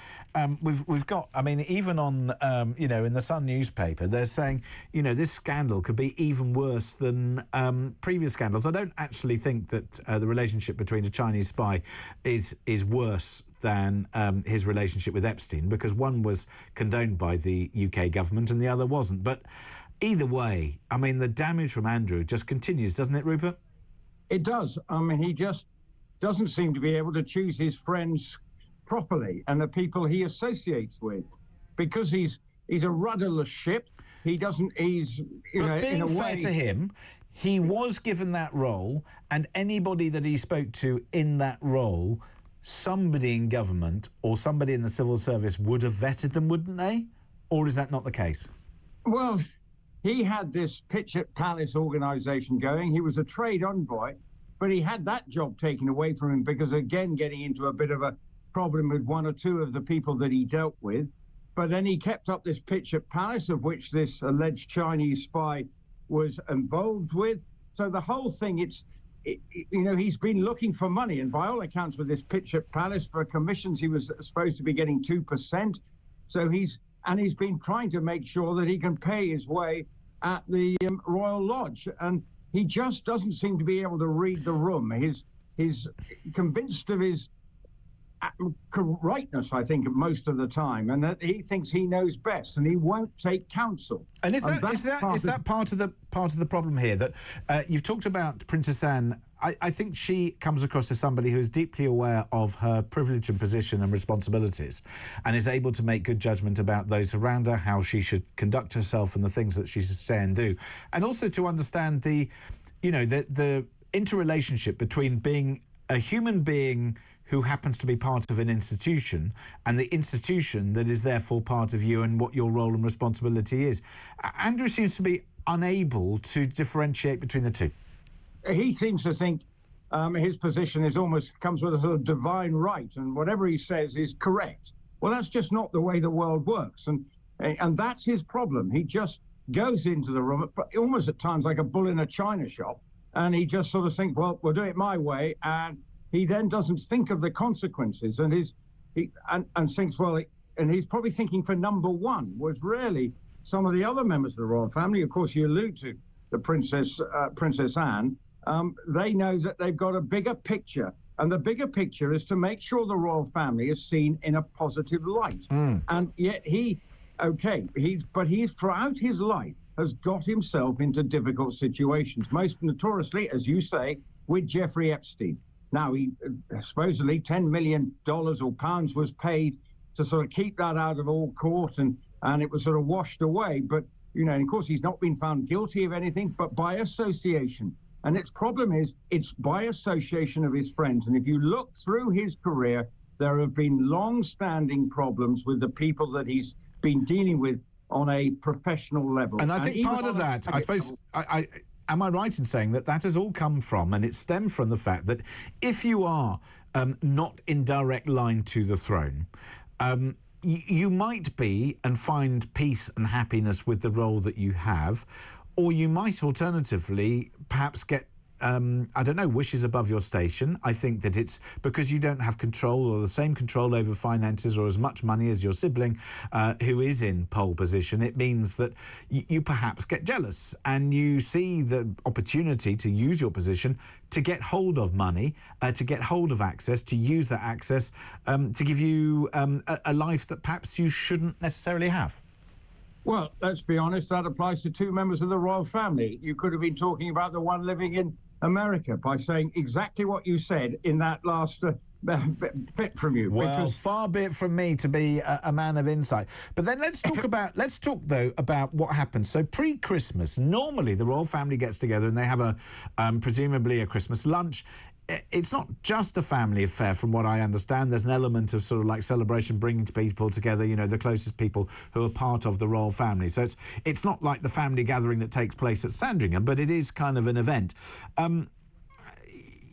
we've got, I mean, even on, in the Sun newspaper, they're saying, this scandal could be even worse than previous scandals. I don't actually think that the relationship between a Chinese spy is worse than his relationship with Epstein, because one was condoned by the UK government and the other wasn't. But either way, I mean, the damage from Andrew just continues, doesn't it, Rupert? It does. I mean, he just doesn't seem to be able to choose his friends properly and the people he associates with, because he's a rudderless ship. He doesn't. But being fair to him, he was given that role, and anybody that he spoke to in that role, somebody in government or somebody in the civil service would have vetted them, wouldn't they? Or is that not the case? Well, he had this Pitch at Palace organisation going. He was a trade envoy, but he had that job taken away from him because, again, getting into a bit of a problem with one or two of the people that he dealt with. But then he kept up this pitch at Palace, of which this alleged Chinese spy was involved with. So the whole thing, he's been looking for money, and by all accounts, with this pitch at Palace for commissions, he was supposed to be getting 2%. So he's been trying to make sure that he can pay his way at the Royal Lodge, and he just doesn't seem to be able to read the room. He's convinced of his rightness, I think, most of the time, and that he thinks he knows best, and he won't take counsel. And is that part of the problem here? That you've talked about Princess Anne. I think she comes across as somebody who is deeply aware of her privilege and position and responsibilities, and is able to make good judgment about those around her, how she should conduct herself, and the things that she should say and do, and also to understand the interrelationship between being a human being who happens to be part of an institution and the institution that is therefore part of you and what your role and responsibility is. Andrew seems to be unable to differentiate between the two. He seems to think his position comes with a sort of divine right, and whatever he says is correct. Well, that's just not the way the world works, and that's his problem. He just goes into the room, almost at times like a bull in a china shop, and he just sort of thinks, well, we'll do it my way, and he then doesn't think of the consequences, and thinks, well, and he's probably thinking for number one was really some of the other members of the royal family. Of course, you allude to the Princess Anne. They know that they've got a bigger picture, and the bigger picture is to make sure the royal family is seen in a positive light. And yet he's throughout his life has got himself into difficult situations, most notoriously, as you say, with Jeffrey Epstein. Now, he supposedly $10 million or pounds was paid to sort of keep that out of all court, and it was sort of washed away. But, and of course, he's not been found guilty of anything, but by association. And its problem is it's by association of his friends. And if you look through his career, there have been long-standing problems with the people that he's been dealing with on a professional level. And I think part of that, I suppose, am I right in saying that has all come from, and it stemmed from the fact that if you are not in direct line to the throne, you might be and find peace and happiness with the role that you have, or you might alternatively perhaps get wishes above your station. I think that it's because you don't have control or the same control over finances or as much money as your sibling who is in pole position. It means that you perhaps get jealous and you see the opportunity to use your position to get hold of money, to get hold of access, to use that access to give you a life that perhaps you shouldn't necessarily have. Well, let's be honest, that applies to two members of the royal family. You could have been talking about the one living in America by saying exactly what you said in that last bit from you. Well, far be it from me to be a man of insight. But then let's talk about what happens. So pre-Christmas, normally the royal family gets together and they have presumably a Christmas lunch. It's not just a family affair, from what I understand. There's an element of sort of like celebration, bringing people together, the closest people who are part of the royal family. So it's not like the family gathering that takes place at Sandringham, but it is kind of an event.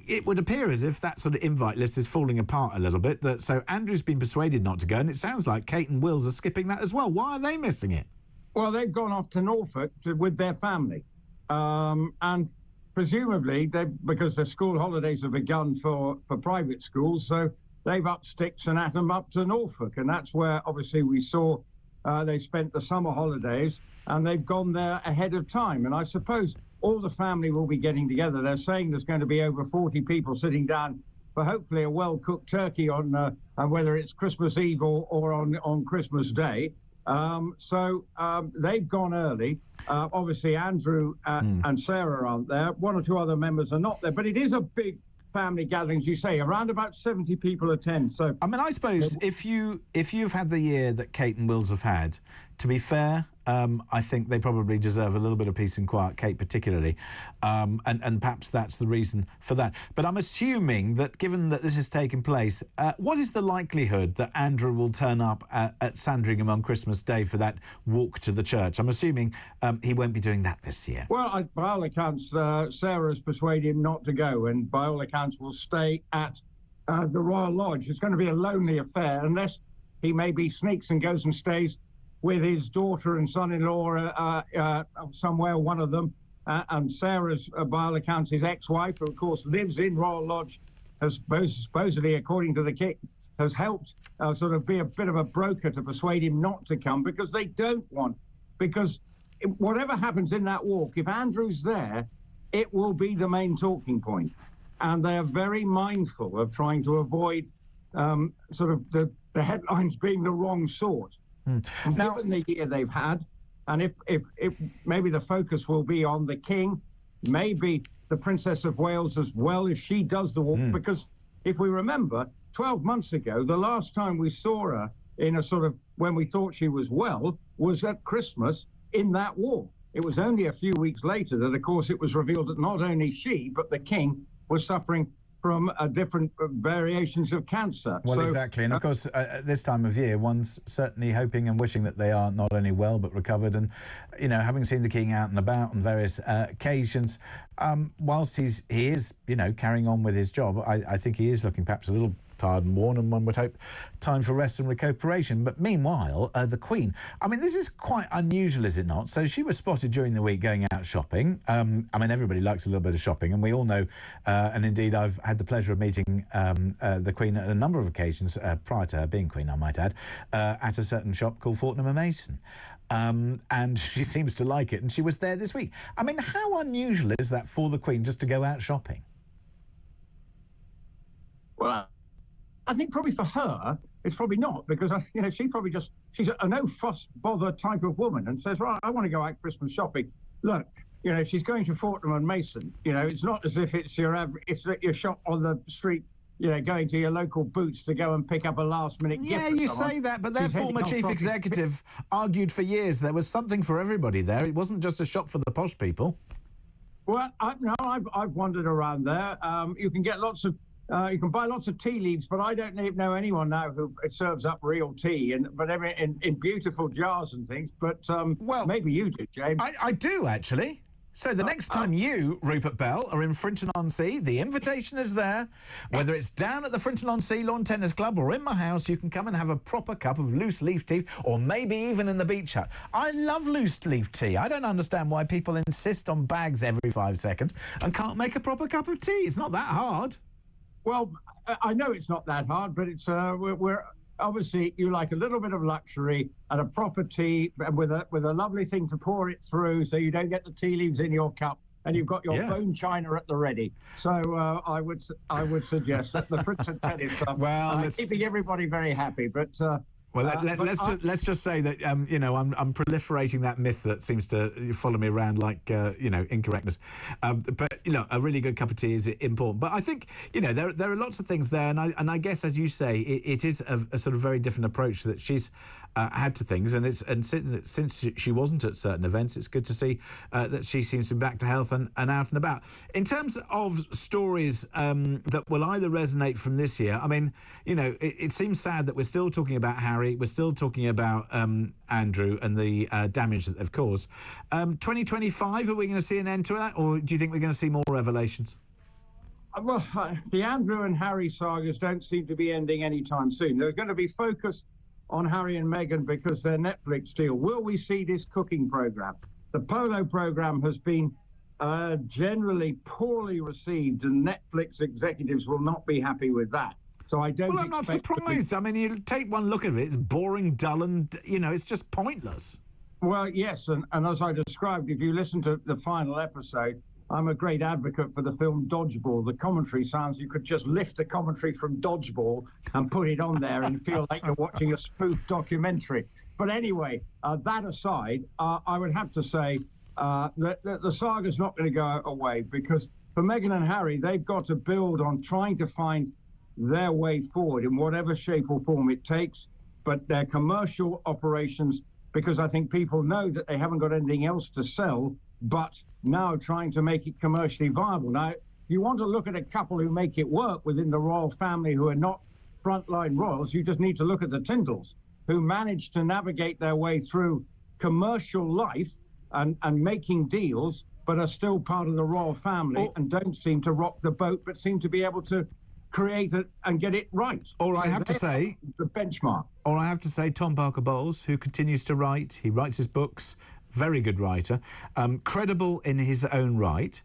It would appear as if that sort of invite list is falling apart a little bit. So Andrew's been persuaded not to go, and it sounds like Kate and Wills are skipping that as well. Why are they missing it? Well, they've gone off to Norfolk with their family. And presumably, because the school holidays have begun for private schools, so they've upped sticks and atom up to Norfolk. And that's where, obviously, we saw they spent the summer holidays, and they've gone there ahead of time. And I suppose all the family will be getting together. They're saying there's going to be over 40 people sitting down for hopefully a well-cooked turkey on whether it's Christmas Eve or on Christmas Day. So they've gone early. Obviously, Andrew and Sarah aren't there. One or two other members are not there. But it is a big family gathering, as you say. Around about 70 people attend. So I mean, I suppose if you've had the year that Kate and Wills have had, to be fair, I think they probably deserve a little bit of peace and quiet, Kate particularly, and perhaps that's the reason for that. But I'm assuming that, given that this has taken place, what is the likelihood that Andrew will turn up at Sandringham on Christmas Day for that walk to the church? I'm assuming he won't be doing that this year. Well, by all accounts, Sarah has persuaded him not to go, and by all accounts will stay at the Royal Lodge. It's going to be a lonely affair unless he maybe sneaks and goes and stays with his daughter and son-in-law somewhere, one of them. And Sarah's, by all accounts, his ex-wife, who, of course, lives in Royal Lodge, has supposedly, according to the king, has helped sort of be a bit of a broker to persuade him not to come, because they don't want, because whatever happens in that walk, if Andrew's there, it will be the main talking point. And they are very mindful of trying to avoid sort of the headlines being the wrong sort. Now, given the year they've had, and if maybe the focus will be on the King, maybe the Princess of Wales as well, if she does the walk, because if we remember, 12 months ago, the last time we saw her in a sort of, when we thought she was well, was at Christmas in that walk. It was only a few weeks later that, of course, it was revealed that not only she, but the King was suffering from different variations of cancer. Well, exactly. And of course, at this time of year, one's certainly hoping and wishing that they are not only well, but recovered. And, you know, having seen the King out and about on various occasions, whilst he is, you know, carrying on with his job, I think he is looking perhaps a little tired and worn, and one would hope time for rest and recuperation. But meanwhile, the Queen, I mean, this is quite unusual, is it not? So she was spotted during the week going out shopping. I mean, everybody likes a little bit of shopping, and we all know, and indeed I've had the pleasure of meeting the Queen at a number of occasions, prior to her being Queen, I might add, at a certain shop called Fortnum & Mason. And she seems to like it, and she was there this week. I mean, how unusual is that for the Queen just to go out shopping? Well, I think probably for her, it's probably not, because, you know, she probably just, she's a no fuss bother type of woman and says, right, I want to go out Christmas shopping. Look, you know, she's going to Fortnum & Mason. You know, it's not as if it's your shop on the street, you know, going to your local Boots to go and pick up a last-minute gift. Yeah, you say that, but their former chief executive argued for years there was something for everybody there. It wasn't just a shop for the posh people. Well, I've wandered around there. You can get lots of, you can buy lots of tea leaves, but I don't know anyone now who serves up real tea, but in beautiful jars and things. But well, maybe you do, James. I do, actually. So the next time you, Rupert Bell, are in Frinton-on-Sea, the invitation is there. Whether it's down at the Frinton-on-Sea Lawn Tennis Club or in my house, you can come and have a proper cup of loose leaf tea, or maybe even in the beach hut. I love loose leaf tea. I don't understand why people insist on bags every 5 seconds and can't make a proper cup of tea. It's not that hard. Well, I know it's not that hard, but it's we're obviously, you like a little bit of luxury and a proper tea with a lovely thing to pour it through, so you don't get the tea leaves in your cup, and you've got your bone china at the ready. So I would suggest that the Frinton Tennis Club, keeping everybody very happy, but. Well, let's just say that you know, I'm proliferating that myth that seems to follow me around like you know, incorrectness. But you know, a really good cup of tea is important. But I think, you know, there are lots of things there, and I guess, as you say, it is a sort of very different approach that she's had to things, and since she wasn't at certain events, it's good to see that she seems to be back to health and out and about. In terms of stories that will either resonate from this year, I mean, you know, it seems sad that we're still talking about Harry, we're still talking about Andrew and the damage that they've caused. 2025, are we going to see an end to that, or do you think we're going to see more revelations? Well, the Andrew and Harry sagas don't seem to be ending anytime soon. They're going to be focused on Harry and Meghan because their Netflix deal. Will we see this cooking program? The Polo program has been generally poorly received, and Netflix executives will not be happy with that. So I don't. Well, I'm not surprised. I mean, you take one look at it; it's boring, dull, and you know, it's just pointless. Well, yes, and as I described, if you listen to the final episode, I'm a great advocate for the film Dodgeball. The commentary sounds, you could just lift the commentary from Dodgeball and put it on there and feel like you're watching a spoof documentary. But anyway, that aside, I would have to say that the saga's not going to go away, because for Meghan and Harry, they've got to build on trying to find their way forward in whatever shape or form it takes. But their commercial operations, because I think people know that they haven't got anything else to sell, but now trying to make it commercially viable. Now, you want to look at a couple who make it work within the royal family who are not frontline royals, you just need to look at the Tyndalls, who managed to navigate their way through commercial life and making deals, but are still part of the royal family and don't seem to rock the boat, but seem to be able to create it and get it right. All I have to say, the benchmark. All I have to say, Tom Parker Bowles, who continues to write, he writes his books, very good writer, credible in his own right,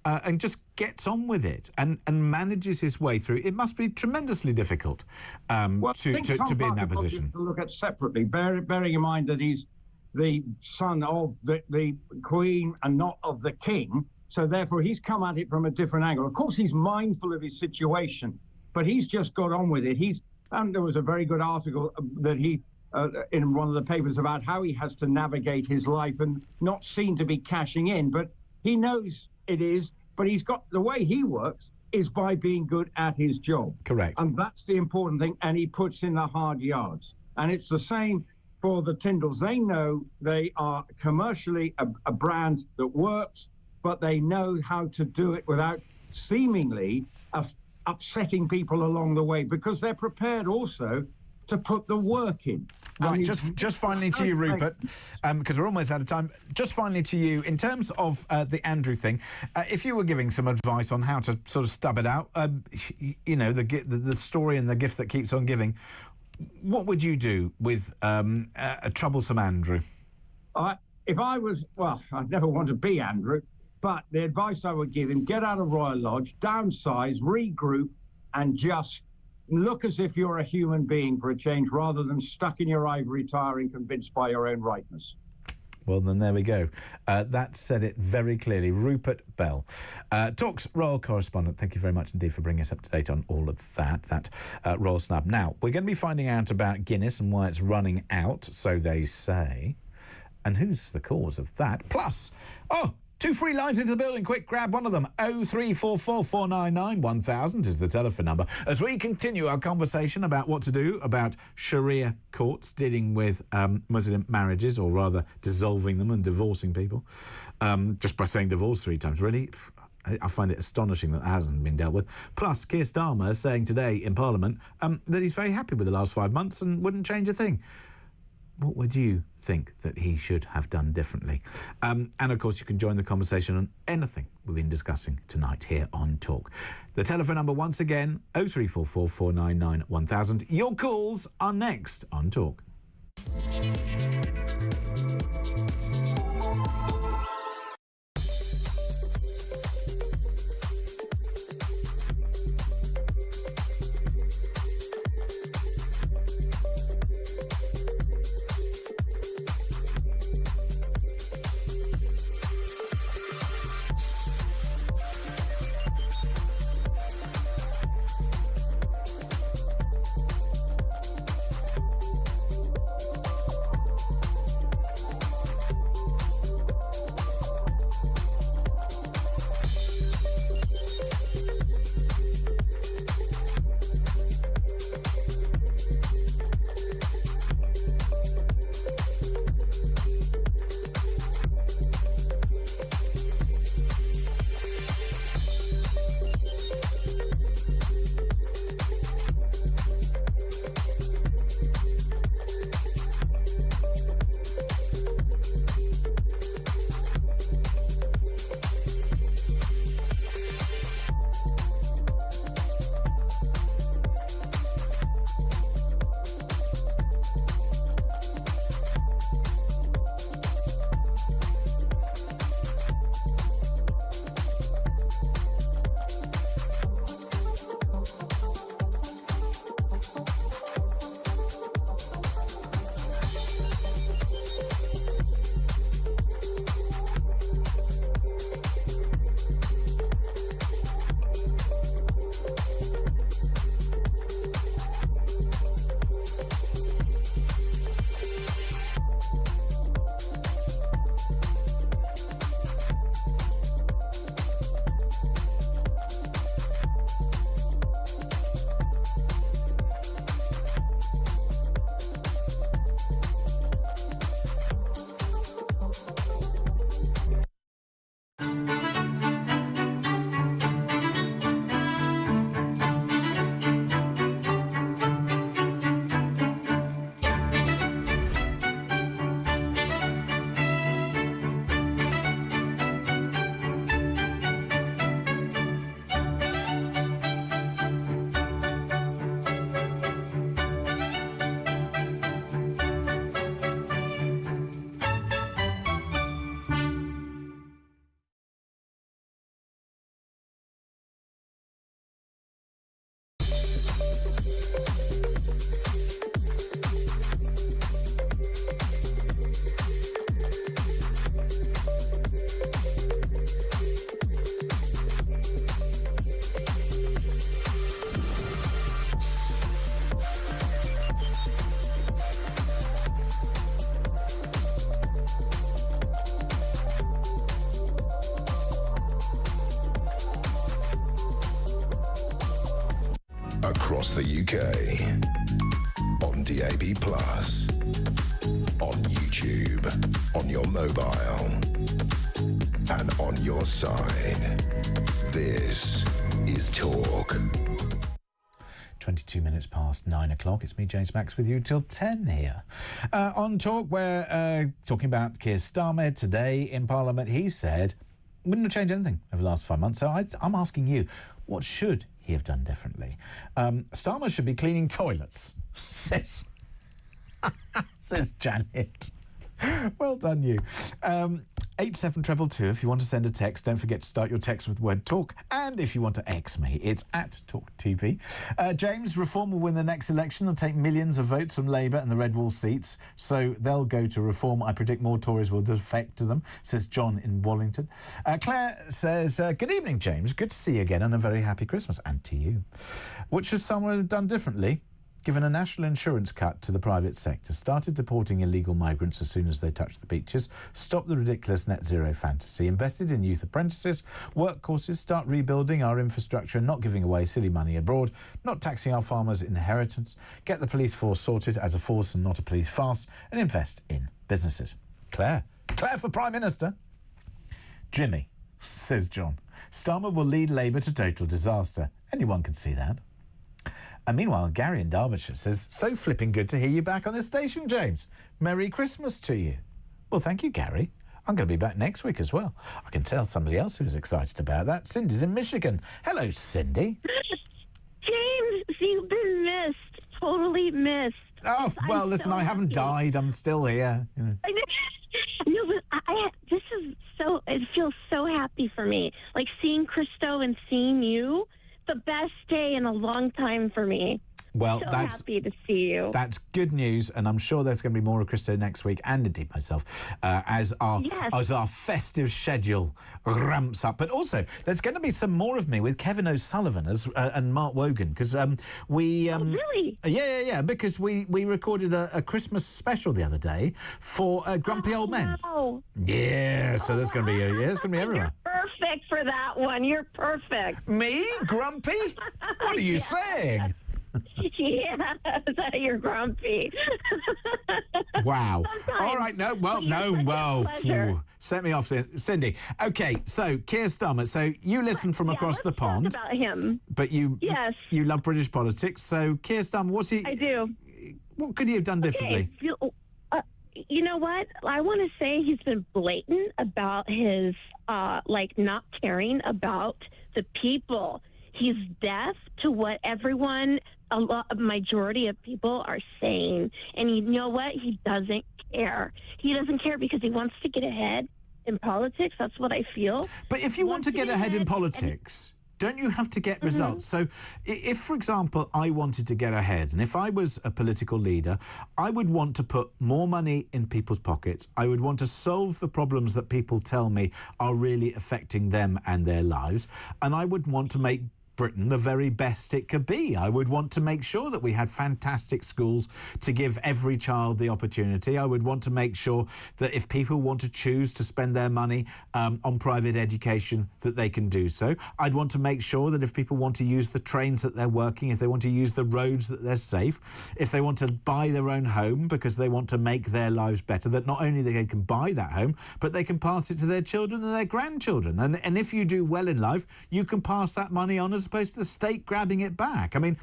and just gets on with it and manages his way through. It must be tremendously difficult to be in that position. To look at separately, bearing in mind that he's the son of the Queen and not of the King. So therefore, he's come at it from a different angle. Of course, he's mindful of his situation, but he's just got on with it. And there was a very good article that he in one of the papers about how he has to navigate his life and not seem to be cashing in, but he knows it is. But he's got the way he works is by being good at his job. Correct. And that's the important thing. And he puts in the hard yards. And it's the same for the Tyndalls. They know they are commercially a brand that works, but they know how to do it without seemingly upsetting people along the way, because they're prepared also to put the work in. Right, just finally to you, Rupert, because we're almost out of time. Just finally to you, in terms of the Andrew thing, if you were giving some advice on how to sort of stub it out, you know, the story and the gift that keeps on giving, what would you do with a troublesome Andrew? If I was, well, I'd never want to be Andrew, but the advice I would give him, get out of Royal Lodge, downsize, regroup, and just look as if you're a human being for a change, rather than stuck in your ivory tower and convinced by your own rightness. Well, then there we go. That said it very clearly. Rupert Bell, Talk's royal correspondent. Thank you very much indeed for bringing us up to date on all of that royal snub. Now, we're going to be finding out about Guinness and why it's running out, so they say, and who's the cause of that. Plus, 2 free lines into the building. Quick, grab one of them. 0344 499 1000 is the telephone number. As we continue our conversation about what to do about Sharia courts dealing with Muslim marriages, or rather dissolving them and divorcing people, just by saying divorce 3 times. Really, I find it astonishing that hasn't been dealt with. Plus, Keir Starmer saying today in Parliament that he's very happy with the last 5 months and wouldn't change a thing. What would you think that he should have done differently? And, of course, you can join the conversation on anything we've been discussing tonight here on Talk. The telephone number, once again, 0344 499 1000. Your calls are next on Talk. across the UK. On DAB+, on YouTube, on your mobile, and on your side. This is Talk. 22 minutes past 9 o'clock. It's me, James Max, with you till 10 here. On Talk, we're talking about Keir Starmer today in Parliament. He said, wouldn't have changed anything over the last 5 months. So I'm asking you, what should he have done differently? Starmer should be cleaning toilets, says Janet. Well done, you. 87222 if you want to send a text. Don't forget to start your text with the word talk. And if you want to X me, it's at talkTV. James, Reform will win the next election. They'll take millions of votes from Labour and the Red Wall seats. So they'll go to Reform. I predict more Tories will defect to them, says John in Wallington. Claire says, good evening, James. Good to see you again and a very happy Christmas. And to you. What should someone have done differently? Given a national insurance cut to the private sector, started deporting illegal migrants as soon as they touched the beaches, stopped the ridiculous net zero fantasy, invested in youth apprentices, work courses, start rebuilding our infrastructure, not giving away silly money abroad, not taxing our farmers' inheritance, get the police force sorted as a force and not a police farce, and invest in businesses. Claire for Prime Minister. Jimmy, says John, Starmer will lead Labour to total disaster. Anyone can see that. And meanwhile, Gary in Derbyshire says, so flipping good to hear you back on this station, James. Merry Christmas to you. Well, thank you, Gary. I'm going to be back next week as well. I can tell somebody else who's excited about that. Cindy's in Michigan. Hello, Cindy. James, you've been missed. Totally missed. Oh, well, listen, I haven't died. I'm still here. You know. No, but this is so, it feels so happy for me. Like seeing Christo and seeing you. The best day in a long time for me. Well, so that's happy to see you. That's good news, and I'm sure there's going to be more of Christo next week, and indeed myself, as our festive schedule ramps up. But also, there's going to be some more of me with Kevin O'Sullivan and Mark Wogan, because we... really? Yeah, because we recorded a Christmas special the other day for Grumpy Old Men. Wow. Yeah, so there's going to be there's going to be everywhere. You're perfect for that one. You're perfect. Me? Grumpy? What are you saying? Yeah, you're grumpy. Wow. Sometimes. All right, set me off, Cindy. Okay, so Keir Starmer, so you listen from across the pond. Talk about him. But you love British politics, so Keir Starmer, what's he... I do. What could he have done differently? You know what? I want to say he's been blatant about his, not caring about the people. He's deaf to what a majority of people are saying. And you know what? He doesn't care. He doesn't care because he wants to get ahead in politics. That's what I feel. But if you want to get ahead in politics... Don't you have to get results? So if, for example, I wanted to get ahead, and if I was a political leader, I would want to put more money in people's pockets. I would want to solve the problems that people tell me are really affecting them and their lives. And I would want to make Britain the very best it could be. I would want to make sure that we had fantastic schools to give every child the opportunity. I would want to make sure that if people want to choose to spend their money on private education, that they can do so. I'd want to make sure that if people want to use the trains that they're working, if they want to use the roads, that they're safe. If they want to buy their own home because they want to make their lives better, that not only they can buy that home, but they can pass it to their children and their grandchildren. And if you do well in life, you can pass that money on as opposed to the state grabbing it back. I mean,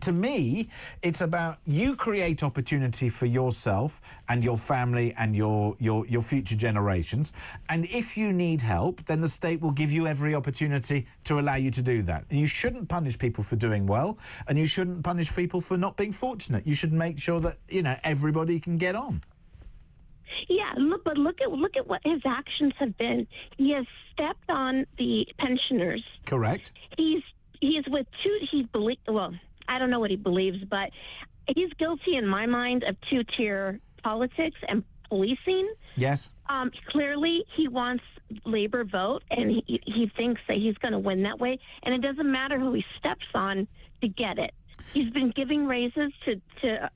to me, it's about you create opportunity for yourself and your family and your future generations. And if you need help, then the state will give you every opportunity to allow you to do that. And you shouldn't punish people for doing well, and you shouldn't punish people for not being fortunate. You should make sure that, everybody can get on. Yeah, look at what his actions have been. He has stepped on the pensioners. Correct. He's with I don't know what he believes, but he's guilty in my mind of two-tier politics and policing. Yes. Clearly, he wants Labour vote, and he thinks that he's going to win that way. And it doesn't matter who he steps on to get it. He's been giving raises to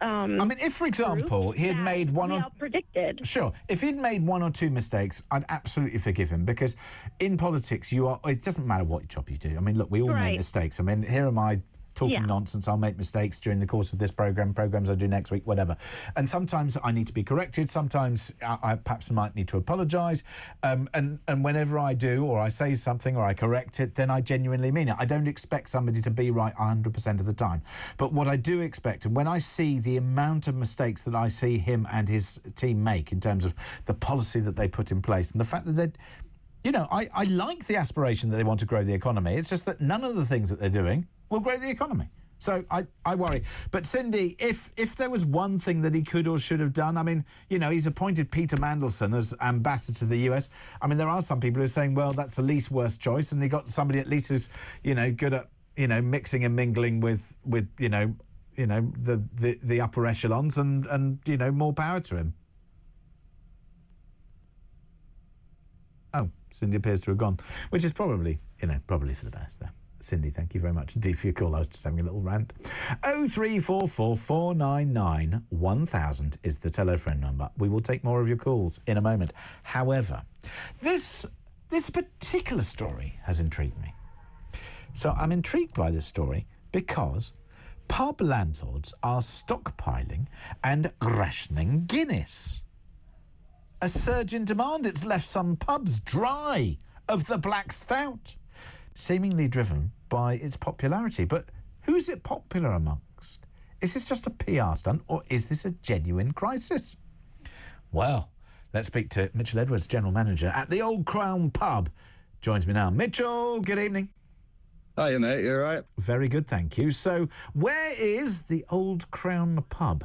I mean, if, for example, he had made one or... predicted. Sure. If he'd made one or two mistakes, I'd absolutely forgive him, because in politics, it doesn't matter what job you do. I mean, look, we all make mistakes. I mean, here am I talking nonsense. I'll make mistakes during the course of this programmes I do next week, whatever. And sometimes I need to be corrected. Sometimes I perhaps might need to apologise. And whenever I do, or I say something, or I correct it, then I genuinely mean it. I don't expect somebody to be right 100% of the time. But what I do expect, and when I see the amount of mistakes that I see him and his team make in terms of the policy that they put in place, and the fact that they, you know, I like the aspiration that they want to grow the economy. It's just that none of the things that they're doing will grow the economy. So I worry. But Cindy, if there was one thing that he could or should have done, I mean, you know, he's appointed Peter Mandelson as ambassador to the US. I mean, there are some people who are saying, well, that's the least worst choice, and he got somebody at least who's, you know, good at, you know, mixing and mingling with you know the upper echelons, and you know, more power to him. Oh, Cindy appears to have gone, which is probably, you know, probably for the best there. Cindy, thank you very much indeed for your call. I was just having a little rant. 0344 499 1000 is the telephone number. We will take more of your calls in a moment. However, this particular story has intrigued me. So I'm intrigued by this story because pub landlords are stockpiling and rationing Guinness. A surge in demand, it's left some pubs dry of the black stout, seemingly driven by its popularity. But who's it popular amongst? Is this just a PR stunt, or is this a genuine crisis? Well, let's speak to Mitchell Edwards, General Manager at the Old Crown Pub. Joins me now. Mitchell, good evening. Hiya, mate. You all right? Very good, thank you. So, where is the Old Crown Pub?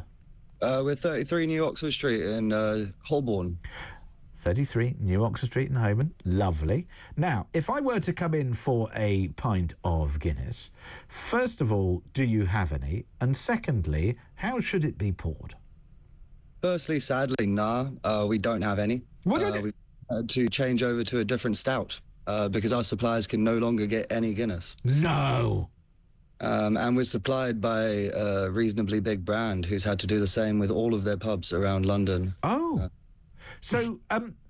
We're 33 New Oxford Street in Holborn. 33 New Oxford Street in Holborn. Lovely. Now, if I were to come in for a pint of Guinness, first of all, do you have any? And secondly, how should it be poured? Firstly, sadly, nah, we don't have any. We've had to change over to a different stout because our suppliers can no longer get any Guinness. No! And we're supplied by a reasonably big brand who's had to do the same with all of their pubs around London. Oh. So,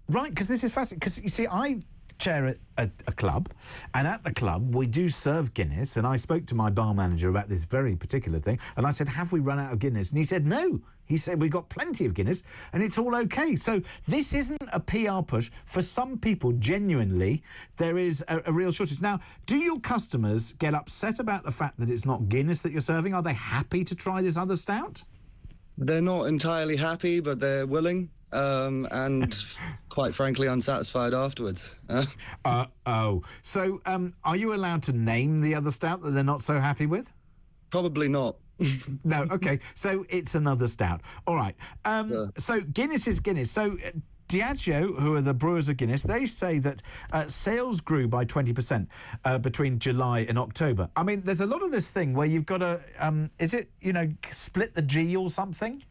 right, because this is fascinating. Because, you see, I chair a club, and at the club we do serve Guinness, and I spoke to my bar manager about this very particular thing, and I said, have we run out of Guinness? And he said, no. He said, we've got plenty of Guinness, and it's all okay. So this isn't a PR push. For some people, genuinely, there is a real shortage. Now, do your customers get upset about the fact that it's not Guinness that you're serving? Are they happy to try this other stout? They're not entirely happy, but they're willing, and quite frankly unsatisfied afterwards. So are you allowed to name the other stout that they're not so happy with? Probably not. No, okay. So it's another stout. All right. So Guinness is Guinness. So Diageo, who are the brewers of Guinness, they say that sales grew by 20% between July and October. I mean, there's a lot of this thing where you've got to, is it, you know, split the G or something?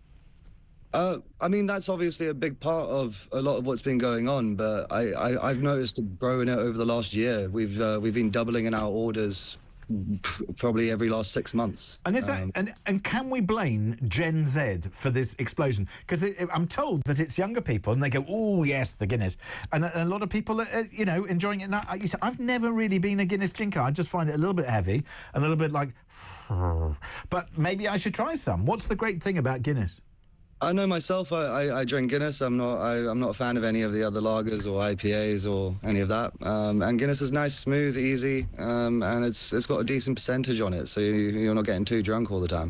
I mean, that's obviously a big part of a lot of what's been going on, but I've noticed growing it over the last year. We've been doubling in our orders probably every last 6 months. And is that and can we blame Gen Z for this explosion? Because I'm told that it's younger people and they go, oh yes, the Guinness, and a lot of people are, you know, enjoying it now. I've never really been a Guinness drinker. I just find it a little bit heavy and a little bit like, but maybe I should try some. What's the great thing about Guinness? I know myself. I drink Guinness. I'm not a fan of any of the other lagers or IPAs or any of that. And Guinness is nice, smooth, easy, and it's got a decent percentage on it, so you're not getting too drunk all the time.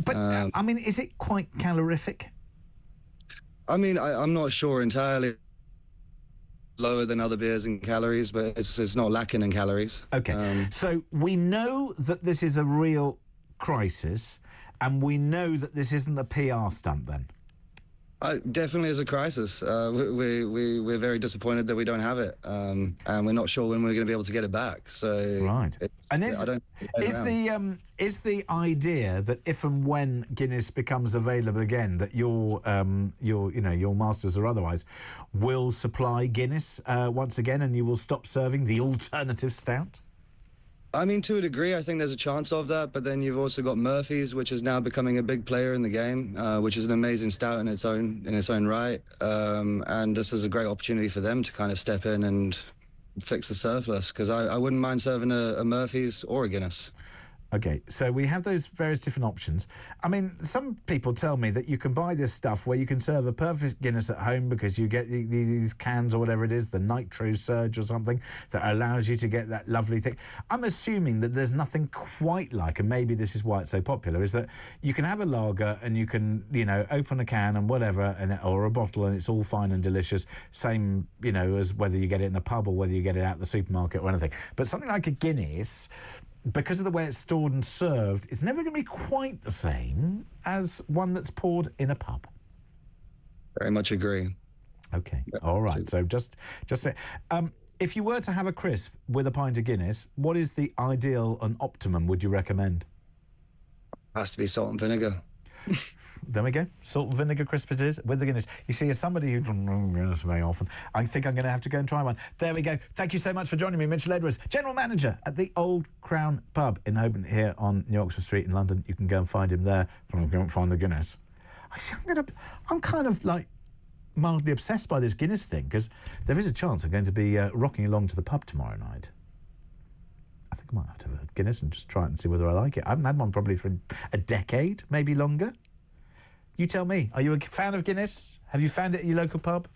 But I mean, is it quite calorific? I mean, I'm not sure entirely. Lower than other beers in calories, but it's not lacking in calories. Okay. So we know that this is a real crisis. And we know that this isn't a PR stunt, then? Definitely is a crisis. We're very disappointed that we don't have it, and we're not sure when we're going to be able to get it back. So right. And is the idea that if and when Guinness becomes available again, that your masters or otherwise will supply Guinness once again, and you will stop serving the alternative stout? I mean, to a degree, I think there's a chance of that, but then you've also got Murphy's, which is now becoming a big player in the game, which is an amazing stout in its own right, and this is a great opportunity for them to kind of step in and fix the surplus, because I wouldn't mind serving a Murphy's or a Guinness. Okay, so we have those various different options. I mean, some people tell me that you can buy this stuff where you can serve a perfect Guinness at home because you get these cans or whatever it is, the Nitro Surge or something, that allows you to get that lovely thing. I'm assuming that there's nothing quite like, and maybe this is why it's so popular, is that you can have a lager and you can, you know, open a can and whatever, or a bottle, and it's all fine and delicious. Same, you know, as whether you get it in a pub or whether you get it out the supermarket or anything. But something like a Guinness, because of the way it's stored and served, it's never going to be quite the same as one that's poured in a pub. Very much agree. Okay, all right. So just say, if you were to have a crisp with a pint of Guinness, what is the ideal and optimum would you recommend? Has to be salt and vinegar. There we go. Salt and vinegar crisp it is with the Guinness. You see, as somebody who Guinness very often, I think I'm going to have to go and try one. There we go. Thank you so much for joining me, Mitchell Edwards, General Manager at the Old Crown Pub in Holborn here on New Oxford Street in London. You can go and find him there. If you don't find the Guinness. I see, I'm kind of like mildly obsessed by this Guinness thing because there is a chance I'm going to be rocking along to the pub tomorrow night. I think I might have to have a Guinness and just try it and see whether I like it. I haven't had one probably for a decade, maybe longer. You tell me, are you a fan of Guinness? Have you found it at your local pub?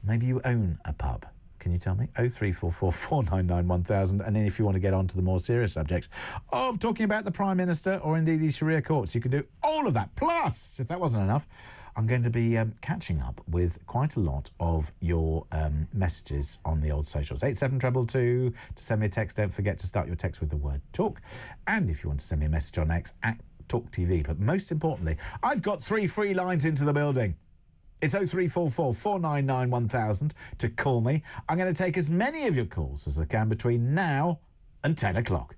Maybe you own a pub. Can you tell me? 0344 499 1000. And then if you want to get on to the more serious subjects of talking about the Prime Minister or indeed the Sharia courts, you can do all of that. Plus, if that wasn't enough, I'm going to be catching up with quite a lot of your messages on the old socials. 87222 to send me a text. Don't forget to start your text with the word talk. And if you want to send me a message on X, at talkTV. But most importantly, I've got 3 free lines into the building. It's 0344 499 1000 to call me. I'm going to take as many of your calls as I can between now and 10 o'clock.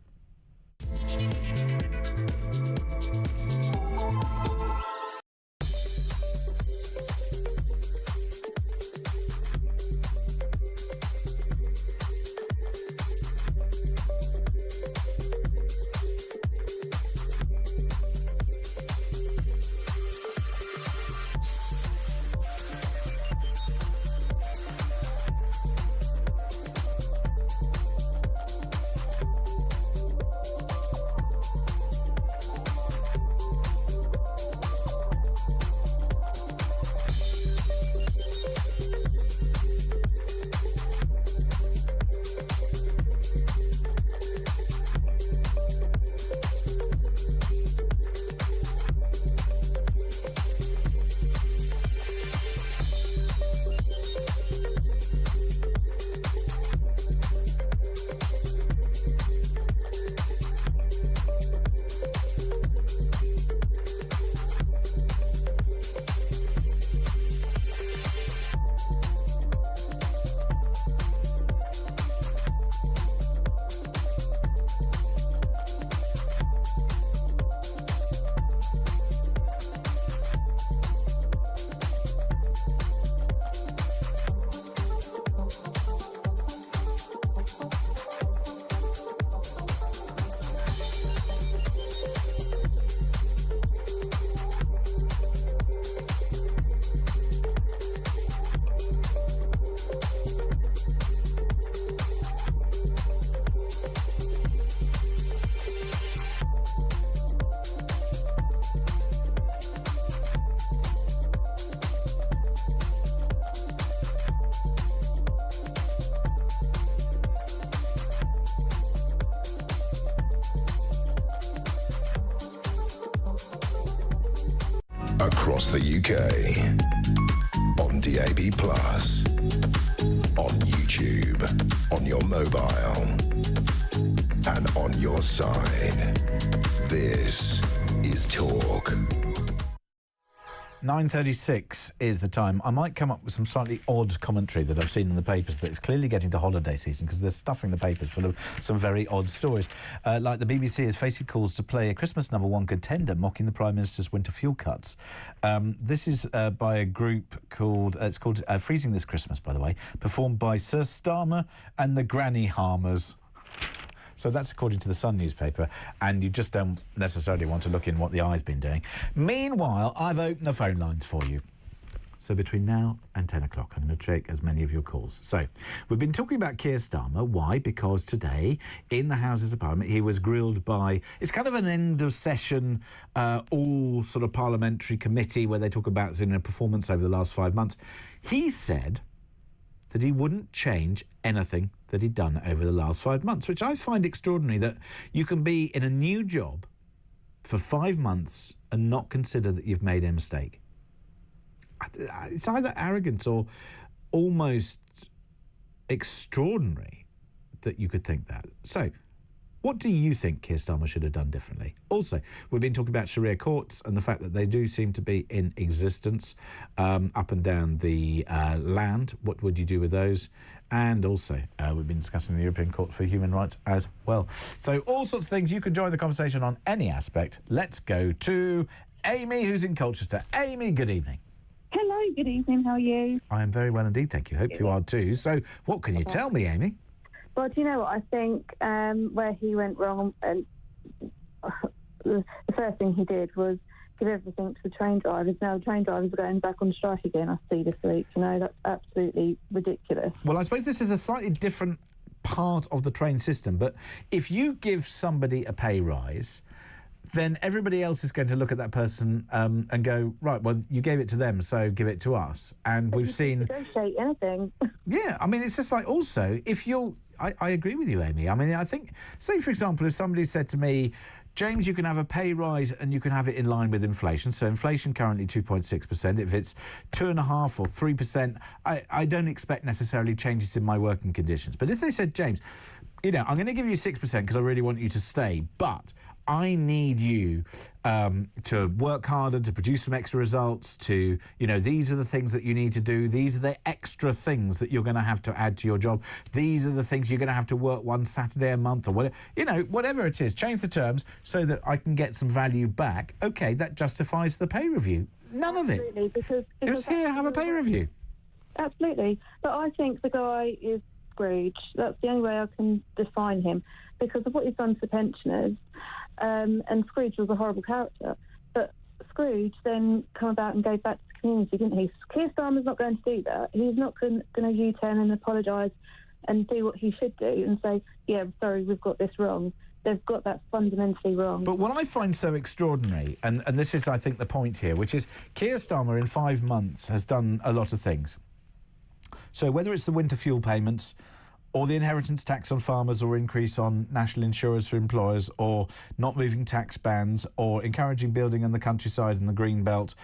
Across the UK, on DAB+, on YouTube, on your mobile, and on your side. This is Talk. 9:36 is the time. I might come up with some slightly odd commentary that I've seen in the papers that it's clearly getting to holiday season because there's stuff in the papers full of some very odd stories. Like the BBC has faced calls to play a Christmas #1 contender mocking the Prime Minister's winter fuel cuts. This is by a group called, it's called Freezing This Christmas, by the way, performed by Sir Starmer and the Granny Harmers. So that's according to the Sun newspaper, and you just don't necessarily want to look in what the Eye's been doing. Meanwhile, I've opened the phone lines for you. So between now and 10 o'clock, I'm going to take as many of your calls. So we've been talking about Keir Starmer. Why? Because today, in the Houses of Parliament, he was grilled by... It's kind of an end-of-session, all sort of parliamentary committee where they talk about performance over the last 5 months. He said that he wouldn't change anything that he'd done over the last 5 months, which I find extraordinary, that you can be in a new job for 5 months and not consider that you've made a mistake. It's either arrogant or almost extraordinary that you could think that. So, what do you think Keir Starmer should have done differently? Also, we've been talking about Sharia courts and the fact that they do seem to be in existence up and down the land. What would you do with those? And also, we've been discussing the European Court for Human Rights as well. So, all sorts of things. You can join the conversation on any aspect. Let's go to Amy, who's in Colchester. Amy, good evening. Hello, good evening. How are you? I am very well indeed, thank you. Hope you are too. So, what can you tell me, Amy? Well, do you know what I think? Where he went wrong, and the first thing he did was give everything to the train drivers. Now the train drivers are going back on strike again, I see this week. You know, that's absolutely ridiculous. Well, I suppose this is a slightly different part of the train system, but if you give somebody a pay rise, then everybody else is going to look at that person and go, right, well, you gave it to them, so give it to us. And But we've you seen... can negotiate anything. Yeah, I mean, it's just like, also, if you're... I agree with you, Amy. I mean, I think, say, for example, if somebody said to me, James, you can have a pay rise and you can have it in line with inflation. So inflation currently 2.6%. If it's 2.5% or 3%, I don't expect necessarily changes in my working conditions. But if they said, James, you know, I'm going to give you 6% because I really want you to stay, but I need you to work harder, to produce some extra results, to, you know, these are the things that you need to do. These are the extra things that you're going to have to add to your job. These are the things you're going to have to work one Saturday a month or whatever. You know, whatever it is, change the terms so that I can get some value back. OK, that justifies the pay review. None of it. Absolutely, because It's here, have a pay review. Absolutely. But I think the guy is Scrooge. That's the only way I can define him, because of what he's done to the pensioners. And Scrooge was a horrible character. But Scrooge then come about and gave back to the community, didn't he? Keir Starmer's not going to do that. He's not going to U-turn and apologise and do what he should do and say, yeah, sorry, we've got this wrong. They've got that fundamentally wrong. But what I find so extraordinary, and this is, I think, the point here, which is Keir Starmer in 5 months has done a lot of things. So whether it's the winter fuel payments or the inheritance tax on farmers or increase on national insurance for employers or not moving tax bands or encouraging building in the countryside and the green belt,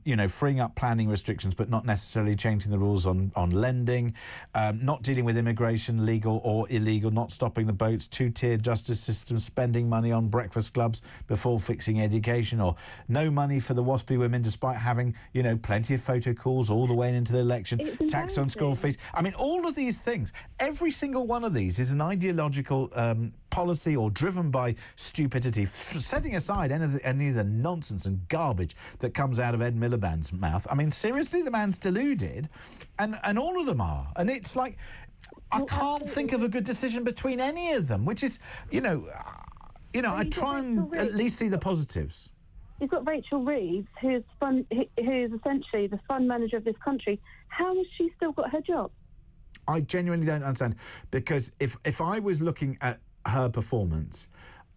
you know, freeing up planning restrictions but not necessarily changing the rules on lending, not dealing with immigration, legal or illegal, not stopping the boats, two-tiered justice system, spending money on breakfast clubs before fixing education, or no money for the WASPy women despite having, you know, plenty of photo calls all the way into the election, tax on school fees. I mean, all of these things, every single one of these is an ideological policy or driven by stupidity, setting aside any of the nonsense and garbage that comes out of Ed Miliband's mouth. I mean, seriously, the man's deluded, and all of them are. And it's like, I can't think of a good decision between any of them, which is, you know, I try and at least see the positives. You've got Rachel Reeves, who's essentially the fund manager of this country. How has she still got her job? I genuinely don't understand, because if I was looking at her performance,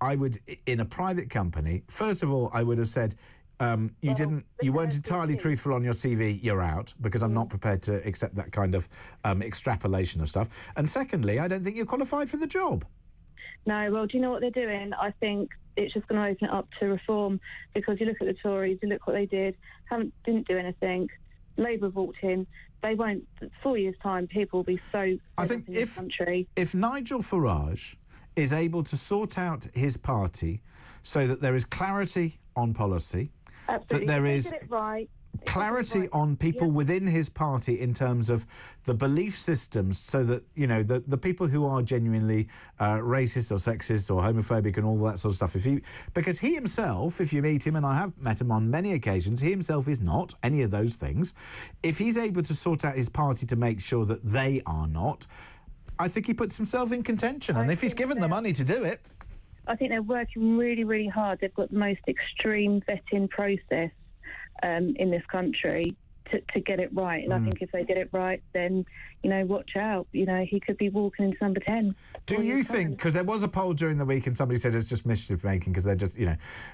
I would, in a private company, first of all, I would have said, you weren't entirely truthful on your CV, you're out, because I'm not prepared to accept that kind of extrapolation of stuff. And secondly, I don't think you're qualified for the job. No, well, do you know what they're doing? I think it's just going to open it up to reform, because you look at the Tories, you look what they did, didn't do anything. Labour walked in. They won't. 4 years' time, people will be so. I think in this country. If Nigel Farage is able to sort out his party so that there is clarity on policy, absolutely, that there is get it right. Clarity on people within his party in terms of the belief systems, so that, you know, the people who are genuinely racist or sexist or homophobic and all that sort of stuff, because he himself, if you meet him, and I have met him on many occasions, he himself is not any of those things. If he's able to sort out his party to make sure that they are not, I think he puts himself in contention. And if he's given the money to do it... I think they're working really, really hard. They've got the most extreme vetting process in this country to get it right. And I think if they get it right, then, watch out. He could be walking into number 10. Do you think, because there was a poll during the week and somebody said it's just mischief making because they're just,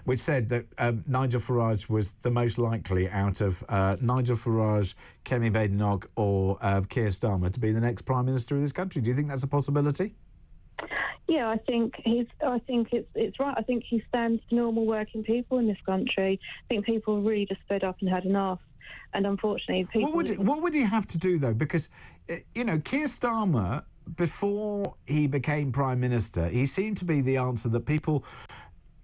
which said that Nigel Farage was the most likely out of Nigel Farage, Kemi Badenoch or Keir Starmer to be the next Prime Minister of this country. Do you think that's a possibility? Yeah, I think it's right. I think he stands for normal working people in this country. I think people are really just fed up and had enough. And unfortunately, people... What would he have to do, though? Because, Keir Starmer, before he became Prime Minister, he seemed to be the answer that people...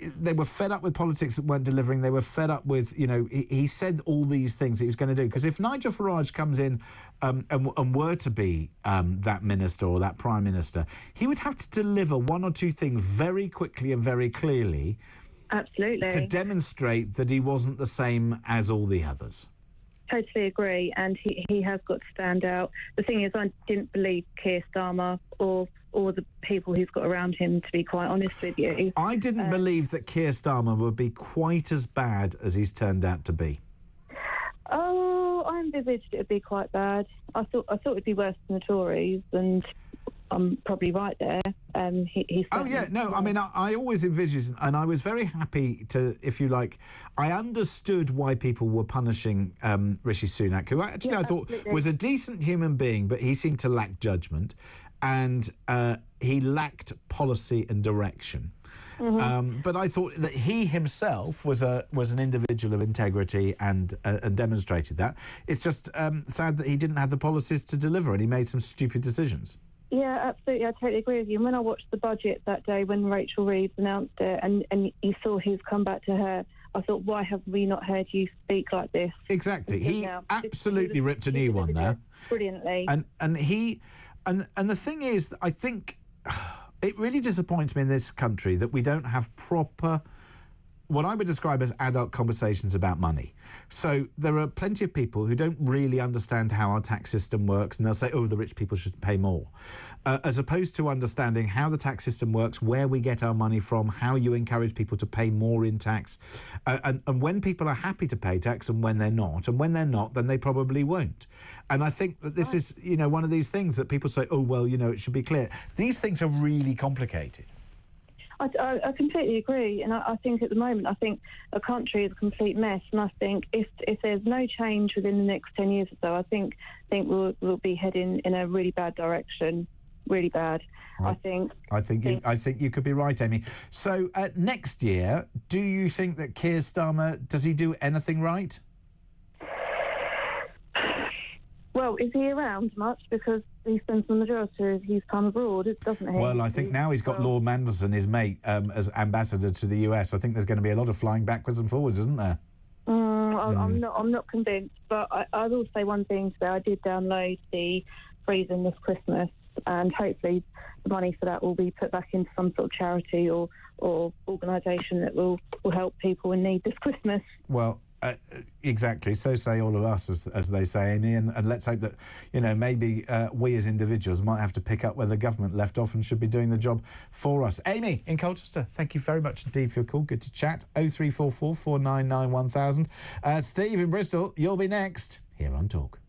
They were fed up with politics that weren't delivering. They were fed up with, he said all these things he was going to do. Because if Nigel Farage comes in and were to be that minister or that Prime Minister, he would have to deliver one or two things very quickly and very clearly. Absolutely. To demonstrate that he wasn't the same as all the others. Totally agree, and he has got to stand out. The thing is, I didn't believe Keir Starmer or the people he's got around him, to be quite honest with you. I didn't believe that Keir Starmer would be quite as bad as he's turned out to be. Oh, I envisaged it would be quite bad. I thought it'd be worse than the Tories, and I'm probably right there. I always envisaged, and I was very happy to, if you like, I understood why people were punishing Rishi Sunak, who actually I thought was a decent human being, but he seemed to lack judgment, and he lacked policy and direction. But I thought that he himself was an individual of integrity and demonstrated that. It's just sad that he didn't have the policies to deliver, and he made some stupid decisions. Yeah, absolutely. I totally agree with you. And when I watched the budget that day when Rachel Reeves announced it and you saw his comeback to her, I thought, why have we not heard you speak like this? Exactly. He absolutely ripped a new one there. Brilliantly. And the thing is, I think it really disappoints me in this country that we don't have proper, what I would describe as adult conversations about money. So there are plenty of people who don't really understand how our tax system works, and they'll say, the rich people should pay more, as opposed to understanding how the tax system works, where we get our money from, how you encourage people to pay more in tax, and when people are happy to pay tax and when they're not, and when they're not, then they probably won't. And I think that this is, one of these things that people say, it should be clear. These things are really complicated. I completely agree, and I think at the moment, I think a country is a complete mess, and I think if there's no change within the next 10 years or so, I think we'll be heading in a really bad direction, really bad. Right. I think you could be right, Amy. So next year, do you think that Keir Starmer, does he do anything right? Well, is he around much? Because he spends the majority of his time abroad, doesn't he? Well, I think now he's got Lord Mandelson, his mate, as ambassador to the US. I think there's going to be a lot of flying backwards and forwards, isn't there? I'm not convinced, but I will say one thing today. I did download the Freezing this Christmas, and hopefully the money for that will be put back into some sort of charity or organisation that will help people in need this Christmas. Well, exactly. So say all of us, as they say, Amy. And let's hope that, maybe we as individuals might have to pick up where the government left off and should be doing the job for us. Amy in Colchester, thank you very much indeed for your call. Good to chat. 0344 499 1000. Steve in Bristol, you'll be next here on Talk.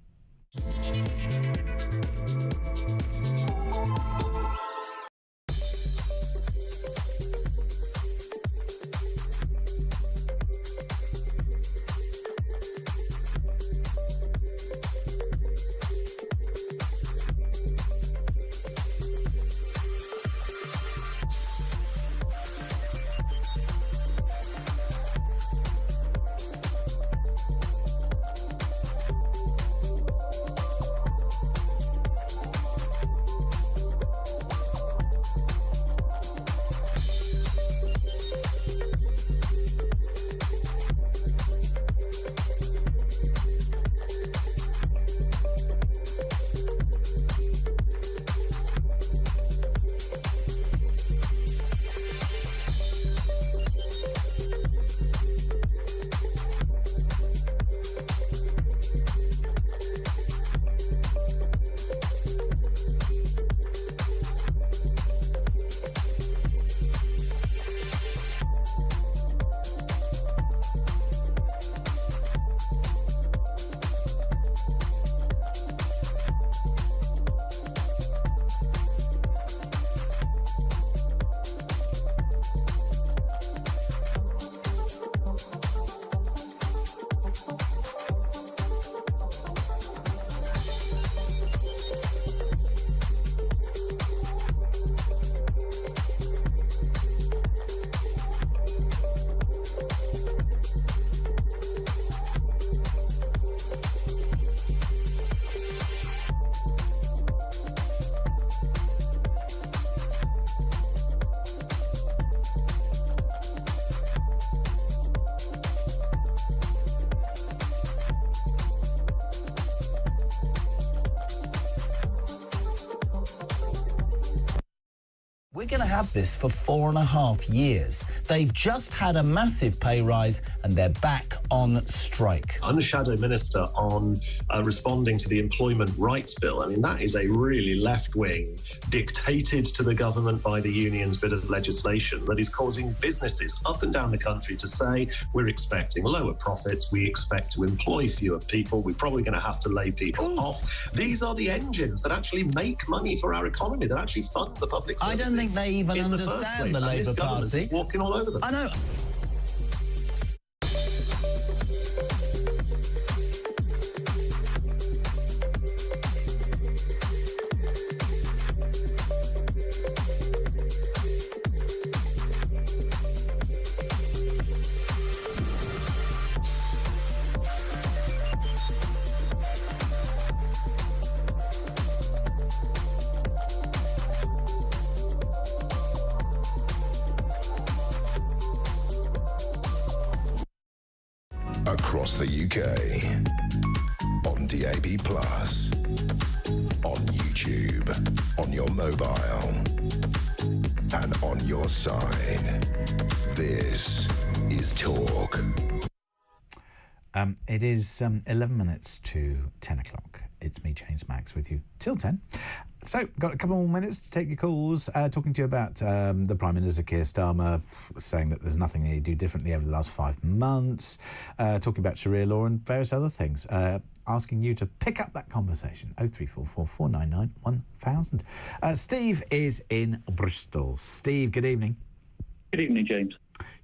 We're going to have this for 4.5 years. They've just had a massive pay rise and they're back on strike. I'm the Shadow Minister on responding to the Employment Rights Bill. I mean, that is a really left-wing, dictated to the government by the unions bit of legislation that is causing businesses up and down the country to say, we're expecting lower profits, we expect to employ fewer people, we're probably going to have to lay people off. These are the engines that actually make money for our economy, that actually fund the public services. I don't think they even understand the Labour Party. Walking all over them. I know. Across the UK, on DAB+, on YouTube, on your mobile, and on your side. This is Talk. It is 11 minutes to 10 o'clock. It's me, James Max, with you till 10. So, got a couple more minutes to take your calls. Talking to you about the Prime Minister, Keir Starmer, saying that there's nothing they do differently over the last 5 months. Talking about Sharia law and various other things. Asking you to pick up that conversation. 0344 499 1000. Steve is in Bristol. Steve, good evening. Good evening, James.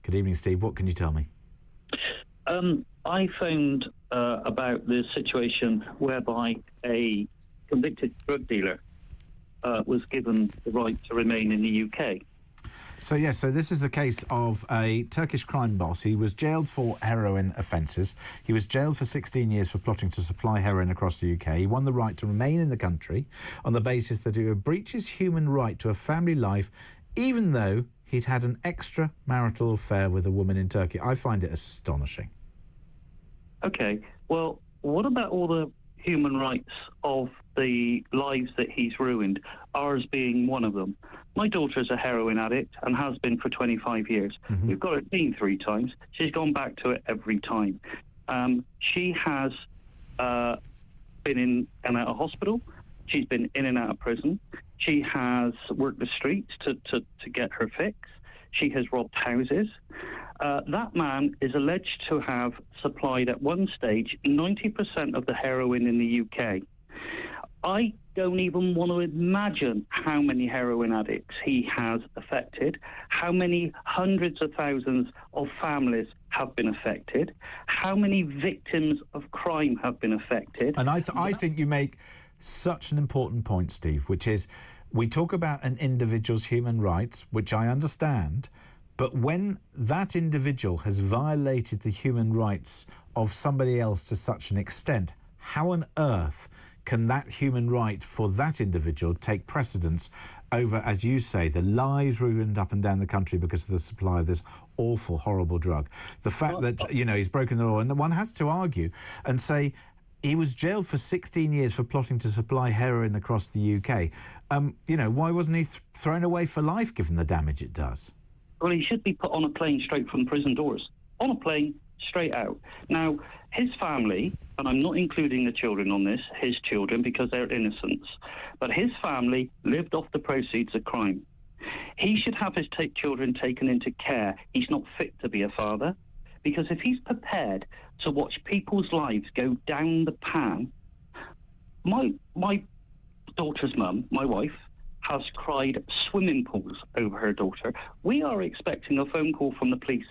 Good evening, Steve. What can you tell me? I phoned about the situation whereby a convicted drug dealer was given the right to remain in the UK. So, yes, so this is the case of a Turkish crime boss. He was jailed for heroin offences. He was jailed for 16 years for plotting to supply heroin across the UK. He won the right to remain in the country on the basis that he would breach his human right to a family life, even though he'd had an extramarital affair with a woman in Turkey. I find it astonishing. Okay, well, what about all the human rights of the lives that he's ruined, ours being one of them? My daughter's a heroin addict and has been for 25 years. Mm-hmm. We've got her seen 3 times. She's gone back to it every time. She has been in and out of hospital. She's been in and out of prison. She has worked the streets to get her fix. She has robbed houses. That man is alleged to have supplied at one stage 90% of the heroin in the UK. I don't even want to imagine how many heroin addicts he has affected, how many hundreds of thousands of families have been affected, how many victims of crime have been affected. And I think you make such an important point, Steve, which is we talk about an individual's human rights, which I understand, but when that individual has violated the human rights of somebody else to such an extent, how on earth can that human right for that individual take precedence over, as you say, the lives ruined up and down the country because of the supply of this awful, horrible drug? The fact that, you know, he's broken the law, and one has to argue and say he was jailed for 16 years for plotting to supply heroin across the UK. You know, why wasn't he thrown away for life given the damage it does? Well, he should be put on a plane straight from prison doors. On a plane, straight out. Now, his family, and I'm not including the children on this, his children, because they're innocents, but his family lived off the proceeds of crime. He should have his children taken into care. He's not fit to be a father, because if he's prepared to watch people's lives go down the pan, my daughter's mum, my wife, has cried swimming pools over her daughter. We are expecting a phone call from the police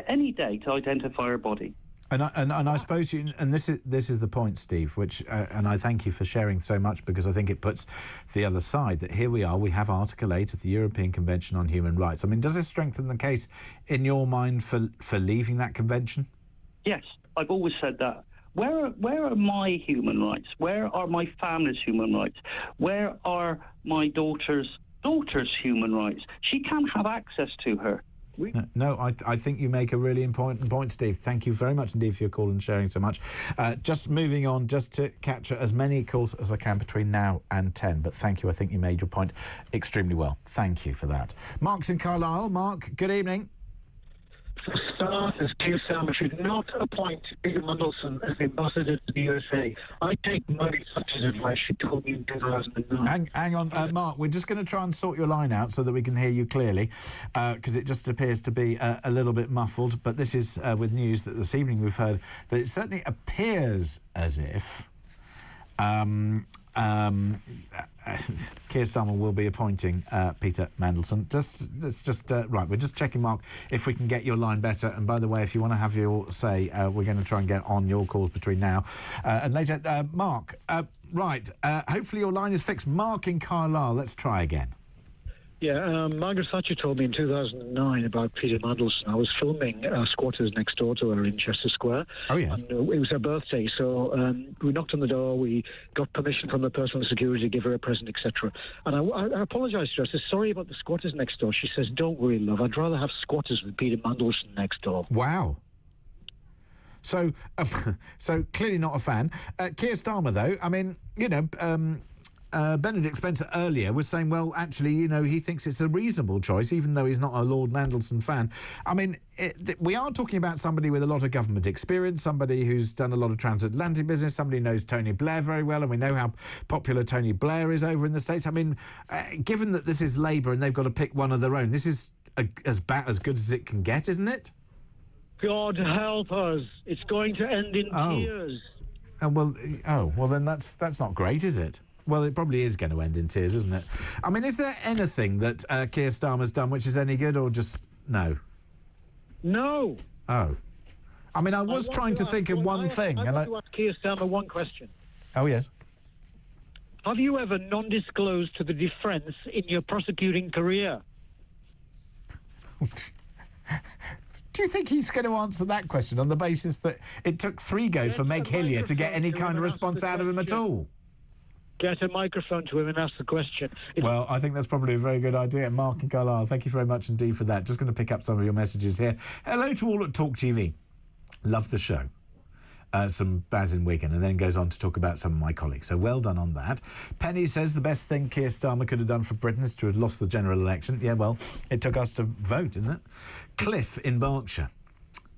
any day to identify her body. And I suppose this is the point, Steve, which and I thank you for sharing so much, because I think it puts the other side that here we are, we have Article 8 of the European Convention on Human Rights. I mean, does it strengthen the case in your mind for leaving that convention? Yes, I've always said that. Where are my human rights? Where are my family's human rights? Where are my daughter's human rights? She can't have access to her. No, I think you make a really important point, Steve. Thank you very much indeed for your call and sharing so much. Just moving on, just to capture as many calls as I can between now and 10. But thank you. I think you made your point extremely well. Thank you for that. Mark's in Carlisle. Mark, good evening. For starters, Keir Starmer should not appoint Peter Mandelson as ambassador to the USA. I take Margaret Thatcher's advice. She told me in 2009. Hang on, Mark. We're just going to try and sort your line out so that we can hear you clearly, because it just appears to be a little bit muffled. But this is with news that this evening we've heard that it certainly appears as if Keir Starmer will be appointing Peter Mandelson. Right, we're just checking, Mark, if we can get your line better. And by the way, if you want to have your say, we're going to try and get on your calls between now and later. Mark, right, hopefully your line is fixed. Mark in Carlisle, let's try again. Yeah, Margaret Thatcher told me in 2009 about Peter Mandelson. I was filming Squatters Next Door to her in Chester Square. Oh, yes. And, it was her birthday, so we knocked on the door, we got permission from the personal security to give her a present, etc. And I apologised to her. I said, sorry about the Squatters Next Door. She says, don't worry, love, I'd rather have squatters than Peter Mandelson next door. Wow. So clearly not a fan. Keir Starmer, though, I mean, you know... Benedict Spencer earlier was saying, well, actually, you know, he thinks it's a reasonable choice, even though he's not a Lord Mandelson fan. I mean, we are talking about somebody with a lot of government experience, somebody who's done a lot of transatlantic business, somebody who knows Tony Blair very well, and we know how popular Tony Blair is over in the States. I mean, given that this is Labour and they've got to pick one of their own, this is as good as it can get, isn't it? God help us. It's going to end in tears. Well, then that's not great, is it? Well, it probably is going to end in tears, isn't it? I mean, is there anything that Keir Starmer's done which is any good, or just no? No. Oh. I mean, I was trying to think of one thing. I want to ask Keir Starmer one question. Oh, yes. Have you ever non-disclosed to the defence in your prosecuting career? Do you think he's going to answer that question on the basis that it took 3 goes for Meg Hillier to get any kind of response out of him at all? Get a microphone to him and ask the question. Well, I think that's probably a very good idea. Mark and Carlisle, thank you very much indeed for that. Just going to pick up some of your messages here. Hello to all at talkTV. Love the show. Some Baz in Wigan, and then goes on to talk about some of my colleagues. So well done on that. Penny says the best thing Keir Starmer could have done for Britain is to have lost the general election. Yeah, well, it took us to vote, didn't it? Cliff in Berkshire.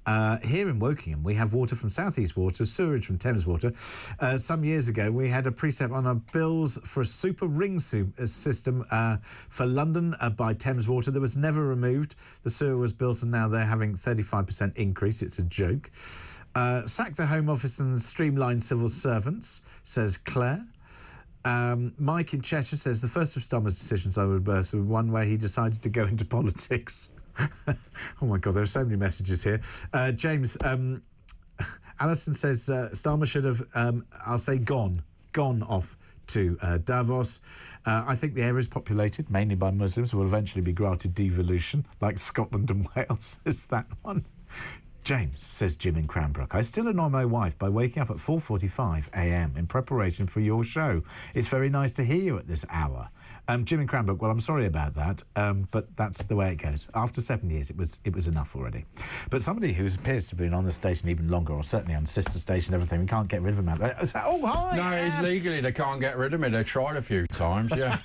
Here in Wokingham, we have water from South East Water, sewerage from Thames Water. Some years ago, we had a precept on our bills for a super ring system for London by Thames Water that was never removed. The sewer was built and now they're having 35% increase. It's a joke. Sack the Home Office and streamline civil servants, says Claire. Mike in Cheshire says the first of Starmer's decisions I would reverse was one where he decided to go into politics. Oh my God, there are so many messages here. James, Alison says Starmer should have, I'll say, gone off to Davos. I think the area is populated mainly by Muslims who will eventually be granted devolution, like Scotland and Wales. Is that one? James, says Jim in Cranbrook, I still annoy my wife by waking up at 4:45 a.m. in preparation for your show. It's very nice to hear you at this hour. Jim in Cranbrook, well, I'm sorry about that, but that's the way it goes. After 7 years, it was enough already. But somebody who appears to have been on the station even longer, or certainly on sister station, everything, we can't get rid of him. Oh, hi! No, it's legally, they can't get rid of me. They tried a few times, yeah.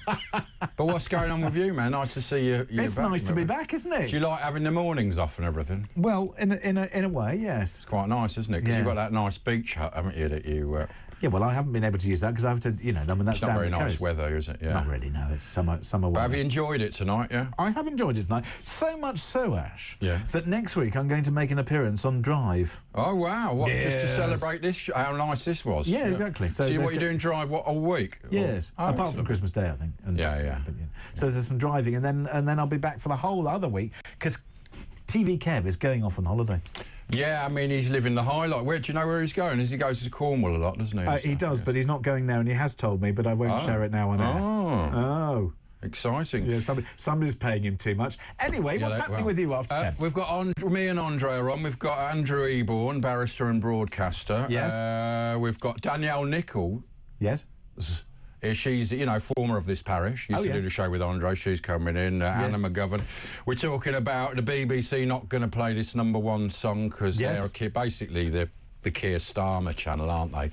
But what's going on with you, man? Nice to see you. It's back, nice to be back, isn't it? Do you like having the mornings off and everything? Well, in a way, yes. It's quite nice, isn't it? Because you've got that nice beach hut, haven't you, that you... Yeah, well, I haven't been able to use that because I have to, you know, I mean, that's it's not down very the nice coast. weather, is it? Yeah. Not really, no. It's summer weather. But have you enjoyed it tonight, yeah? I have enjoyed it tonight. So much so, Ash, that next week I'm going to make an appearance on Drive. Oh, wow. What, just to celebrate this, how nice this was? Yeah, exactly. So what you're doing Drive, what, all week? Yes, apart from Christmas Day, I think. Yeah. So there's some driving, and then I'll be back for the whole other week, because TV Kev is going off on holiday. Yeah, I mean, he's living the highlight. Do you know where he's going? He goes to Cornwall a lot, doesn't he? He does, but he's not going there, and he has told me, but I won't share it now on air. Oh. Exciting. Yeah, somebody's paying him too much. Anyway, what's happening with you after 10? We've got me and Andre are on. We've got Andrew Eborn, barrister and broadcaster. Yes. We've got Danielle Nicholl. Yes. She's, you know, former of this parish. Used to do the show with Andre. She's coming in. Anna McGovern. We're talking about the BBC not going to play this #1 song because they're basically the Keir Starmer channel, aren't they?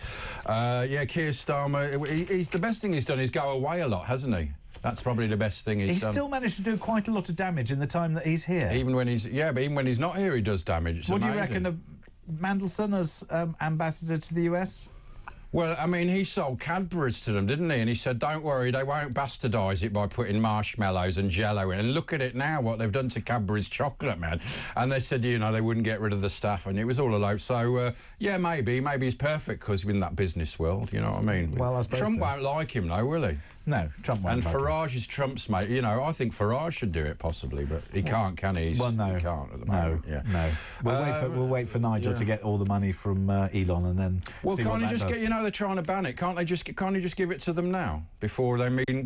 Keir Starmer. He's the best thing he's done is go away a lot, hasn't he? That's probably the best thing he's done. He's still managed to do quite a lot of damage in the time that he's here. Even when he's but even when he's not here, he does damage. It's amazing. Do you reckon of Mandelson as ambassador to the US? Well, I mean, he sold Cadbury's to them, didn't he? And he said, don't worry, they won't bastardise it by putting marshmallows and Jell-O in. And look at it now, what they've done to Cadbury's chocolate, man. And they said, you know, they wouldn't get rid of the staff, and it was all a load. So, maybe he's perfect because he's in that business world, you know what I mean? Well, I suppose Trump won't like him, though, will he? No, Trump won't. And like Farage is Trump's mate. You know, I think Farage should do it possibly, but he can't, can he? Well, no. He can't at the moment. No. We'll wait for Nigel to get all the money from Elon, and then. Well, see can't what he that just does. get? You know, they're trying to ban it. Can't he just give it to them now before they bring